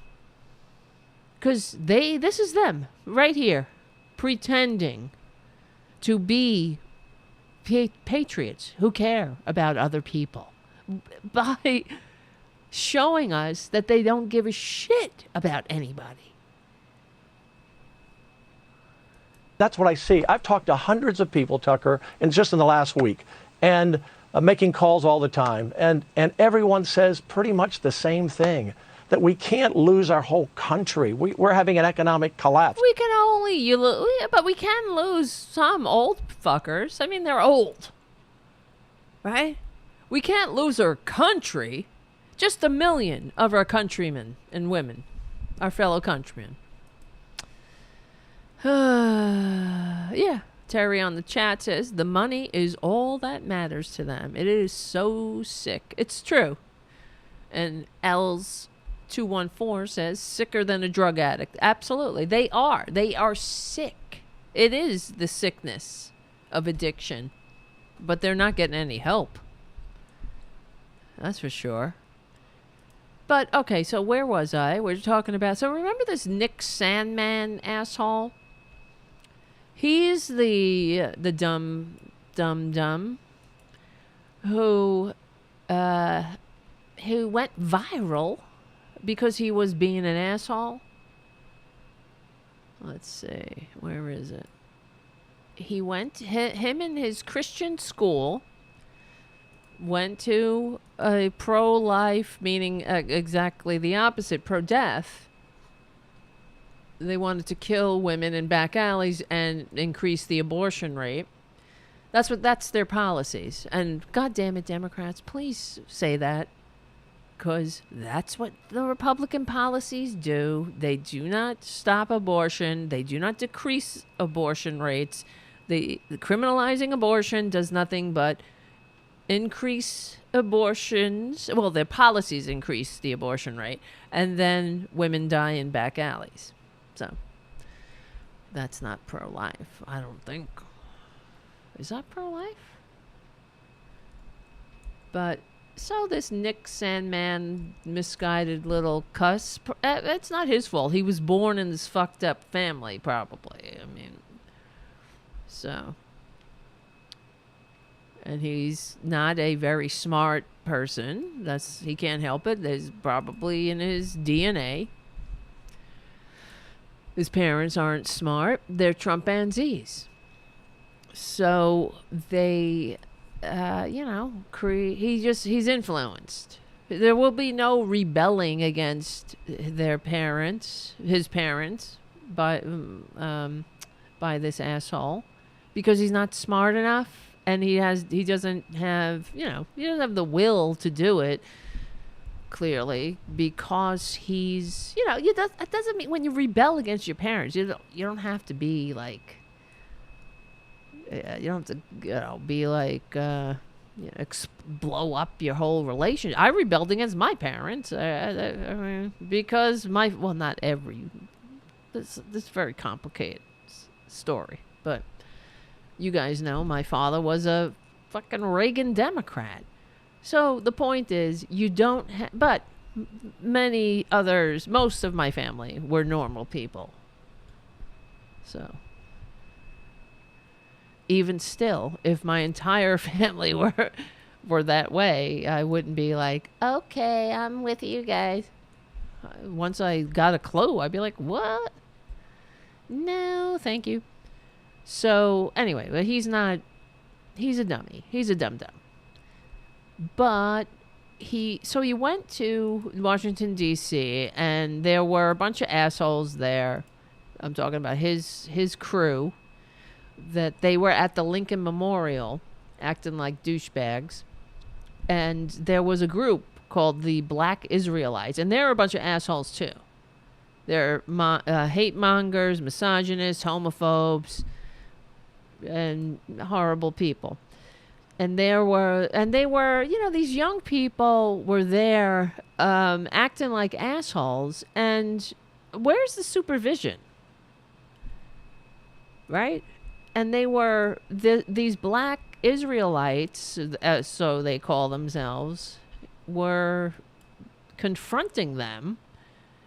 Because this is them right here, pretending to be patriots who care about other people by showing us that they don't give a shit about anybody. That's what I see. I've talked to hundreds of people, Tucker, and just in the last week, and making calls all the time, and everyone says pretty much the same thing, that we can't lose our whole country. We're having an economic collapse. We can but we can lose some old fuckers. I mean, they're old, right? We can't lose our country. Just 1 million of our countrymen and women, our fellow countrymen. Yeah, Terry on the chat says the money is all that matters to them. It is so sick. It's true. And L's 214 says sicker than a drug addict. Absolutely. They are sick. It is the sickness of addiction, but they're not getting any help. That's for sure. But okay, so where was I? We're talking about, so remember this Nick Sandmann asshole? He's the dumb who went viral because he was being an asshole. Let's see, where is it? Him and his Christian school went to a pro-life, meaning exactly the opposite, pro-death. They wanted to kill women in back alleys and increase the abortion rate. That's their policies. And God damn it, Democrats, please say that. Because that's what the Republican policies do. They do not stop abortion. They do not decrease abortion rates. The criminalizing abortion does nothing but increase abortions. Well, their policies increase the abortion rate. And then women die in back alleys. So, that's not pro-life, I don't think. Is that pro-life? But, so this Nick Sandmann, misguided little cuss, it's not his fault. He was born in this fucked up family, probably. I mean, so. And he's not a very smart person. He can't help it. There's probably in his DNA. His parents aren't smart. They're Trumpanzees. So they, he's influenced. There will be no rebelling against his parents, by this asshole, because he's not smart enough, and he doesn't have the will to do it. Clearly, because he's, that doesn't mean when you rebel against your parents, you don't have to be like, you don't have to, be like, blow up your whole relationship. I rebelled against my parents, I mean, because not every, this is very complicated story, but you guys know my father was a fucking Reagan Democrat. So the point is, you don't but many others, most of my family were normal people. So even still, if my entire family were that way, I wouldn't be like, okay, I'm with you guys. Once I got a clue, I'd be like, what? No, thank you. So anyway, but he's a dummy. He's a dum-dum. But he went to Washington, D.C., and there were a bunch of assholes there. I'm talking about his crew, that they were at the Lincoln Memorial acting like douchebags. And there was a group called the Black Israelites, and they're a bunch of assholes too. They're hate mongers, misogynists, homophobes, and horrible people. And they were, these young people were there acting like assholes. And where's the supervision? Right? And they were, these black Israelites, so they call themselves, were confronting them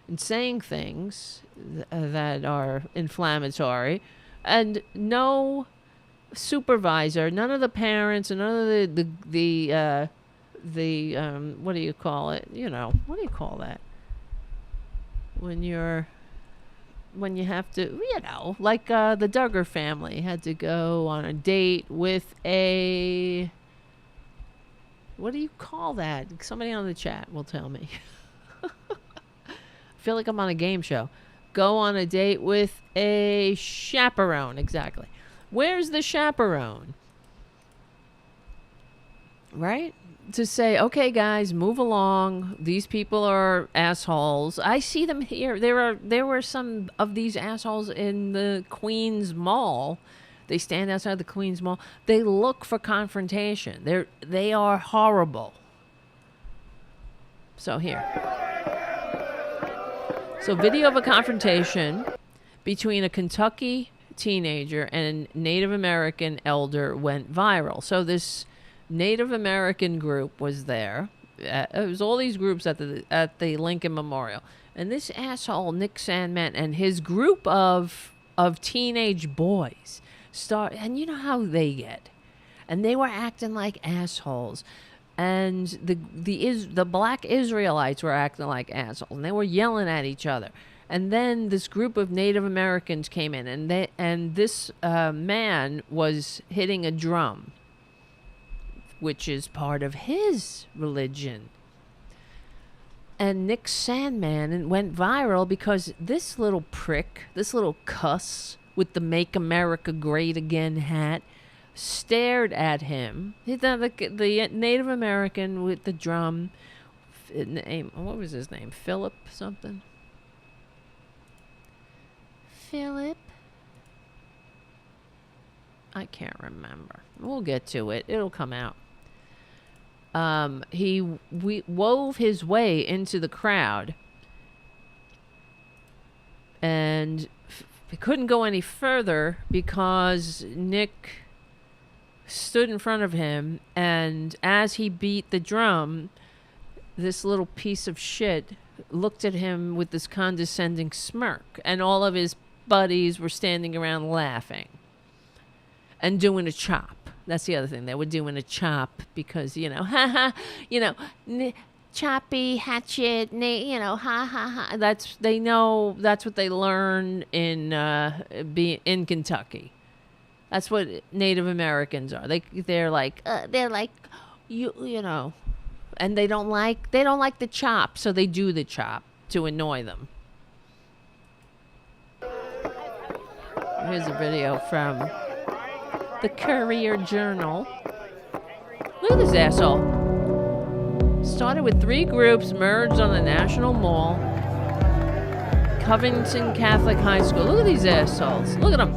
and saying things that are inflammatory. And no supervisor, none of the parents, and none of the what do you call it? What do you call that? When you have to, like the Duggar family had to go on a date with a, what do you call that? Somebody on the chat will tell me. I feel like I'm on a game show. Go on a date with a chaperone. Exactly. Where's the chaperone? Right? To say, okay, guys, move along. These people are assholes. I see them here. There were some of these assholes in the Queens Mall. They stand outside the Queens Mall. They look for confrontation. They are horrible. So here. So video of a confrontation between a Kentucky teenager and a Native American elder went viral. So this Native American group was there. It was all these groups at the Lincoln Memorial. And this asshole, Nick Sandmann, and his group of teenage boys and you know how they get. And they were acting like assholes. And the black Israelites were acting like assholes. And they were yelling at each other. And then this group of Native Americans came in, and this man was hitting a drum, which is part of his religion. And Nick Sandmann went viral because this little prick, this little cuss with the Make America Great Again hat, stared at him. The Native American with the drum, what was his name? Philip something? Philip? I can't remember. We'll get to it. It'll come out. He wove his way into the crowd, and he couldn't go any further because Nick stood in front of him, and as he beat the drum, this little piece of shit looked at him with this condescending smirk, and all of his buddies were standing around laughing and doing a chop. That's the other thing. They were doing a chop because, choppy, hatchet, ha ha ha. They know that's what they learn in Kentucky. That's what Native Americans are. They're like you know, and they don't like the chop, so they do the chop to annoy them. Here's a video from the Courier-Journal. Look at this asshole. Started with 3 groups, merged on the National Mall. Covington Catholic High School. Look at these assholes. Look at them.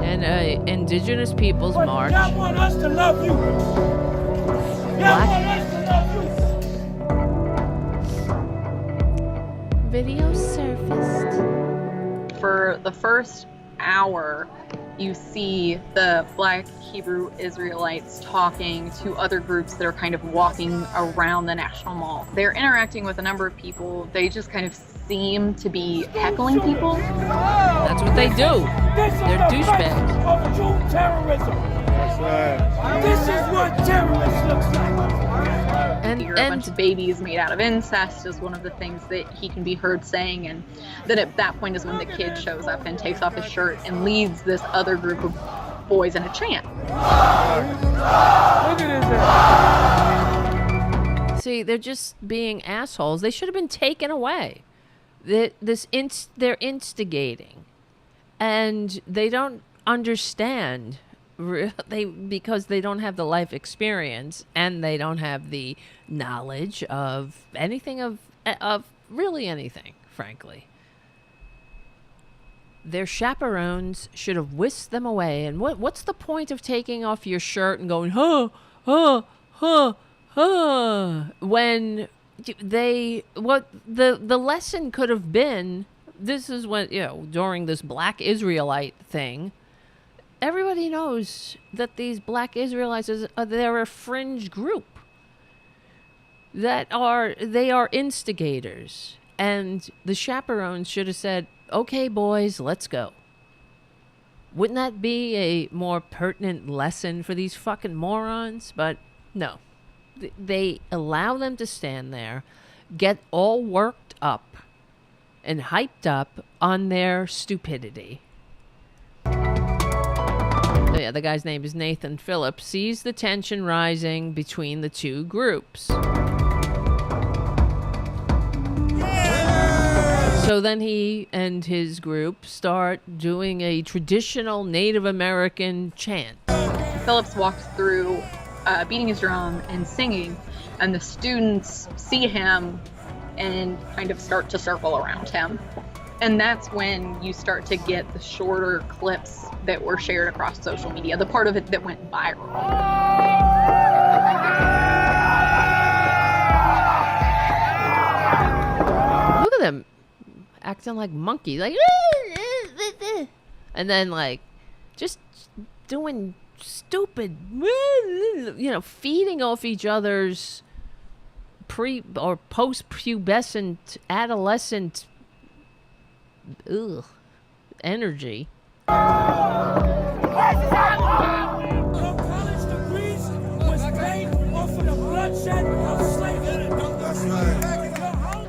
And Indigenous Peoples March. Y'all want us to love you. Y'all want us to love you. Video surfaced. For the first hour, you see the Black Hebrew Israelites talking to other groups that are kind of walking around the National Mall. They're interacting with a number of people. They just kind of seem to be heckling people. That's what they do. They're douchebags. Of true terrorism. This is what terrorists looks like. And a bunch of babies made out of incest is one of the things that he can be heard saying, and then at that point is when the kid shows up and takes off his shirt and leads this other group of boys in a chant. Look at this. See, they're just being assholes. They should have been taken away. They're instigating, and they don't understand. Because they don't have the life experience and they don't have the knowledge of anything of really anything, frankly. their chaperones should have whisked them away. And what's the point of taking off your shirt and going, huh, huh, huh, huh, when the lesson could have been, this is when, during this black Israelite thing, everybody knows that these black Israelites, they're a fringe group. They are instigators. And the chaperones should have said, okay, boys, let's go. Wouldn't that be a more pertinent lesson for these fucking morons? But no. They allow them to stand there, get all worked up and hyped up on their stupidity. So yeah, the guy's name is Nathan Phillips, sees the tension rising between the two groups. So then he and his group start doing a traditional Native American chant. Phillips walks through beating his drum and singing, and the students see him and kind of start to circle around him. And that's when you start to get the shorter clips that were shared across social media, the part of it that went viral. Look at them acting like monkeys, like, and then like just doing stupid, feeding off each other's pre or post-pubescent adolescent energy.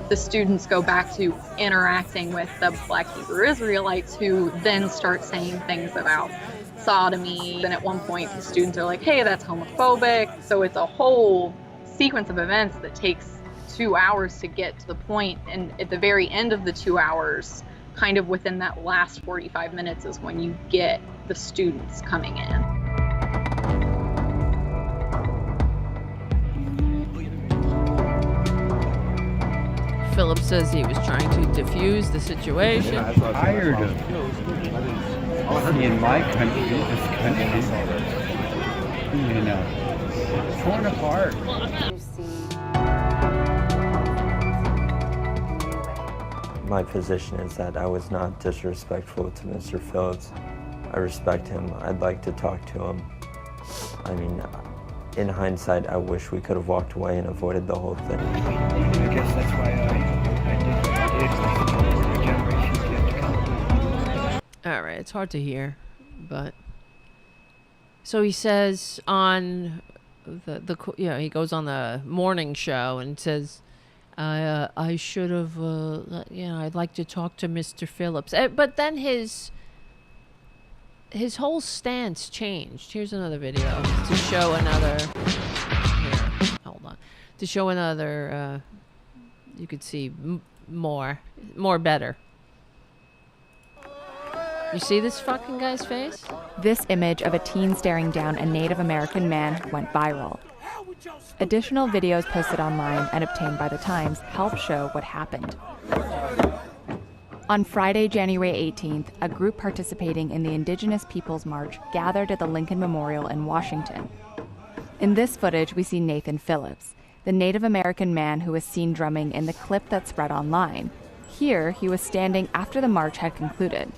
The students go back to interacting with the Black Hebrew Israelites, who then start saying things about sodomy. And at one point, the students are like, hey, that's homophobic. So it's a whole sequence of events that takes 2 hours to get to the point. And at the very end of the 2 hours, kind of within that last 45 minutes, is when you get the students coming in. Phillips says he was trying to diffuse the situation. Yeah, I'm tired of in my country, this country, torn apart. My position is that I was not disrespectful to Mr. Phillips. I respect him. I'd like to talk to him. I mean, in hindsight, I wish we could have walked away and avoided the whole thing. I guess that's why All right, it's hard to hear, but so he says on he goes on the morning show and says, I should have, I'd like to talk to Mr. Phillips. But then his whole stance changed. Here's another video to show another. Here, hold on. To show another. You could see more better. You see this fucking guy's face? This image of a teen staring down a Native American man went viral. Additional videos posted online and obtained by The Times help show what happened. On Friday, January 18th, a group participating in the Indigenous Peoples March gathered at the Lincoln Memorial in Washington. In this footage, we see Nathan Phillips, the Native American man who was seen drumming in the clip that spread online. Here, he was standing after the march had concluded.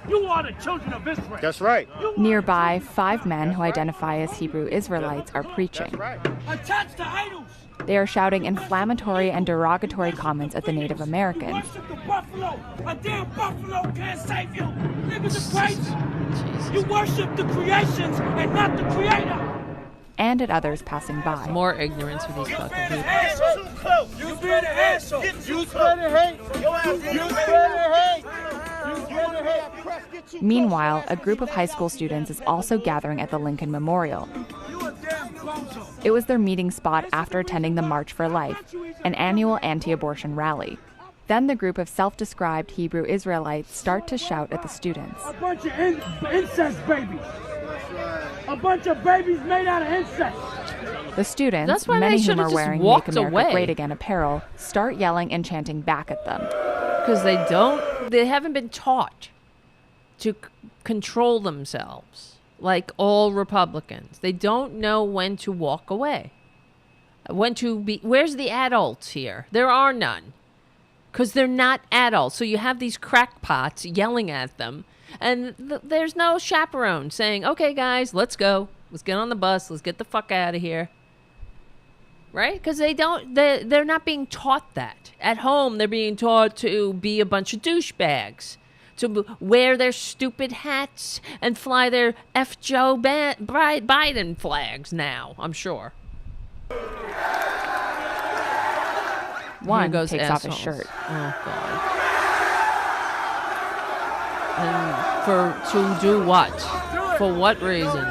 You are the children of Israel. That's right. Nearby, 5 men who identify as Hebrew Israelites are preaching. That's right. Attached to idols. They are shouting inflammatory and derogatory comments at the Native Americans. You worship the buffalo. A damn buffalo can't save you. Niggas are crazy. You worship the creations and not the creator. And at others passing by. More ignorance for these fucking people. You spread hate. You spread hate. You spread hate. Meanwhile, a group of high school students is also gathering at the Lincoln Memorial. It was their meeting spot after attending the March for Life, an annual anti-abortion rally. Then the group of self-described Hebrew Israelites start to shout at the students. A bunch of incest babies. A bunch of babies made out of incest. The students, many of whom are wearing Make America Great Again apparel, start yelling and chanting back at them. Because they haven't been taught. to control themselves, like all Republicans. They don't know when to walk away. Where's the adults here? There are none. Because they're not adults. So you have these crackpots yelling at them, and there's no chaperone saying, okay, guys, let's go. Let's get on the bus. Let's get the fuck out of here. Right? Because they're not being taught that. At home, they're being taught to be a bunch of douchebags, to wear their stupid hats and fly their F. Joe Biden flags now, I'm sure. One goes takes assholes. off his shirt. Oh, God. And to do what? For what reason?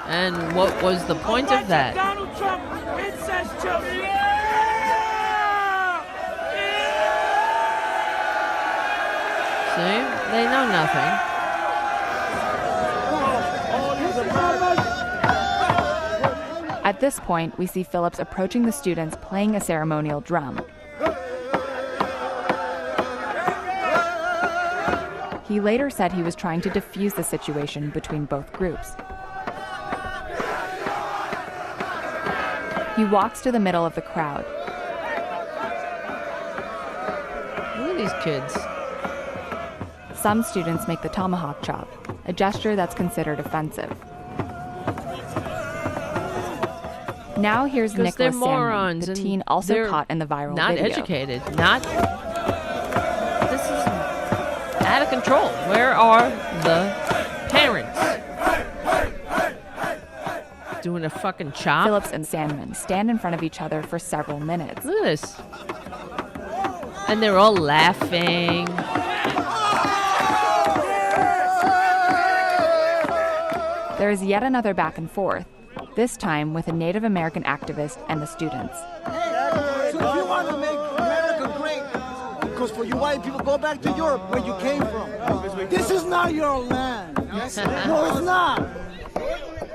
And what was the point of that? Donald Trump incest children. See? They know nothing. At this point, we see Phillips approaching the students playing a ceremonial drum. He later said he was trying to defuse the situation between both groups. He walks to the middle of the crowd. Look at these kids. Some students make the tomahawk chop, a gesture that's considered offensive. Now here's Nicholas Sandmann, the teen also caught in the viral not video. Not educated. This is out of control. Where are the parents? Doing a fucking chop? Phillips and Sandmann stand in front of each other for several minutes. Look at this. And they're all laughing. There is yet another back and forth, this time with a Native American activist and the students. So if you want to make America great, because for you white people, go back to Europe where you came from. This is not your land. No, it's not.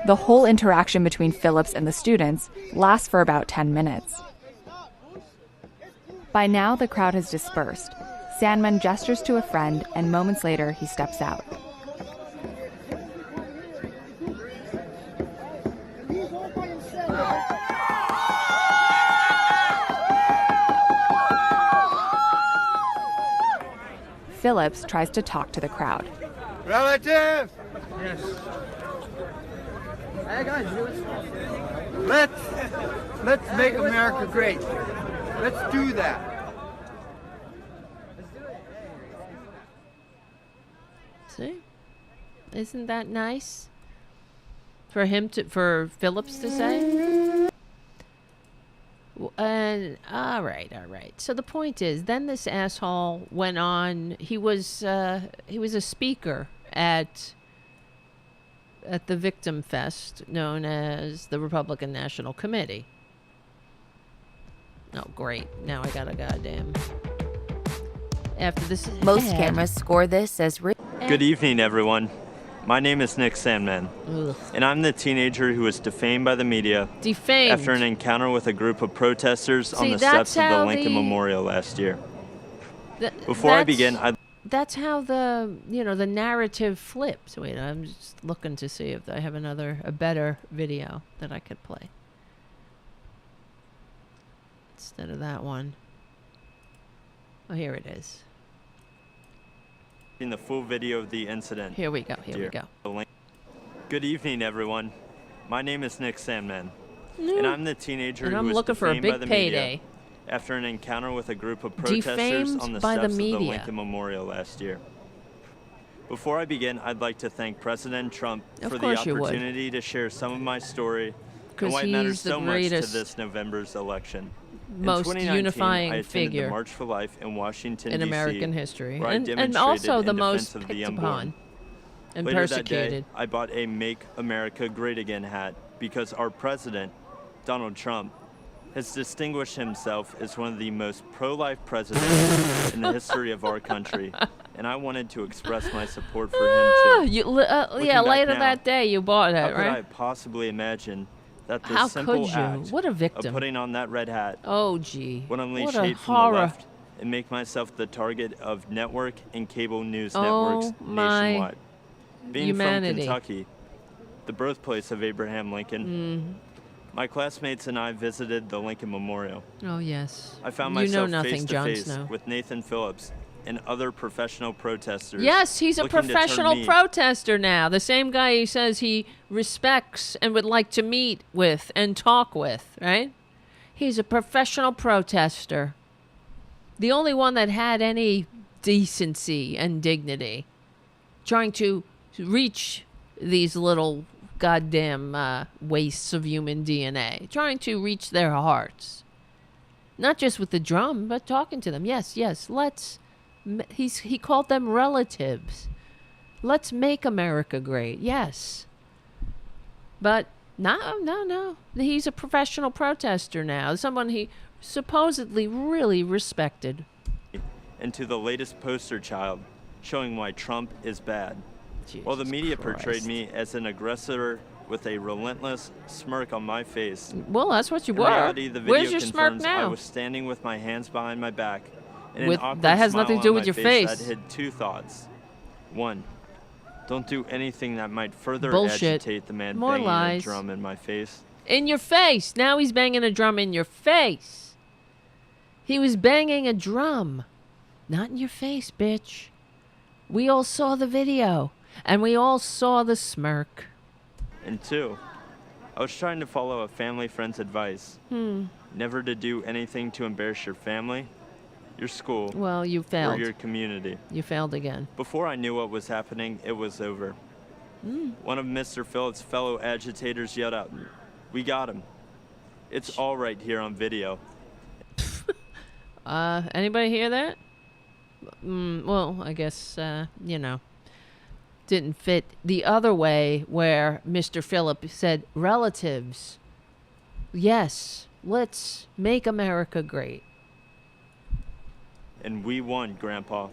The whole interaction between Phillips and the students lasts for about 10 minutes. By now, the crowd has dispersed. Sandmann gestures to a friend, and moments later, he steps out. Phillips tries to talk to the crowd. Relative! Yes. Hey guys, let's make America great. Let's do that. See? Isn't that nice? For Phillips to say? And all right. So the point is, then this asshole went on. He was a speaker at the Victim Fest, known as the Republican National Committee. Oh, great! Now I got a goddamn. After this, most cameras score this as. Good evening, everyone. My name is Nick Sandmann, and I'm the teenager who was defamed by the media after an encounter with a group of protesters on the steps of the Lincoln Memorial last year. Before I begin, that's how the narrative flips. Wait, I'm just looking to see if I have a better video that I could play instead of that one. Oh, here it is. In the full video of the incident. Here we go. Good evening, everyone. My name is Nick Sandmann, and I'm the teenager who was looking for a defamed by big the payday media after an encounter with a group of protesters on the steps of the Lincoln Memorial last year. Before I begin, I'd like to thank President Trump for the opportunity to share some of my story and why it matters so much to this November's election. Most unifying I figure the March for Life in Washington, in D.C., American history, and also the most picked upon and Later persecuted. That day, I bought a Make America Great Again hat because our president, Donald Trump, has distinguished himself as one of the most pro-life presidents in the history of our country, and I wanted to express my support for him too. Later that day you bought it, right? How right? could I possibly imagine that the How simple could you? act What a victim. of putting on that red hat Oh, gee. would unleash What a hate from horror. the left and make myself the target of network and cable news Oh, networks my nationwide. Being humanity. from Kentucky, the birthplace of Abraham Lincoln, my classmates and I visited the Lincoln Memorial. Oh, yes. I found You know myself nothing, face to Jon face Snow. with Nathan Phillips and other professional protesters. Yes, he's a looking to turn professional me protester now. The same guy he says he respects and would like to meet with and talk with, right? He's a professional protester. The only one that had any decency and dignity. Trying to reach these little goddamn wastes of human DNA. Trying to reach their hearts. Not just with the drum, but talking to them. Yes, let's... He called them relatives. Let's make America great. Yes. But no. He's a professional protester now. Someone he supposedly really respected. and to the latest poster child showing why Trump is bad. While the media portrayed me as an aggressor with a relentless smirk on my face. Well, that's what you In were. reality, the video Where's your smirk confirms now? I was standing with my hands behind my back and With- an awkward that has smile nothing to do on with my your face face. that hid two thoughts. One, don't do anything that might further Bullshit. agitate the man More banging lies. a drum in my face. In your face. Now he's banging a drum in your face. He was banging a drum. Not in your face, bitch. We all saw the video. And we all saw the smirk. And two, I was trying to follow a family friend's advice. Never to do anything to embarrass your family, your school, Well, you failed. or your community. You failed again. Before I knew what was happening, it was over. One of Mr. Phillips' fellow agitators yelled out, "We got him. It's all right here on video." Anybody hear that? Well, I guess, didn't fit the other way where Mr. Phillips said, relatives, yes, let's make America great. And we won, Grandpa.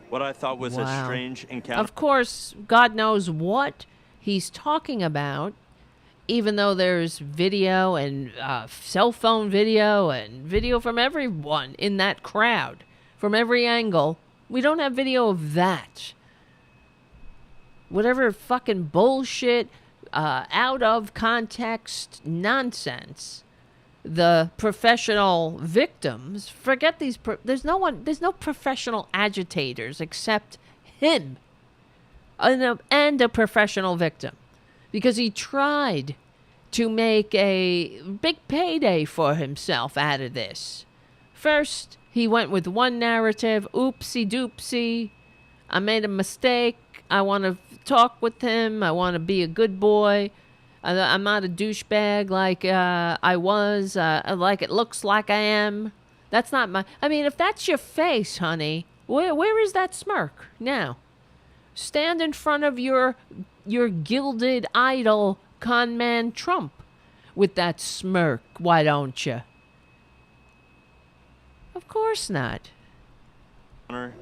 What I thought was a Wow. strange encounter. Of course, God knows what he's talking about, even though there's video and cell phone video and video from everyone in that crowd, from every angle. We don't have video of that. Whatever fucking bullshit, out of context nonsense. The professional victims, forget these. There's no professional agitators except him, and a professional victim, because he tried to make a big payday for himself out of this. First, he went with one narrative. Oopsie doopsie, I made a mistake. I want to talk with him. I want to be a good boy. I'm not a douchebag like I was, like it looks like I am. That's not my... I mean, if that's your face, honey, where is that smirk now? Stand in front of your gilded idol, con man Trump, with that smirk, why don't you? Of course not.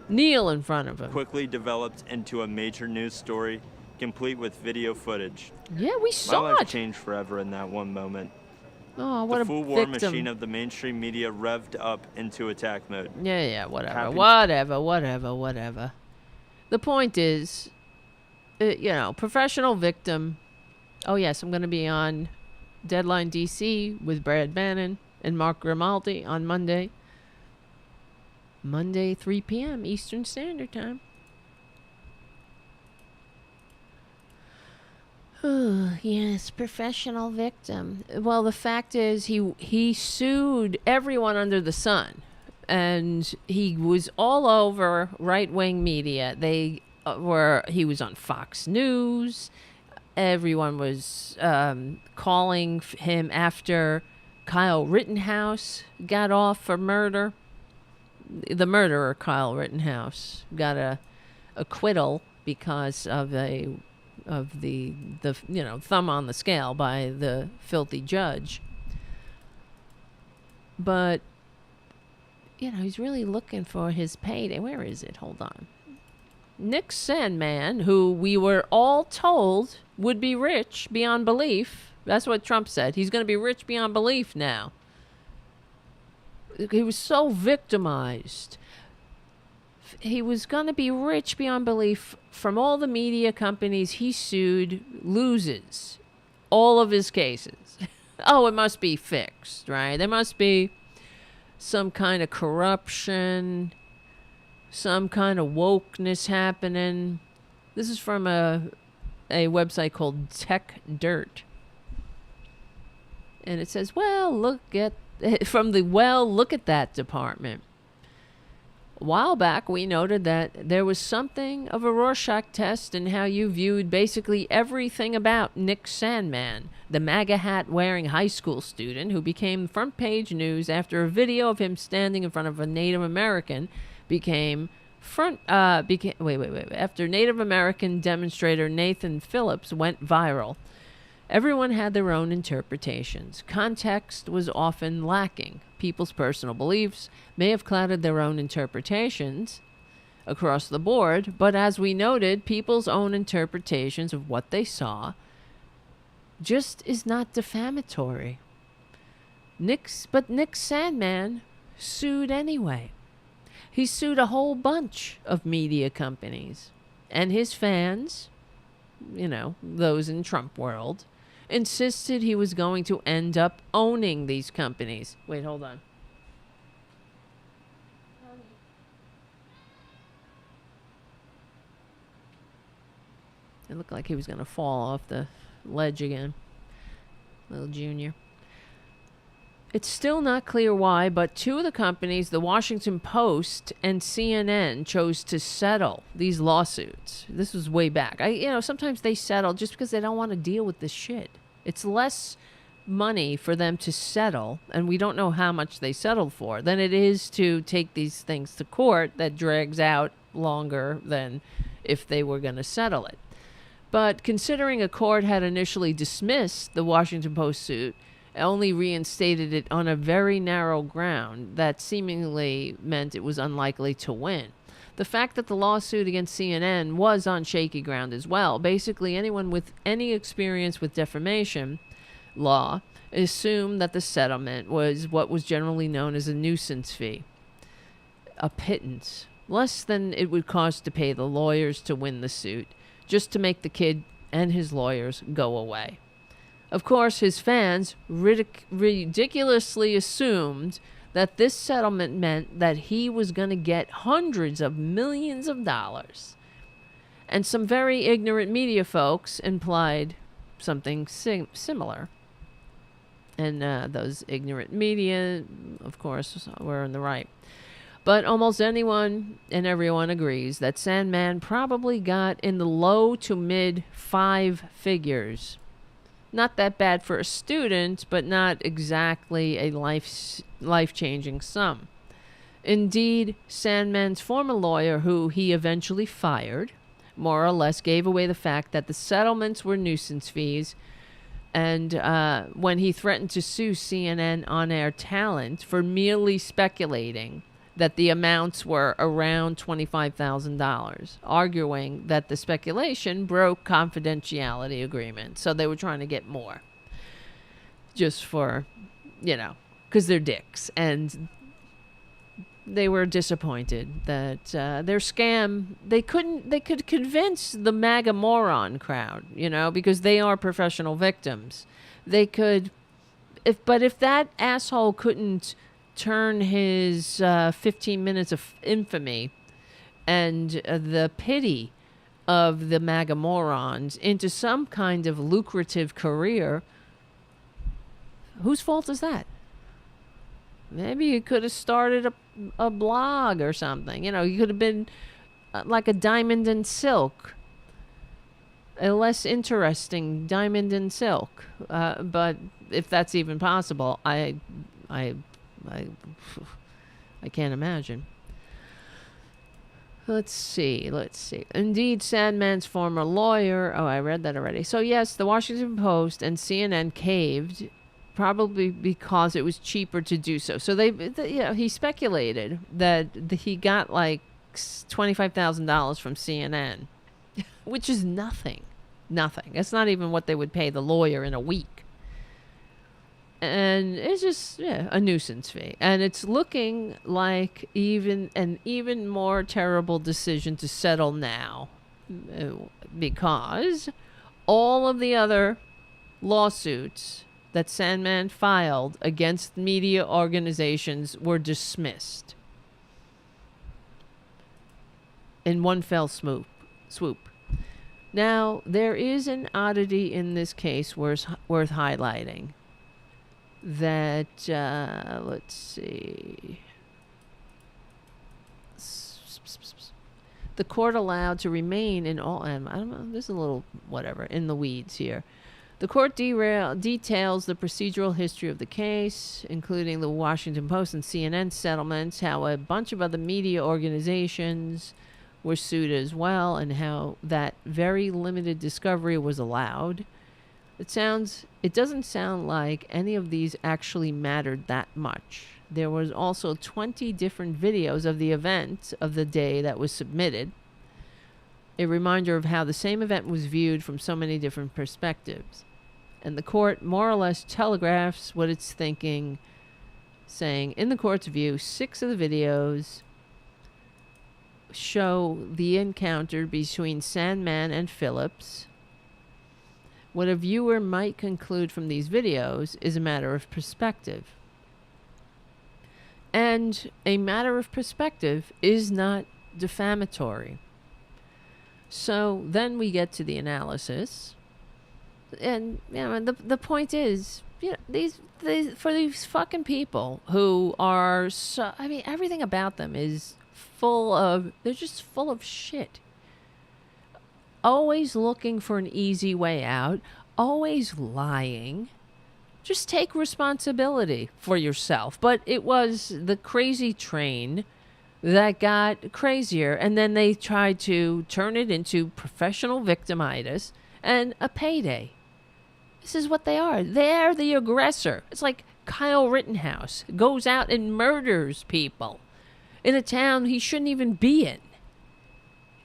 Kneel in front of him. Quickly developed into a major news story, complete with video footage. Yeah, we saw My life it. changed forever in that one moment. Oh, what The a full war victim. machine of the mainstream media revved up into attack mode. Yeah, whatever. Happened- Whatever. The point is, professional victim. Oh, yes, I'm going to be on Deadline DC with Brad Bannon and Mark Grimaldi on Monday. Monday, 3 p.m. Eastern Standard Time. Yes, professional victim. Well, the fact is he sued everyone under the sun, and he was all over right-wing media. He was on Fox News. Everyone was calling him after Kyle Rittenhouse got off for murder. The murderer, Kyle Rittenhouse, got a acquittal because of the thumb on the scale by the filthy judge. But he's really looking for his payday. Where is it? Hold on. Nick Sandmann, who we were all told would be rich beyond belief, That's what Trump said. He's going to be rich beyond belief now. He was so victimized. He was going to be rich beyond belief from all the media companies he sued, loses all of his cases. Oh, it must be fixed, right? There must be some kind of corruption, some kind of wokeness happening. This is from a website called Tech Dirt. And it says, look at that department. A while back, we noted that there was something of a Rorschach test in how you viewed basically everything about Nick Sandmann, the MAGA hat-wearing high school student who became front page news after a video of him standing in front of a Native American after Native American demonstrator Nathan Phillips went viral. Everyone had their own interpretations. Context was often lacking. People's personal beliefs may have clouded their own interpretations across the board, but as we noted, people's own interpretations of what they saw just is not defamatory. Nick Sandmann sued anyway. He sued a whole bunch of media companies, and his fans, those in Trump world, insisted he was going to end up owning these companies. Wait, hold on. It looked like he was going to fall off the ledge again. Little Junior. It's still not clear why, but two of the companies, the Washington Post and CNN, chose to settle these lawsuits. This was way back. Sometimes they settle just because they don't want to deal with this shit. It's less money for them to settle, and we don't know how much they settled for, than it is to take these things to court that drags out longer than if they were going to settle it. But considering a court had initially dismissed the Washington Post suit, only reinstated it on a very narrow ground that seemingly meant it was unlikely to win. The fact that the lawsuit against CNN was on shaky ground as well. Basically, anyone with any experience with defamation law assumed that the settlement was what was generally known as a nuisance fee, a pittance, less than it would cost to pay the lawyers to win the suit, just to make the kid and his lawyers go away. Of course, his fans ridiculously assumed that this settlement meant that he was going to get hundreds of millions of dollars. And some very ignorant media folks implied something similar. And those ignorant media, of course, were in the right. But almost anyone and everyone agrees that Sandmann probably got in the low to mid 5 figures. Not that bad for a student, but not exactly a life-changing sum. Indeed, Sandmann's former lawyer, who he eventually fired, more or less gave away the fact that the settlements were nuisance fees, and when he threatened to sue CNN on-air talent for merely speculating that the amounts were around $25,000, arguing that the speculation broke confidentiality agreement. So they were trying to get more. Just for, because they're dicks. And they were disappointed that their scam, they could convince the Mar-a-Moron crowd, because they are professional victims. They could, if that asshole couldn't turn his 15 minutes of infamy and the pity of the Mar-a-Morons into some kind of lucrative career, whose fault is that? Maybe he could have started a blog or something. He could have been like a Diamond and Silk, a less interesting Diamond and Silk. But if that's even possible, I can't imagine. Let's see. Indeed, Sandmann's former lawyer... Oh, I read that already. So, yes, the Washington Post and CNN caved, probably because it was cheaper to do so. So, he speculated that he got, like, $25,000 from CNN, which is nothing. Nothing. That's not even what they would pay the lawyer in a week. And it's just a nuisance fee. And it's looking like an even more terrible decision to settle now, because all of the other lawsuits that Sandmann filed against media organizations were dismissed in one fell swoop. Now, there is an oddity in this case worth highlighting. That, let's see. The court allowed to remain in all, I don't know, this is a little whatever, in the weeds here. The court details the procedural history of the case, including the Washington Post and CNN settlements, how a bunch of other media organizations were sued as well, and how that very limited discovery was allowed. It doesn't sound like any of these actually mattered that much. There was also 20 different videos of the event of the day that was submitted. A reminder of how the same event was viewed from so many different perspectives. And the court more or less telegraphs what it's thinking, saying, in the court's view, 6 of the videos show the encounter between Sandmann and Phillips. What a viewer might conclude from these videos is a matter of perspective. And a matter of perspective is not defamatory. So then we get to the analysis. And the point is, these for these fucking people who are so, everything about them is they're just full of shit. Always looking for an easy way out, always lying. Just take responsibility for yourself. But it was the crazy train that got crazier, and then they tried to turn it into professional victimitis and a payday. This is what they are. They're the aggressor. It's like Kyle Rittenhouse goes out and murders people in a town he shouldn't even be in.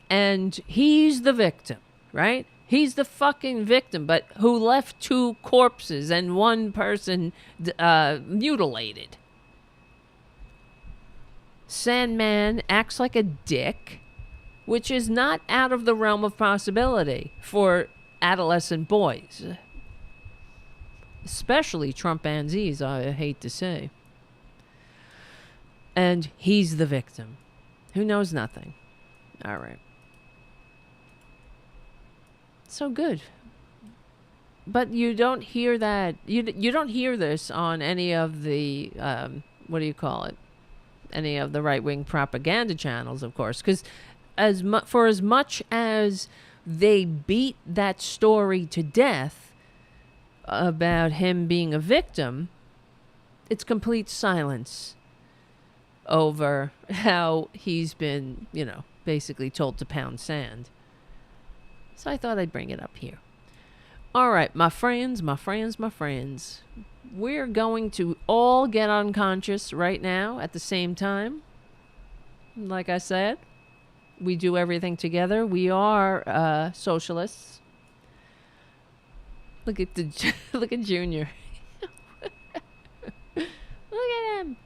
And he's the victim, right? He's the fucking victim, but who left 2 corpses and 1 person mutilated. Sandmann acts like a dick, which is not out of the realm of possibility for adolescent boys. Especially Trumpanzees, I hate to say. And he's the victim, who knows nothing. All right. So good. But you don't hear that. You don't hear this on any of the, what do you call it? Any of the right-wing propaganda channels, of course. Because for as much as they beat that story to death about him being a victim, it's complete silence over how he's been, basically told to pound sand. So I thought I'd bring it up here. All right, my friends. We're going to all get unconscious right now at the same time. Like I said, we do everything together. We are socialists. Look at Junior. Look at him.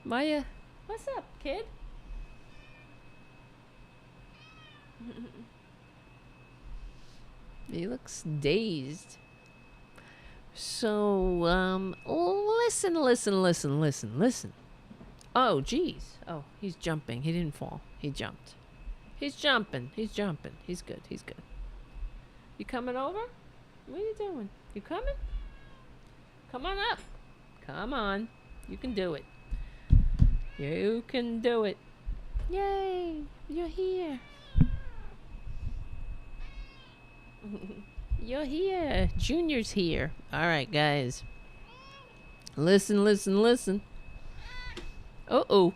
Maya, what's up, kid? He looks dazed. So, listen. Oh, geez. Oh, he's jumping. He didn't fall. He jumped. He's jumping. He's good. You coming over? What are you doing? You coming? Come on up. Come on. You can do it. Yay. You're here. You're here. Junior's here. All right, guys. Listen. Uh-oh.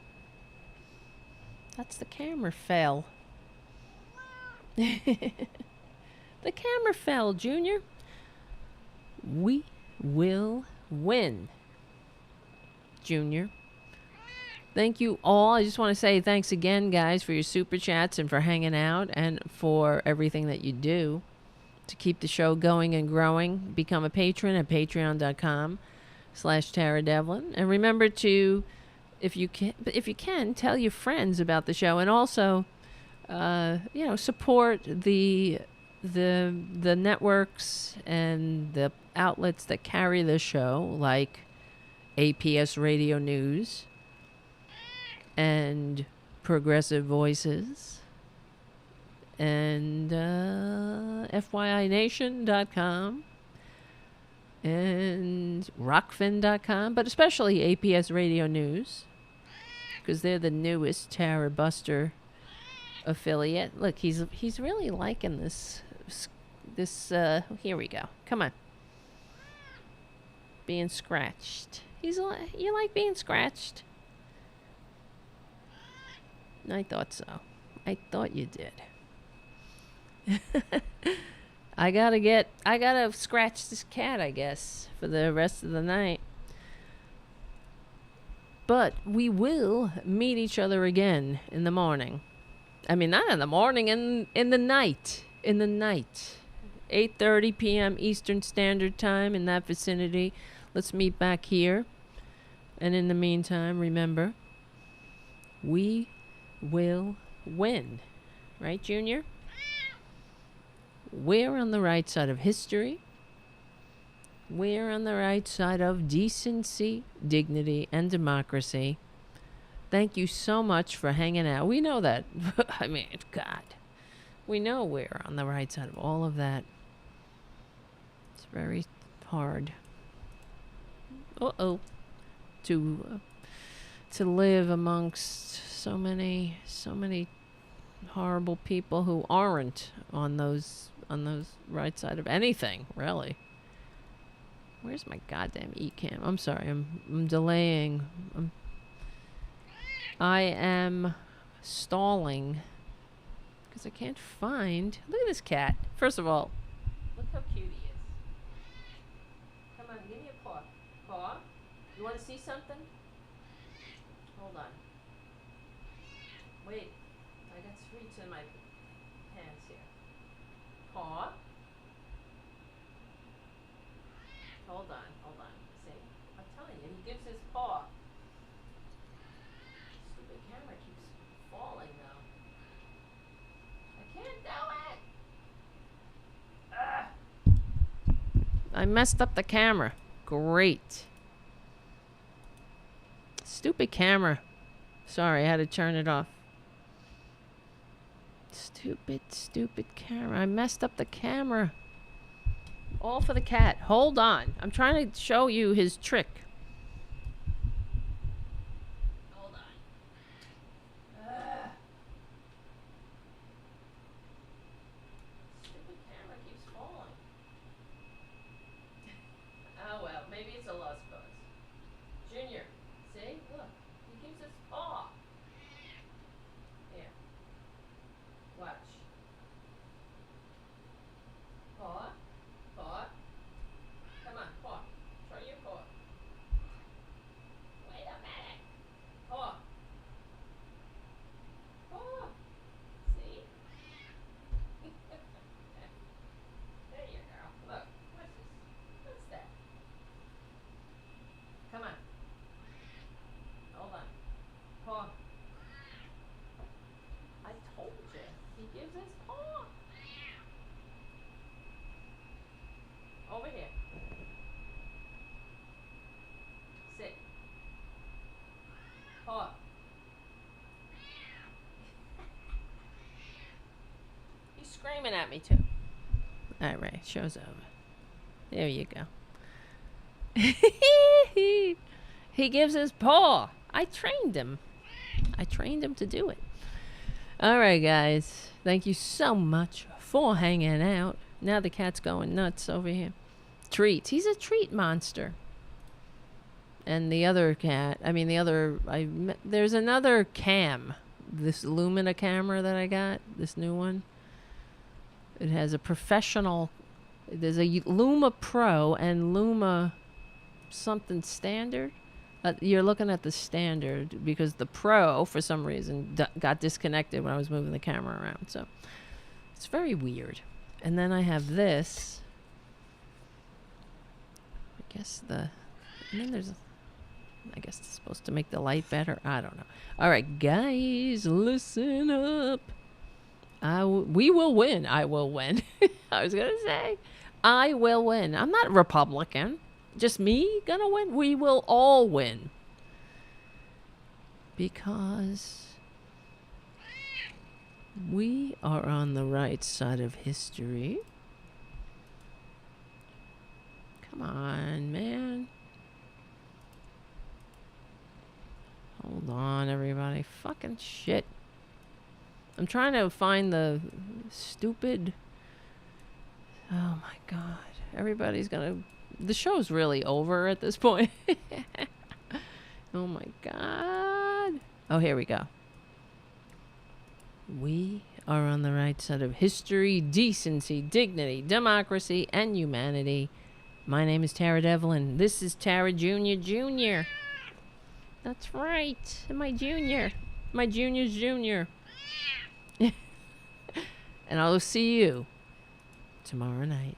That's the camera fell. The camera fell, Junior. We will win, Junior. Thank you all. I just want to say thanks again, guys, for your super chats and for hanging out and for everything that you do. to keep the show going and growing. Become a patron at patreon.com/Tara Devlin. And remember to, if you can, tell your friends about the show, and also, support the networks and the outlets that carry the show, like APS Radio News and Progressive Voices and FYINation.com and Rokfin.com, but especially APS Radio News, because they're the newest Tarabuster affiliate. Look, he's really liking this. Here we go. Come on. Being scratched. You like being scratched? I thought so. I thought you did. I gotta scratch this cat, I guess, for the rest of the night. But we will meet each other again in the morning. I mean, not in the morning, in the night. In the night. 8:30 p.m. Eastern Standard Time, in that vicinity. Let's meet back here. And in the meantime, remember, we will win. Right, Junior? We're on the right side of history. We're on the right side of decency, dignity, and democracy. Thank you so much for hanging out. We know that. I mean, God. We know we're on the right side of all of that. It's very hard. To live amongst so many horrible people who aren't on those right side of anything, really. Where's my goddamn eCam? I'm sorry, I'm delaying. I am stalling because I can't find. Look at this cat. First of all, look how cute he is. Come on, give me a paw. Paw? You want to see something? Hold on. Wait. I got sweets in my hands here. Paw? Hold on. See? I'm telling you, he gives his paw. Stupid camera keeps falling, though. I can't do it! I messed up the camera. Great. Stupid camera. Sorry, I had to turn it off. Stupid camera. I messed up the camera. All for the cat. Hold on. I'm trying to show you his trick. Hold on. Stupid camera keeps falling. Oh well, maybe it's a lost cause. Junior, see? Look. He gives his paw. Here. Watch. Paw. Paw. Come on, paw. Show your paw. Wait a minute. Paw. Paw. See? There you go. Look. What's this? What's that? Come on. Hold on. Paw. I told you. He gives his paw. Over here. Sit. Paw. He's screaming at me too. All right, show's over. There you go. He gives his paw. I trained him to do it. All right, guys. Thank you so much for hanging out. Now the cat's going nuts over here. Treats. He's a treat monster. And the other cat, there's another cam. This Lumina camera that I got, this new one. It has a professional, there's a Luma Pro and Luma something standard. You're looking at the standard because the Pro, for some reason, got disconnected when I was moving the camera around. So it's very weird. And then I have this. I guess and then there's I guess it's supposed to make the light better. I don't know. All right, guys, listen up. We will win. I will win. I was going to say, I will win. I'm not Republican. Just me gonna win? We will all win. Because we are on the right side of history. Come on, man. Hold on, everybody. Fucking shit. I'm trying to find the stupid... Oh, my God. Everybody's gonna... The show's really over at this point. Oh, my God. Oh, here we go. We are on the right side of history, decency, dignity, democracy, and humanity. My name is Tara Devlin. This is Tara Jr. That's right. My junior. My junior's junior. And I'll see you tomorrow night.